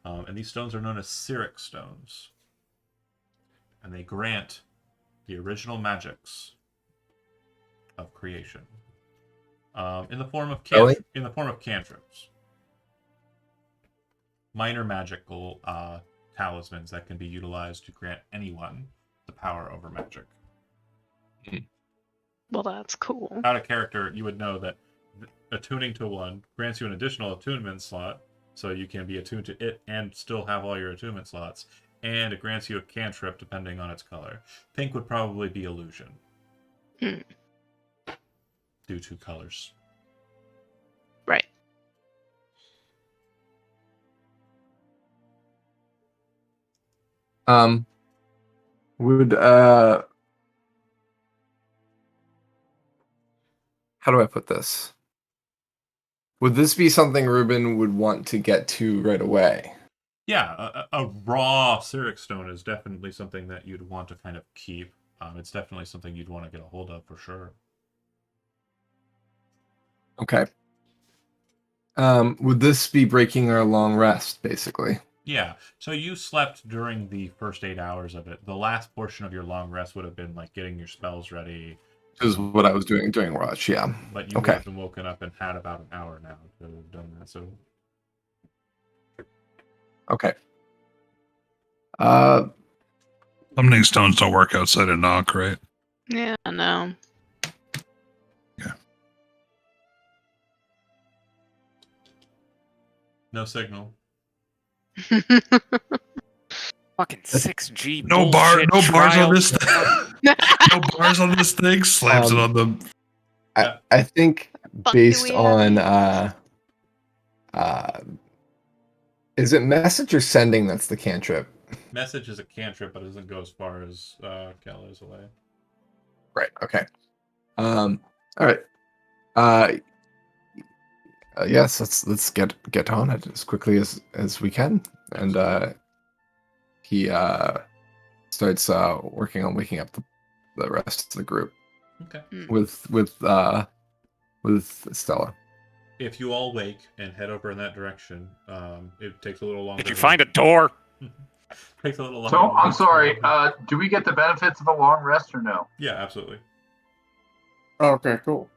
And these stones are known as Cyric stones. And they grant the original magics of creation. In the form of cantrips. Minor magical talismans that can be utilized to grant anyone the power over magic. Well, that's cool. Out of character, you would know that attuning to one grants you an additional attunement slot, so you can be attuned to it and still have all your attunement slots. And it grants you a cantrip depending on its color. Pink would probably be illusion. Due to colors. Right. Would how do I put this? Would this be something Ruben would want to get to right away? Yeah, a raw Cyric stone is definitely something that you'd want to kind of keep. It's definitely something you'd want to get a hold of for sure. Okay. Would this be breaking our long rest, basically? Yeah, so you slept during the first 8 hours of it. The last portion of your long rest would have been like getting your spells ready. Is what I was doing during Watch, yeah. But you Okay. would have been woken up and had about an hour now to have done that. So Okay. Summoning stones don't work outside of knock, right? Yeah, no. no signal. Fucking 6G. No bullshit bars trial. on this thing. No bars on this thing. Slams it on the. I think Fuck do based we have? on is it message or sending that's the cantrip? Message is a cantrip, but it doesn't go as far as Cal is away. Right. Okay. All right. Yes. Let's get on it as quickly as we can, and he starts working on waking up the rest of the group Okay. with Stella. If you all wake and head over in that direction, it takes a little longer. Did you find a door? Takes a little longer. So I'm sorry. Do we get the benefits of a long rest or no? Yeah, absolutely. Okay, cool.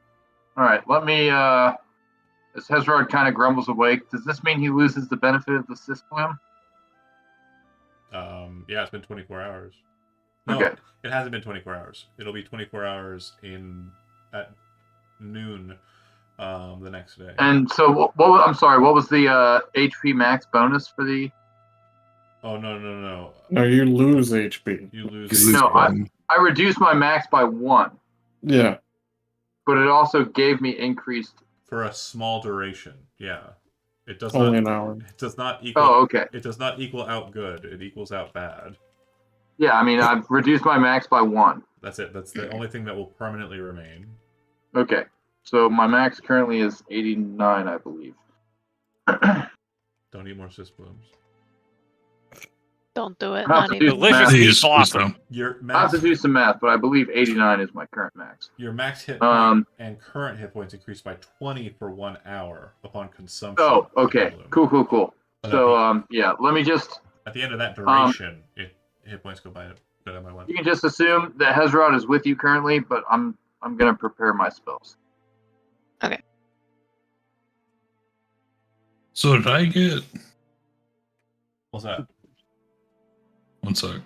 All right. Let me. As Hezrod kind of grumbles awake, does this mean he loses the benefit of the Sysflim? Yeah, it's been 24 hours. No, Okay. it hasn't been 24 hours. It'll be 24 hours at noon the next day. And so, I'm sorry. What was the HP max bonus for the? Oh no! No, you lose HP. You lose. You lose No, one. I reduced my max by 1, Yeah. but it also gave me increased. for a small duration. Yeah, it does Only not. an hour. It does not equal. Oh, okay. It does not equal out good. It equals out bad. Yeah, I mean, I've reduced my max by 1. That's it. That's the only thing that will permanently remain. Okay. So my max currently is 89, I believe. Don't eat more Sysblooms. Don't do it. I'll have Not to even. do Delicious. math. Please blossom. Your I have max, to do some math, but I believe 89 is my current max. your max hit Um, point and current hit points increase by 20 for 1 hour upon consumption. Oh, of okay. Bloom. Cool. But So, yeah, let me just. at the end of that duration, hit points go by my 1. You can just assume that Hezrod is with you currently, but I'm gonna prepare my spells. So did I get? What's that? One sec.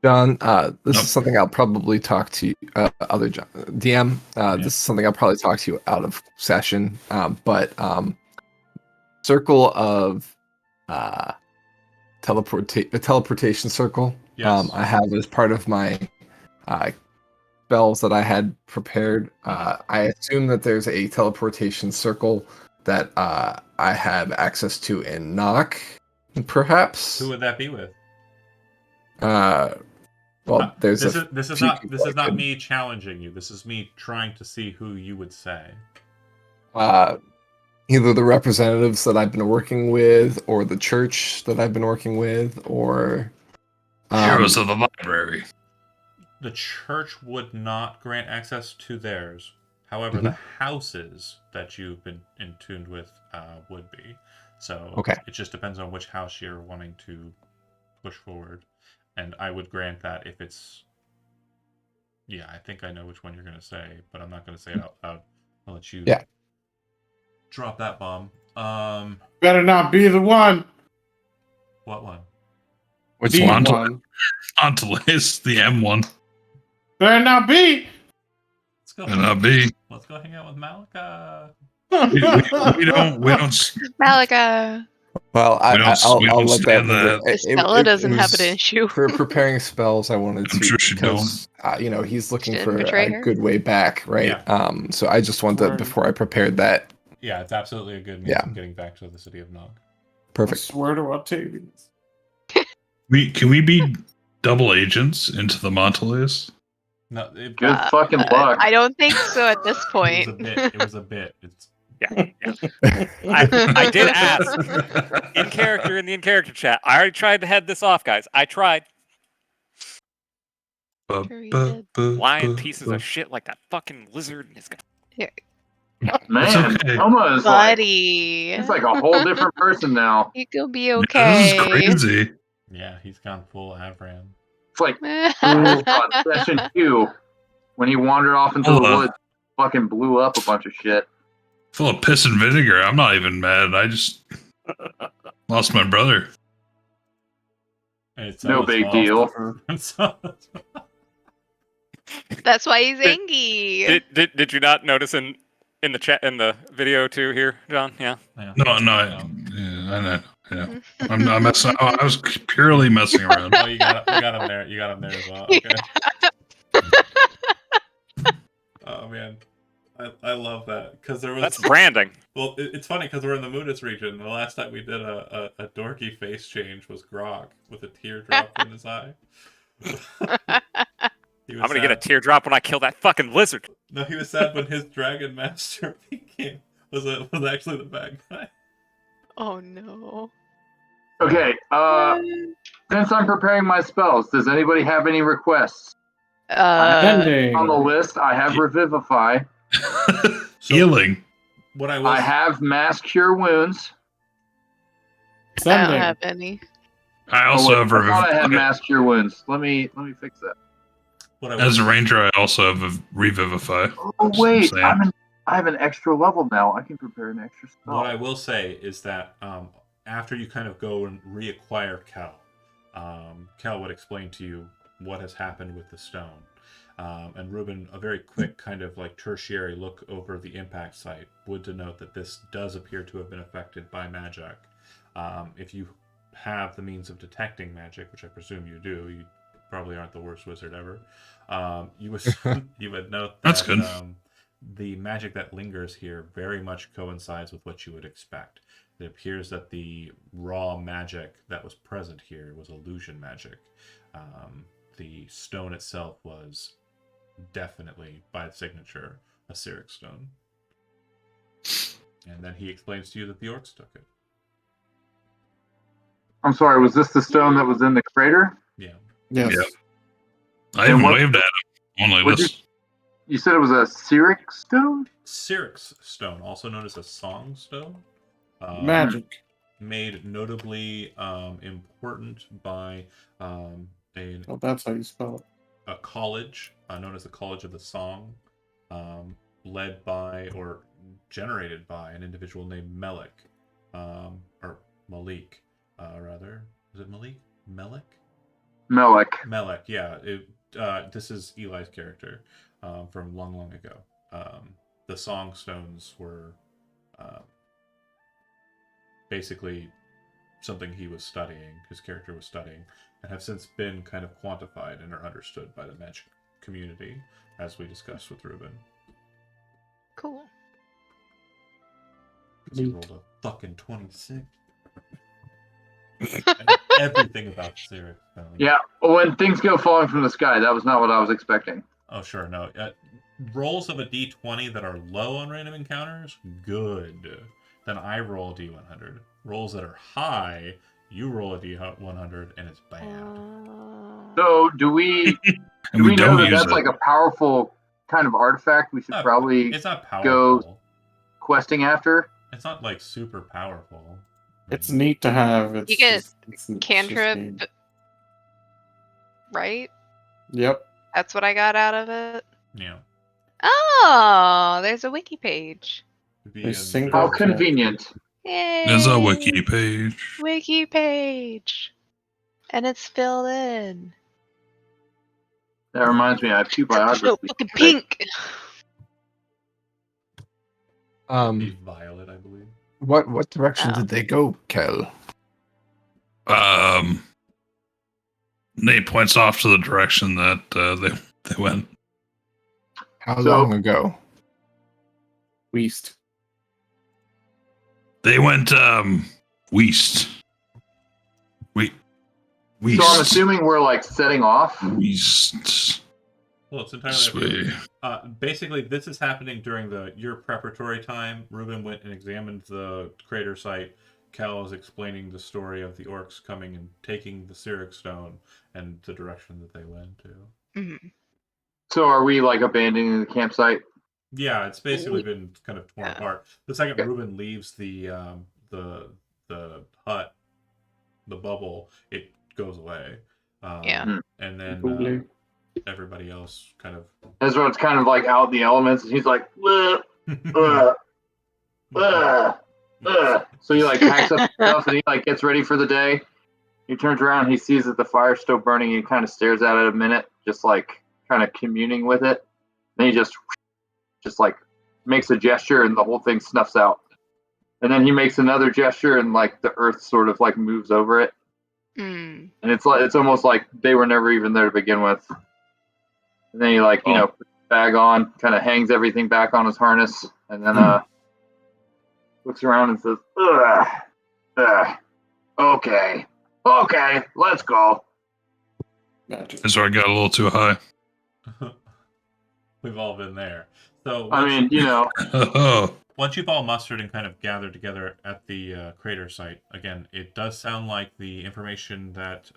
John, this Nope. is something I'll probably talk to you, other John, DM. This is something I'll probably talk to you out of session. But circle of teleportation circle. Yes. I have as part of my spells that I had prepared. I assume that there's a teleportation circle that I have access to in Knock, perhaps. Who would that be with? Well, there's this a is few not people this I is not could- me challenging you. This is me trying to see who you would say. Either the representatives that I've been working with, or the church that I've been working with, or Heroes of the Library. The church would not grant access to theirs. However, the houses that you've been in tuned with would be. So Okay. it just depends on which house you're wanting to push forward. And I would grant that if it's... Yeah, I think I know which one you're going to say, but I'm not going to say it out loud. I'll let you drop that bomb. Better not be the one. What one? which The one? one. Antilles, the M1. Better not be. Let's go. And I'll be. Let's go hang out with Malika. We don't. Malika. Well, We don't- I'll we don't let that. stand linger. that. Stella doesn't have was- an issue. For preparing spells, I wanted I'm to sure she because he's looking She for didn't betray a her. good way back, right? Yeah. So I just wanted Right. before I prepared that. Yeah, it's absolutely a good means Yeah. of getting back to the city of Nog. I Perfect. swear to Octavius. Can we be double agents into the Montelese? No, Good fucking luck. I don't think so at this It was a point. bit. It was a bit. It's I did ask in character in the in-character chat. I already tried to head this off, guys. I tried. Sure you did. Lion pieces of shit like that fucking lizard and his guy. Man, okay. Toma is like, Buddy. he's like a whole different person now. You could be This okay. is crazy. yeah. He's gone full Avram. It's like on session 2 when he wandered off into the woods, fucking blew up a bunch of shit. Full of piss and vinegar. I'm not even mad. I just lost my brother. It's No big deal. That's why he's angry. Did you not notice in the chat in the video too here, John? Yeah. No, I know. Yeah. I'm messing. I was purely messing around. Oh, you got him there. You got him there as well. Okay. Oh man, I love that because there was. That's branding. Well, it's funny because we're in the Munis region. The last time we did a dorky face change was Grog with a teardrop in his eye. I'm gonna get a teardrop when I kill that fucking lizard. No, he was sad when his dragon master was actually the bad guy. Oh no. Okay, since I'm preparing my spells, does anybody have any requests? Pending. On the list, I have Revivify. Healing. What I will I have Mass Cure Wounds. I don't Sending. have any. I also have I thought I had okay. Mass Cure Wounds. Let me fix that. what I As a will, ranger, I also have a revivify. Oh wait, Same. I have an extra level now. I can prepare an extra spell. what I will say is that after you kind of go and reacquire Kel, Kel would explain to you what has happened with the stone. And Ruben, a very quick kind of like tertiary look over the impact site would denote that this does appear to have been affected by magic. If you have the means of detecting magic, which I presume you do, you probably aren't the worst wizard ever. You would note that That's good. The magic that lingers here very much coincides with what you would expect. It appears that the raw magic that was present here was illusion magic. The stone itself was definitely, by signature, a Cyric stone. And then he explains to you that the orcs took it. I'm sorry, was this the stone that was in the crater? Yeah. Yes. Yeah. I even what- waved at him. Only What'd this. You said it was a Cyric stone? Cyric's stone, also known as a song stone. Magic. Made notably important by a Oh, that's how you spell it. a college known as the College of the Song, led by or generated by an individual named Melik, or Malik, rather. Is it Malik? Melik? Melek. Melik, yeah. This is Eli's character from long, long ago. The Song Stones were basically something he was studying, his character was studying, and have since been kind of quantified and are understood by the magic community, as we discussed with Ruben. Cool. Because he rolled a fucking 26. Everything about Cyric. Yeah, when things go falling from the sky, that was not what I was expecting. Oh, sure, no. Rolls of a d20 that are low on random encounters, good. Then I roll a d100. Rolls that are high, you roll a d100 and it's bad. So, do we And do we know don't that use that's it. like a powerful kind of artifact we should probably It's not go powerful. questing after? It's not like super powerful. It's neat to have. It's You get just- it's just Cantrip, neat. right? Yep. That's what I got out of it. Yeah. Oh, there's a wiki page. Could be They in sing the- How Okay. convenient. Yay! There's a wiki page. Wiki page. And it's filled in. That reminds me, I have two So biographies. fucking pink. be Violet, I believe. What direction Oh. did they go, Kel? Nate points off to the direction that they went. How So- long ago? Weast. They went west. West. So I'm assuming we're like setting off. West. Well, it's entirely up to you. Sweet. Basically, this is happening during your preparatory time. Ruben went and examined the crater site. Cal is explaining the story of the orcs coming and taking the Cyric stone and the direction that they went to. Mhm. So are we like abandoning the campsite? Yeah, it's basically been kind of torn Yeah. apart. The second Yeah. Ruben leaves the hut, the bubble, it goes away. Yeah. And then Probably. everybody else kind of. Ezra's kind of like out in the elements, and he's like, "Ugh, ugh, ugh, ugh." So he like packs up stuff and he like gets ready for the day. He turns around, he sees that the fire's still burning. He kind of stares at it a minute, just like kind of communing with it. Then he just like makes a gesture, and the whole thing snuffs out. And then he makes another gesture, and like the earth sort of like moves over it. Mm. And it's almost like they were never even there to begin with. And then he like puts the bag on, kind of hangs everything back on his harness, and then looks around and says, "Ugh, ugh, okay, let's go." Magic. That's where I got a little too high. We've all been there. So I mean, Oh, once you've all mustered and kind of gathered together at the crater site, again, it does sound like the information that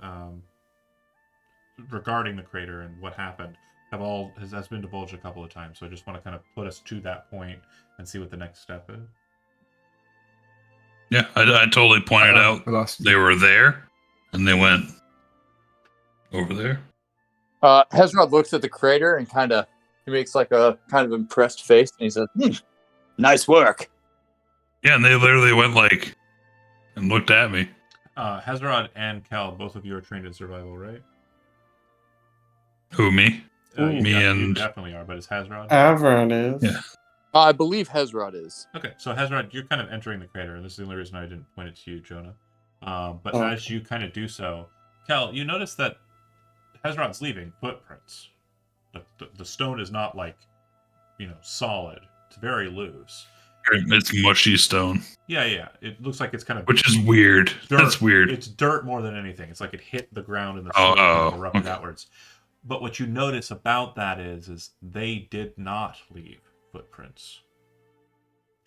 regarding the crater and what happened has been divulged a couple of times. So I just want to kind of put us to that point and see what the next step is. yeah. I totally pointed out We lost. they were there, and they went over there. Hezrod looks at the crater and he makes like a kind of impressed face, and he says, "Nice work." Yeah, and they literally went like and looked at me. Hezrod and Cal, both of you are trained in survival, right? Who, me? You Me you and- definitely are, but is Hezrod? Avern is. Yeah. I believe Hezrod is. Okay, so Hezrod, you're kind of entering the crater, and this is the only reason I didn't point it to you, Jonah. But Oh. as you kind of do so, Cal, you notice that Hezrod's leaving footprints. The stone is not like, solid. It's very loose. It's mushy stone, Yeah. It looks like it's kind of which is weird. dirt. That's weird. It's dirt more than anything. It's like it hit the ground and the Oh, soil kind of oh, erupted okay. outwards. But what you notice about that is they did not leave footprints.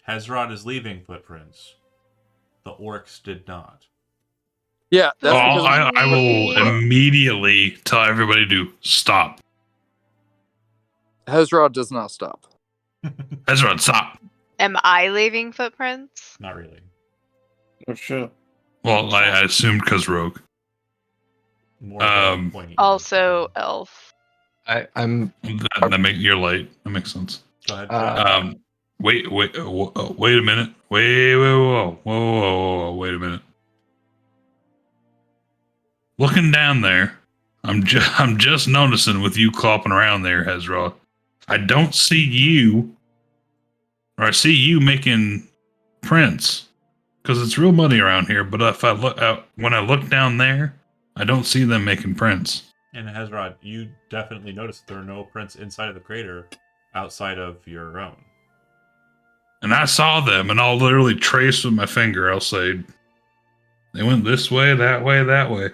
Hezrod is leaving footprints. The orcs did not. Yeah, that's Oh, because I will immediately tell everybody to stop. Hezrod does not stop. Ezra, stop. Am I leaving footprints? Not really. Oh shit. Well, I assumed because Rogue. More of a Um, pointy. Also, elf. I'm That make you're late. That makes sense. Go ahead. Wait a minute. Whoa, wait a minute. Looking down there, I'm just noticing with you clopping around there, Hezrod. I don't see you, or I see you making prints, because it's real muddy around here. But if I look out, when I look down there, I don't see them making prints. And Hezrod, you definitely noticed there are no prints inside of the crater outside of your own. And I saw them, and I'll literally trace with my finger. I'll say, they went this way, that way, that way.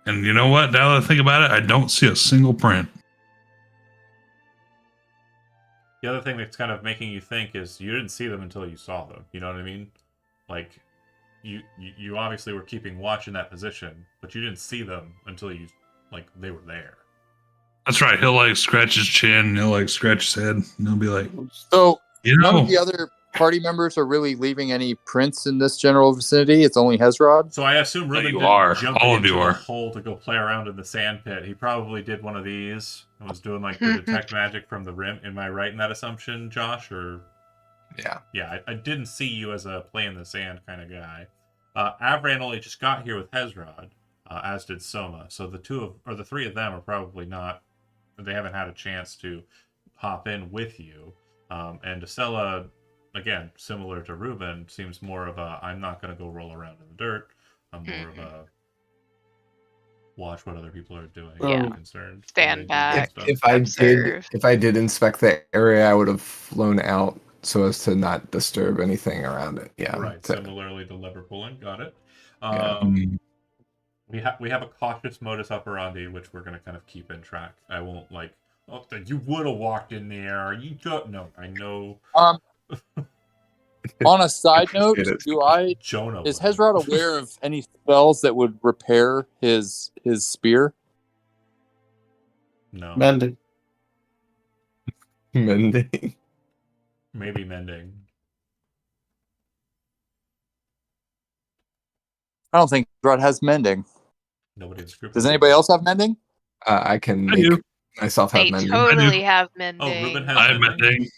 And you know what? Now that I think about it, I don't see a single print. The other thing that's kind of making you think is you didn't see them until you saw them. You know what I mean? Like, you obviously were keeping watch in that position, but you didn't see them until they were there. That's right. He'll like scratch his chin, and he'll like scratch his head, and he'll be like, So you none know, of the other party members are really leaving any prints in this general vicinity. It's only Hezrod. So I assume Ruben you didn't are. jump All of into you the are. hole to go play around in the sand pit. He probably did one of these and was doing like the detect magic from the rim. Am I right in that assumption, Josh? Or yeah. I didn't see you as a play in the sand kind of guy. Avran only just got here with Hezrod, as did Soma. So the three of them are probably not. They haven't had a chance to hop in with you. And Estella, again, similar to Ruben, seems more of a I'm not going to go roll around in the dirt. I'm more of a watch what other people are doing. Yeah. I'm concerned. Stand back. If Observe. I did inspect the area, I would have flown out so as to not disturb anything around it. Yeah. Right. So- Similarly to lever pulling. Got it. Yeah. We have a cautious modus operandi, which we're going to kind of keep in track. I won't Oh, you would have walked in there. You don't know. I know. On a side note, Appreciate it. Jonah is would've. Hezrod aware of any spells that would repair his spear? No. Mending. Mending. Maybe mending. I don't think Hezrod has mending. Nobody in the group. Does anybody else have mending? I can I make do. myself have They mending. totally have Oh, mending. Ruben has I have mending. mending.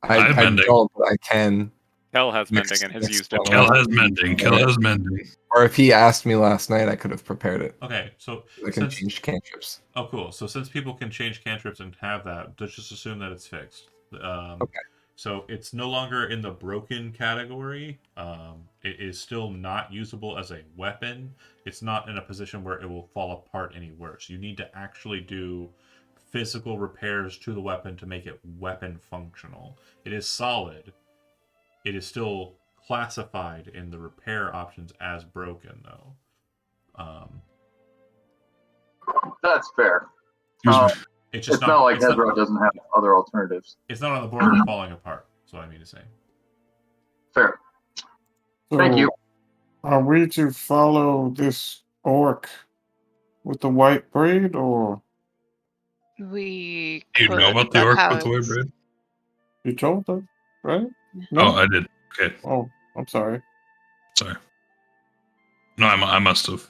I I have mending. don't, but I can. Kel has Mix- mending and has mix used it. spells. Kel has mending. Kel has mending. Or if he asked me last night, I could have prepared it. Okay, so I can since change cantrips. oh cool, so since people can change cantrips and have that, let's just assume that it's fixed. Okay. So it's no longer in the broken category. It is still not usable as a weapon. It's not in a position where it will fall apart any worse. You need to actually do physical repairs to the weapon to make it weapon functional. It is solid. It is still classified in the repair options as broken, though. That's fair. Excuse me. It's just It's not like it's Hezrod doesn't have other alternatives. It's not on the border of falling apart. That's what I mean to say. Fair. So, Thank you. Are we to follow this orc with the white braid, or We Do you know could, about the that's orc how with the white it's- bread? you told them, right? Oh, I did. Okay, Oh, I'm sorry. sorry. No, I must have.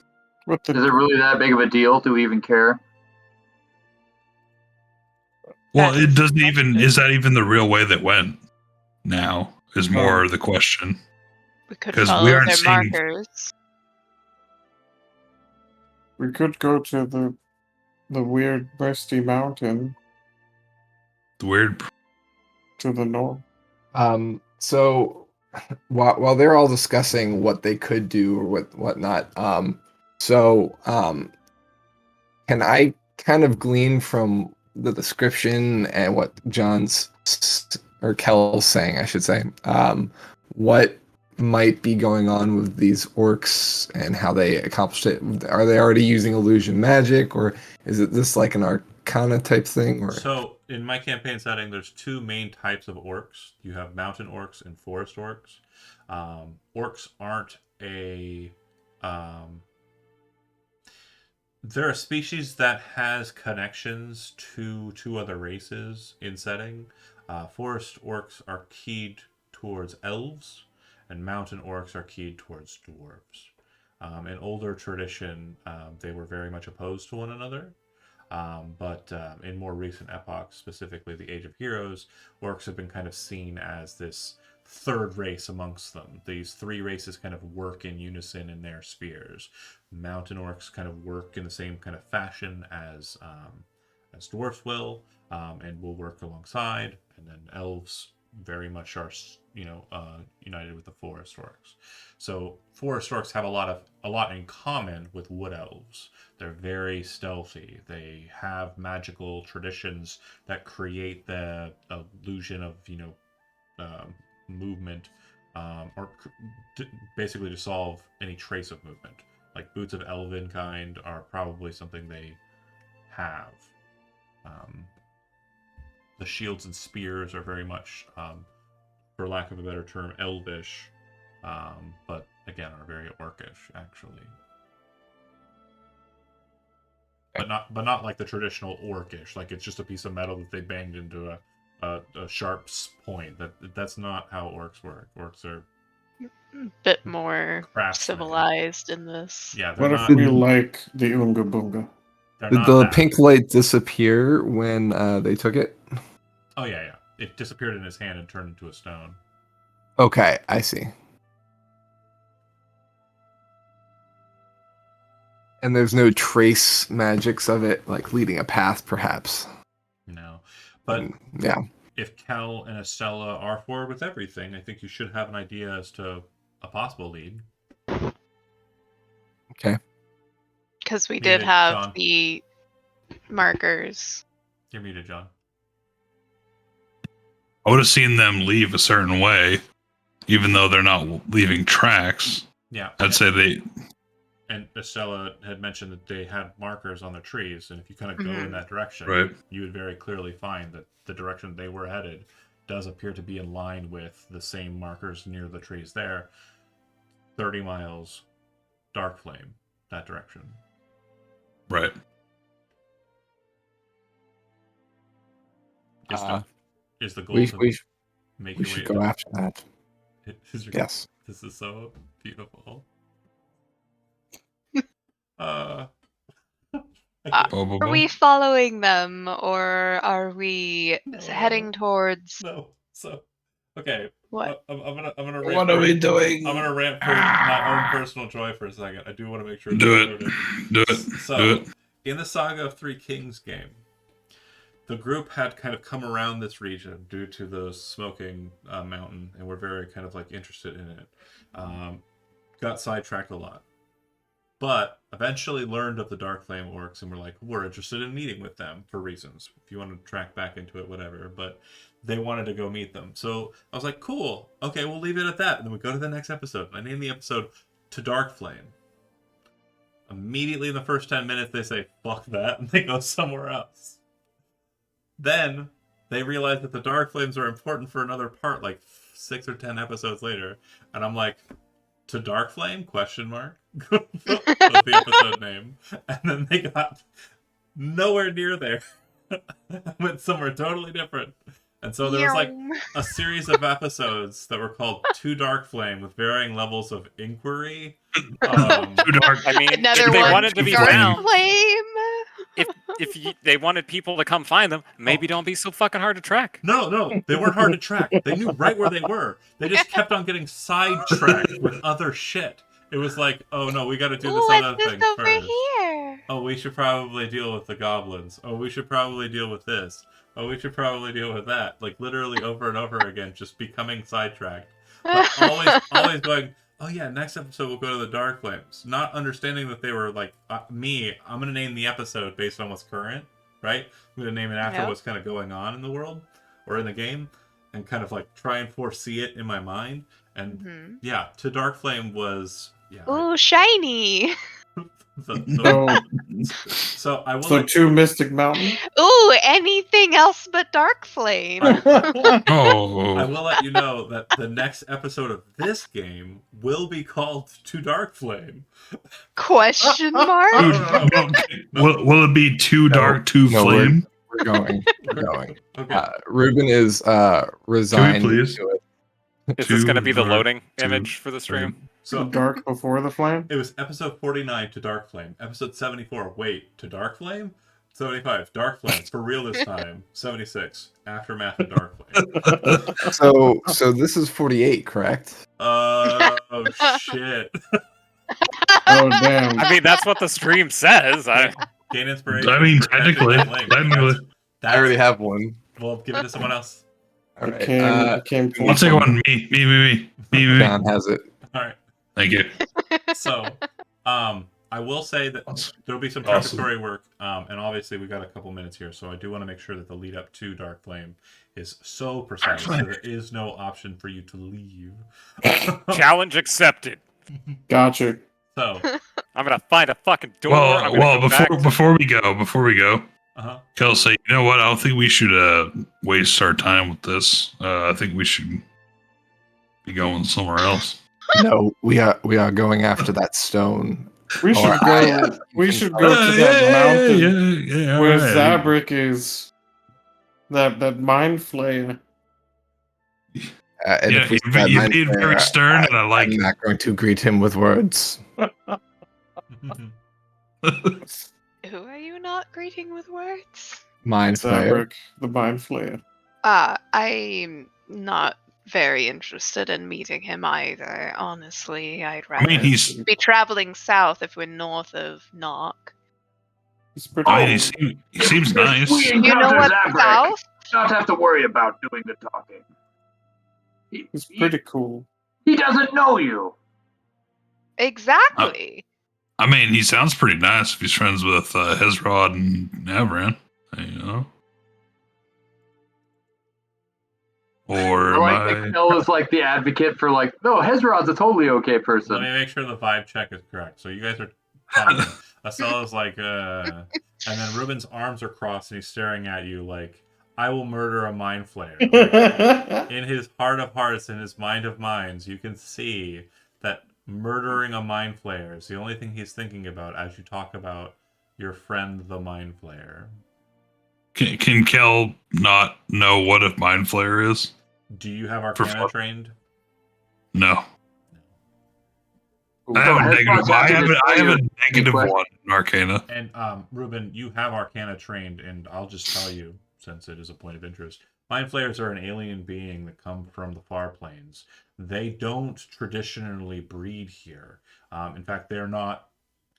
What the? Is it really that big of a deal? Do we even care? Well, That it is doesn't the even. question. Is that even the real way that went? Now is more the question. We could 'Cause we follow aren't their seeing- markers. We could go to the weird breasty mountain The weird. to the north. So while they're all discussing what they could do or whatnot, can I kind of glean from the description and what or Kel's saying, I should say, what might be going on with these orcs and how they accomplished it? Are they already using illusion magic, or is it this like an arcana type thing? Or So in my campaign setting, there's two main types of orcs. You have mountain orcs and forest orcs. Orcs aren't a they're a species that has connections to two other races in setting. Forest orcs are keyed towards elves, and mountain orcs are keyed towards dwarves. In older tradition, they were very much opposed to one another. But in more recent epochs, specifically the Age of Heroes, orcs have been kind of seen as this third race amongst them. These three races kind of work in unison in their spheres. Mountain orcs kind of work in the same kind of fashion as dwarfs will, and will work alongside. And then elves very much are, united with the forest orcs. So forest orcs have a lot in common with wood elves. They're very stealthy. They have magical traditions that create the illusion of movement, basically to solve any trace of movement. Like boots of elven kind are probably something they have. The shields and spears are very much, for lack of a better term, elvish, but again are very orcish actually. But not like the traditional orcish, like it's just a piece of metal that they banged into a sharp point. That's not how orcs work. Orcs are A bit more craftsmen. civilized in this. Yeah, they're What not. if we like the Oonga Boonga? They're did not the that. pink light disappear when they took it? Oh yeah. It disappeared in his hand and turned into a stone. Okay, I see. And there's no trace magics of it, like leading a path, perhaps. No, but Yeah. if Kel and Estella are forward with everything, I think you should have an idea as to a possible lead. Okay. Because we Muted, did have John. the markers. You're muted, John. I would have seen them leave a certain way, even though they're not leaving tracks. Yeah. I'd say they. and Estella had mentioned that they had markers on the trees, and if you kind of go in Mhm. that direction, Right. you would very clearly find that the direction they were headed does appear to be in line with the same markers near the trees there. 30 miles, Dark Flame, that direction. Right. Is the goal We, to we, make we your way should go after that. Yes. This is so beautiful. I can't- Blah, blah, Are blah. we following them, or are we No. heading towards No. So, okay. what? I'm gonna rant What are for- we doing? I'm gonna rant for my own personal joy for a second. I do want to make sure. Do that's it. recorded. Do it. So, Do it. in the Saga of Three Kings game, the group had kind of come around this region due to the smoking mountain, and were very kind of like interested in it. Got sidetracked a lot, but eventually learned of the Dark Flame orcs, and were like, we're interested in meeting with them for reasons. If you want to track back into it, whatever. But they wanted to go meet them, so I was like, cool. Okay, we'll leave it at that. And then we go to the next episode. I named the episode "To Dark Flame." Immediately in the first 10 minutes, they say, fuck that, and they go somewhere else. Then they realize that the Dark Flames are important for another part, like 6 or 10 episodes later. And I'm like, "To Dark Flame?" Question mark. Was the episode name. And then they got nowhere near there. Went somewhere totally different. And so there was like a series of episodes that were called "To Dark Flame" with varying levels of inquiry. Too dark. I mean, Another if they one. wanted to be Dark found, Flame. if they wanted people to come find them, maybe don't be so fucking hard to track. No, they weren't hard to track. They knew right where they were. They just kept on getting sidetracked with other shit. It was like, oh no, we got to do this other What's thing this over first. here? Oh, we should probably deal with the goblins. Oh, we should probably deal with this. Oh, we should probably deal with that. Like literally over and over again, just becoming sidetracked. But always going, oh yeah, next episode we'll go to the Dark Flames. Not understanding that they were like, I'm going to name the episode based on what's current, right? I'm going to name it after Yep. what's kind of going on in the world or in the game, and kind of like try and foresee it in my mind. And Mhm. yeah, "To Dark Flame" was, yeah. Ooh, shiny. So I will So let, two Mystic Mountain. Ooh, anything else but Dark Flame. I Oh. will let you know that the next episode of this game will be called "To Dark Flame." Question mark? Will it be too dark, too no, flame? We're going. We're going. Okay. Ruben is resigned please? to it. Is this going to Too be the dark, loading too image for the stream? So Dark before the flame. it was episode 49, "To Dark Flame." Episode 74, wait, "To Dark Flame"? 75, "Dark Flame," for real this time. 76, "Aftermath of Dark Flame." So this is 48, correct? Oh shit. Oh damn! I mean, that's what the stream says. Gain inspiration. I mean, for catching technically. that link. Technically. That's, I already have one. Well, give it to someone else. All right. It came I'll take one. Me. John has it. All right. Thank you. So, I will say that there'll be some Awesome. preparatory work, and obviously we got a couple minutes here, so I do want to make sure that the lead up to Dark Flame is so precise that there is no option for you to leave. Challenge accepted. Gotcha. So, I'm gonna find a fucking door. I'm Well, gonna go back to- before we go, uh-huh. Kelsey, you know what? I don't think we should waste our time with this. I think we should be going somewhere else. No, we are going after that stone. We should Or go. We should go to that mountain yeah, where alright. Zabrik is. That mind flayer. And Yeah, if we you're start being Mindflayer, very stern, and I like I'm it. not going to greet him with words. Who are you not greeting with words? Mindflayer. Zabrik, the mind flayer. I'm not very interested in meeting him either, honestly. I'd rather I mean, he's. be traveling south if we're north of Knock. He's pretty. I cool. mean, he seems nice. We You know encounter what, Zabrak. south? Not have to worry about doing the talking. He's pretty cool. He doesn't know you. Exactly. I mean, he sounds pretty nice if he's friends with Hezrod and Avran. You know. Or I am like I? that Kel is like the advocate for like, no, Hezrod's a totally okay Let person. me make sure the vibe check is correct. So you guys are talking. Astella's like, and then Ruben's arms are crossed and he's staring at you like, I will murder a mind flayer. Like, in his heart of hearts, in his mind of minds, you can see that murdering a mind flayer is the only thing he's thinking about as you talk about your friend, the mind flayer. Can Kel not know what a mind flayer is? Do you have Arcana fun. trained? No. So I have a Hezrod's negative. I happy have, to I tell have a you negative question. one in Arcana. And Ruben, you have Arcana trained, and I'll just tell you, since it is a point of interest, Mind Flayers are an alien being that come from the far planes. They don't traditionally breed here. In fact, they're not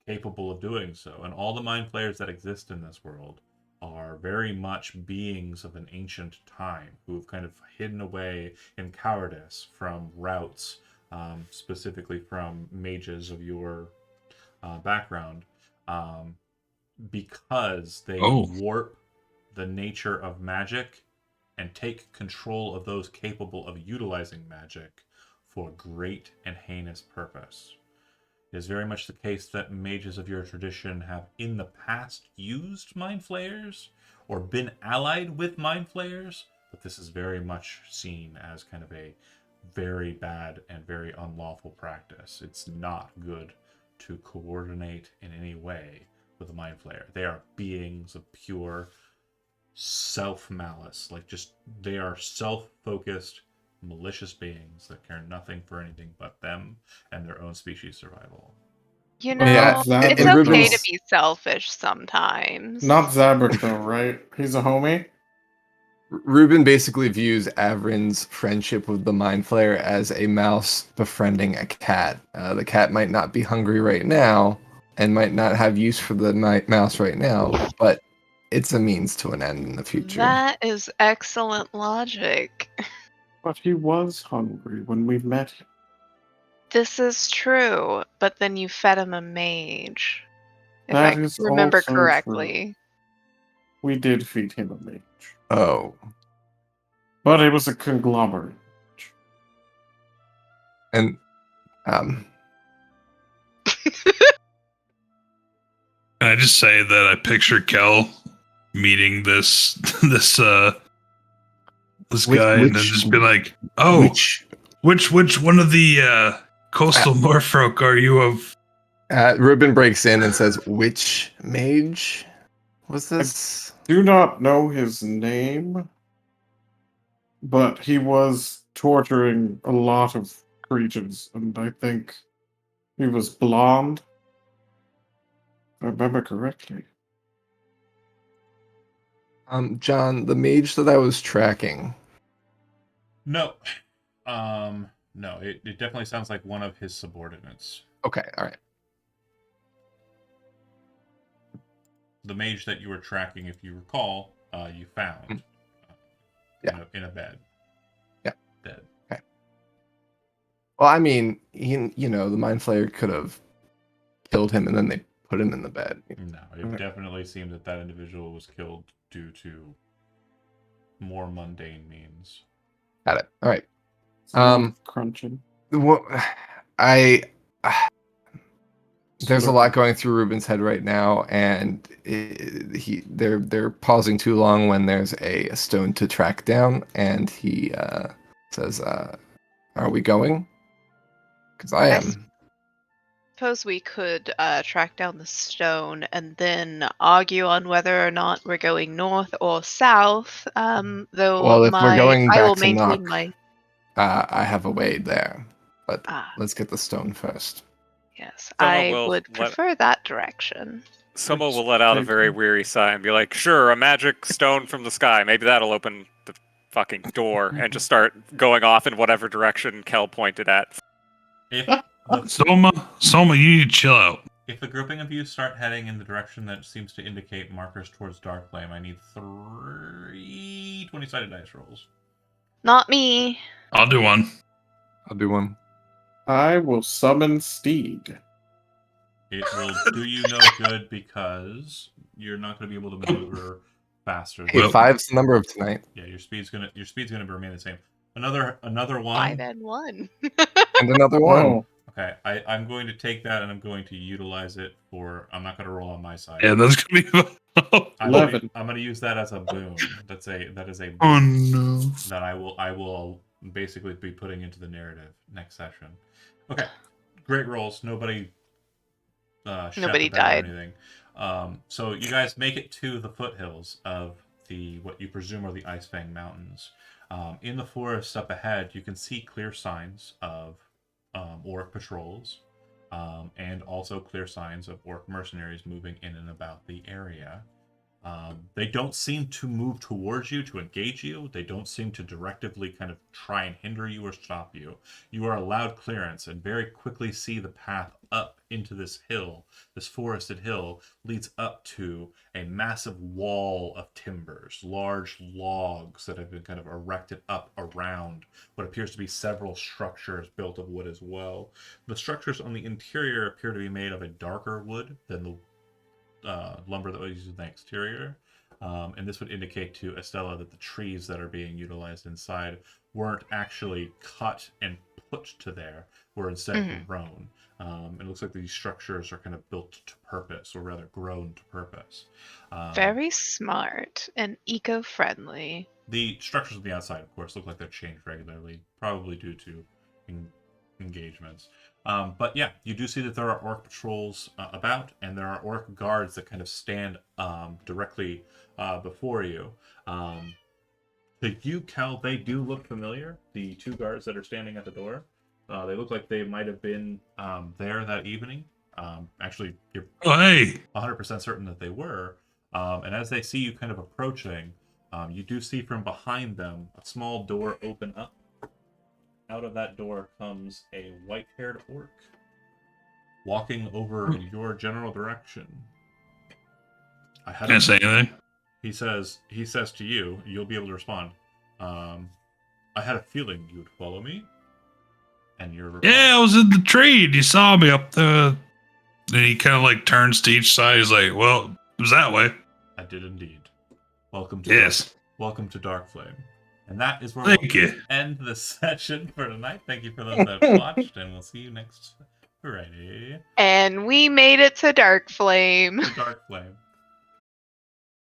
capable of doing so. And all the Mind Flayers that exist in this world are very much beings of an ancient time who have kind of hidden away in cowardice from routes, specifically from mages of your background, because they Oh. warp the nature of magic and take control of those capable of utilizing magic for great and heinous purpose. It is very much the case that mages of your tradition have in the past used mind flayers or been allied with mind flayers, but this is very much seen as kind of a very bad and very unlawful practice. It's not good to coordinate in any way with a mind flayer. They are beings of pure self-malice. Like, just, they are self-focused, malicious beings that care nothing for anything but them and their own species' survival. You know, Yeah, it's and okay Ruben's- to be selfish sometimes. Not Zabert though, right? He's a homie. Ruben basically views Avrin's friendship with the Mind Flayer as a mouse befriending a cat. The cat might not be hungry right now and might not have use for the mouse right now, but it's a means to an end in the future. That is excellent logic. But he was hungry when we met him. This is true, but then you fed him a mage. If That I is remember also correctly. We did feed him a mage. Oh, But it was a conglomerate. and Can I just say that I picture Kel meeting this this guy and then just be like, "Oh, which one of the coastal Morfolk are you of?" Ruben breaks in and says, "Which mage was this?" Do not know his name, but he was torturing a lot of creatures, and I think he was blonde. If I remember correctly. John, the mage that I was tracking. No. No, it definitely sounds like one of his subordinates. Okay, all right. The mage that you were tracking, if you recall, you found Yeah. in a bed. Yeah. Dead. Well, I mean, the Mind Flayer could have killed him and then they put him in the bed. No, it definitely seemed that that individual was killed due to more mundane means. Got it. All right. Crunching. Well, there's a lot going through Ruben's head right now, and they're pausing too long when there's a stone to track down, and he says, "Are we going? Because I am." Suppose we could track down the stone and then argue on whether or not we're going north or south. Though Well, if we're going I will back to maintain Nock, my. I have a way there, but Ah, let's get the stone first. yes, Someone I will would let- prefer that direction. Someone will let out a very weary sigh and be like, "Sure, a magic stone from the sky. Maybe that'll open the fucking door," and just start going off in whatever direction Kel pointed at. If Soma, you need to chill out. the grouping of you start heading in the direction that seems to indicate markers towards Darkflame, I need 3 20-sided dice rolls. Not me. I'll do one. I'll do one. I will summon Steed. It will do you no good because you're not going to be able to maneuver faster. Hey, Well- 5's the number of tonight. Yeah, your speed's gonna remain the same. Another one. 5 and 1. And another one. Oh, Okay, I'm going to take that and I'm going to utilize it for. I'm not going to roll on my side. Yeah, that's gonna be. I'm gonna, 11. I'm going to use that as a boon. That is a boon Oh no! that I will basically be putting into the narrative next session. Okay, great rolls. Nobody. Shat Nobody the bed or died. anything. So you guys make it to the foothills of what you presume are the Icefang Mountains. In the forest up ahead, you can see clear signs of orc patrols, and also clear signs of orc mercenaries moving in and about the area. They don't seem to move towards you to engage you. They don't seem to directively kind of try and hinder you or stop you. You are allowed clearance and very quickly see the path up into this hill. This forested hill leads up to a massive wall of timbers, large logs that have been kind of erected up around what appears to be several structures built of wood as well. The structures on the interior appear to be made of a darker wood than the lumber that was used in the exterior. And this would indicate to Estella that the trees that are being utilized inside weren't actually cut and put to there, were instead grown. It looks like these structures are kind of built to purpose, or rather grown to purpose. Very smart and eco-friendly. The structures on the outside, of course, look like they're changed regularly, probably due to engagements. But yeah, you do see that there are orc patrols about, and there are orc guards that kind of stand directly before you. To you, Cal, they do look familiar. The two guards that are standing at the door, they look like they might have been there that evening. Actually, you're Oh hey! 100% certain that they were. And as they see you kind of approaching, you do see from behind them a small door open up. Out of that door comes a white-haired orc, walking over in your general direction. Can't say anything. He says to you, you'll be able to respond. I had a feeling you would follow me. And you're Yeah, I was in the trade. You saw me up there. Then he kind of like turns to each side. He's like, "Well, it was that way." I did indeed. Welcome to Yes. Welcome to Darkflame. And that is where Thank we'll you. end the session for tonight. Thank you for those that watched, and we'll see you next Friday. And we made it to Darkflame. Darkflame.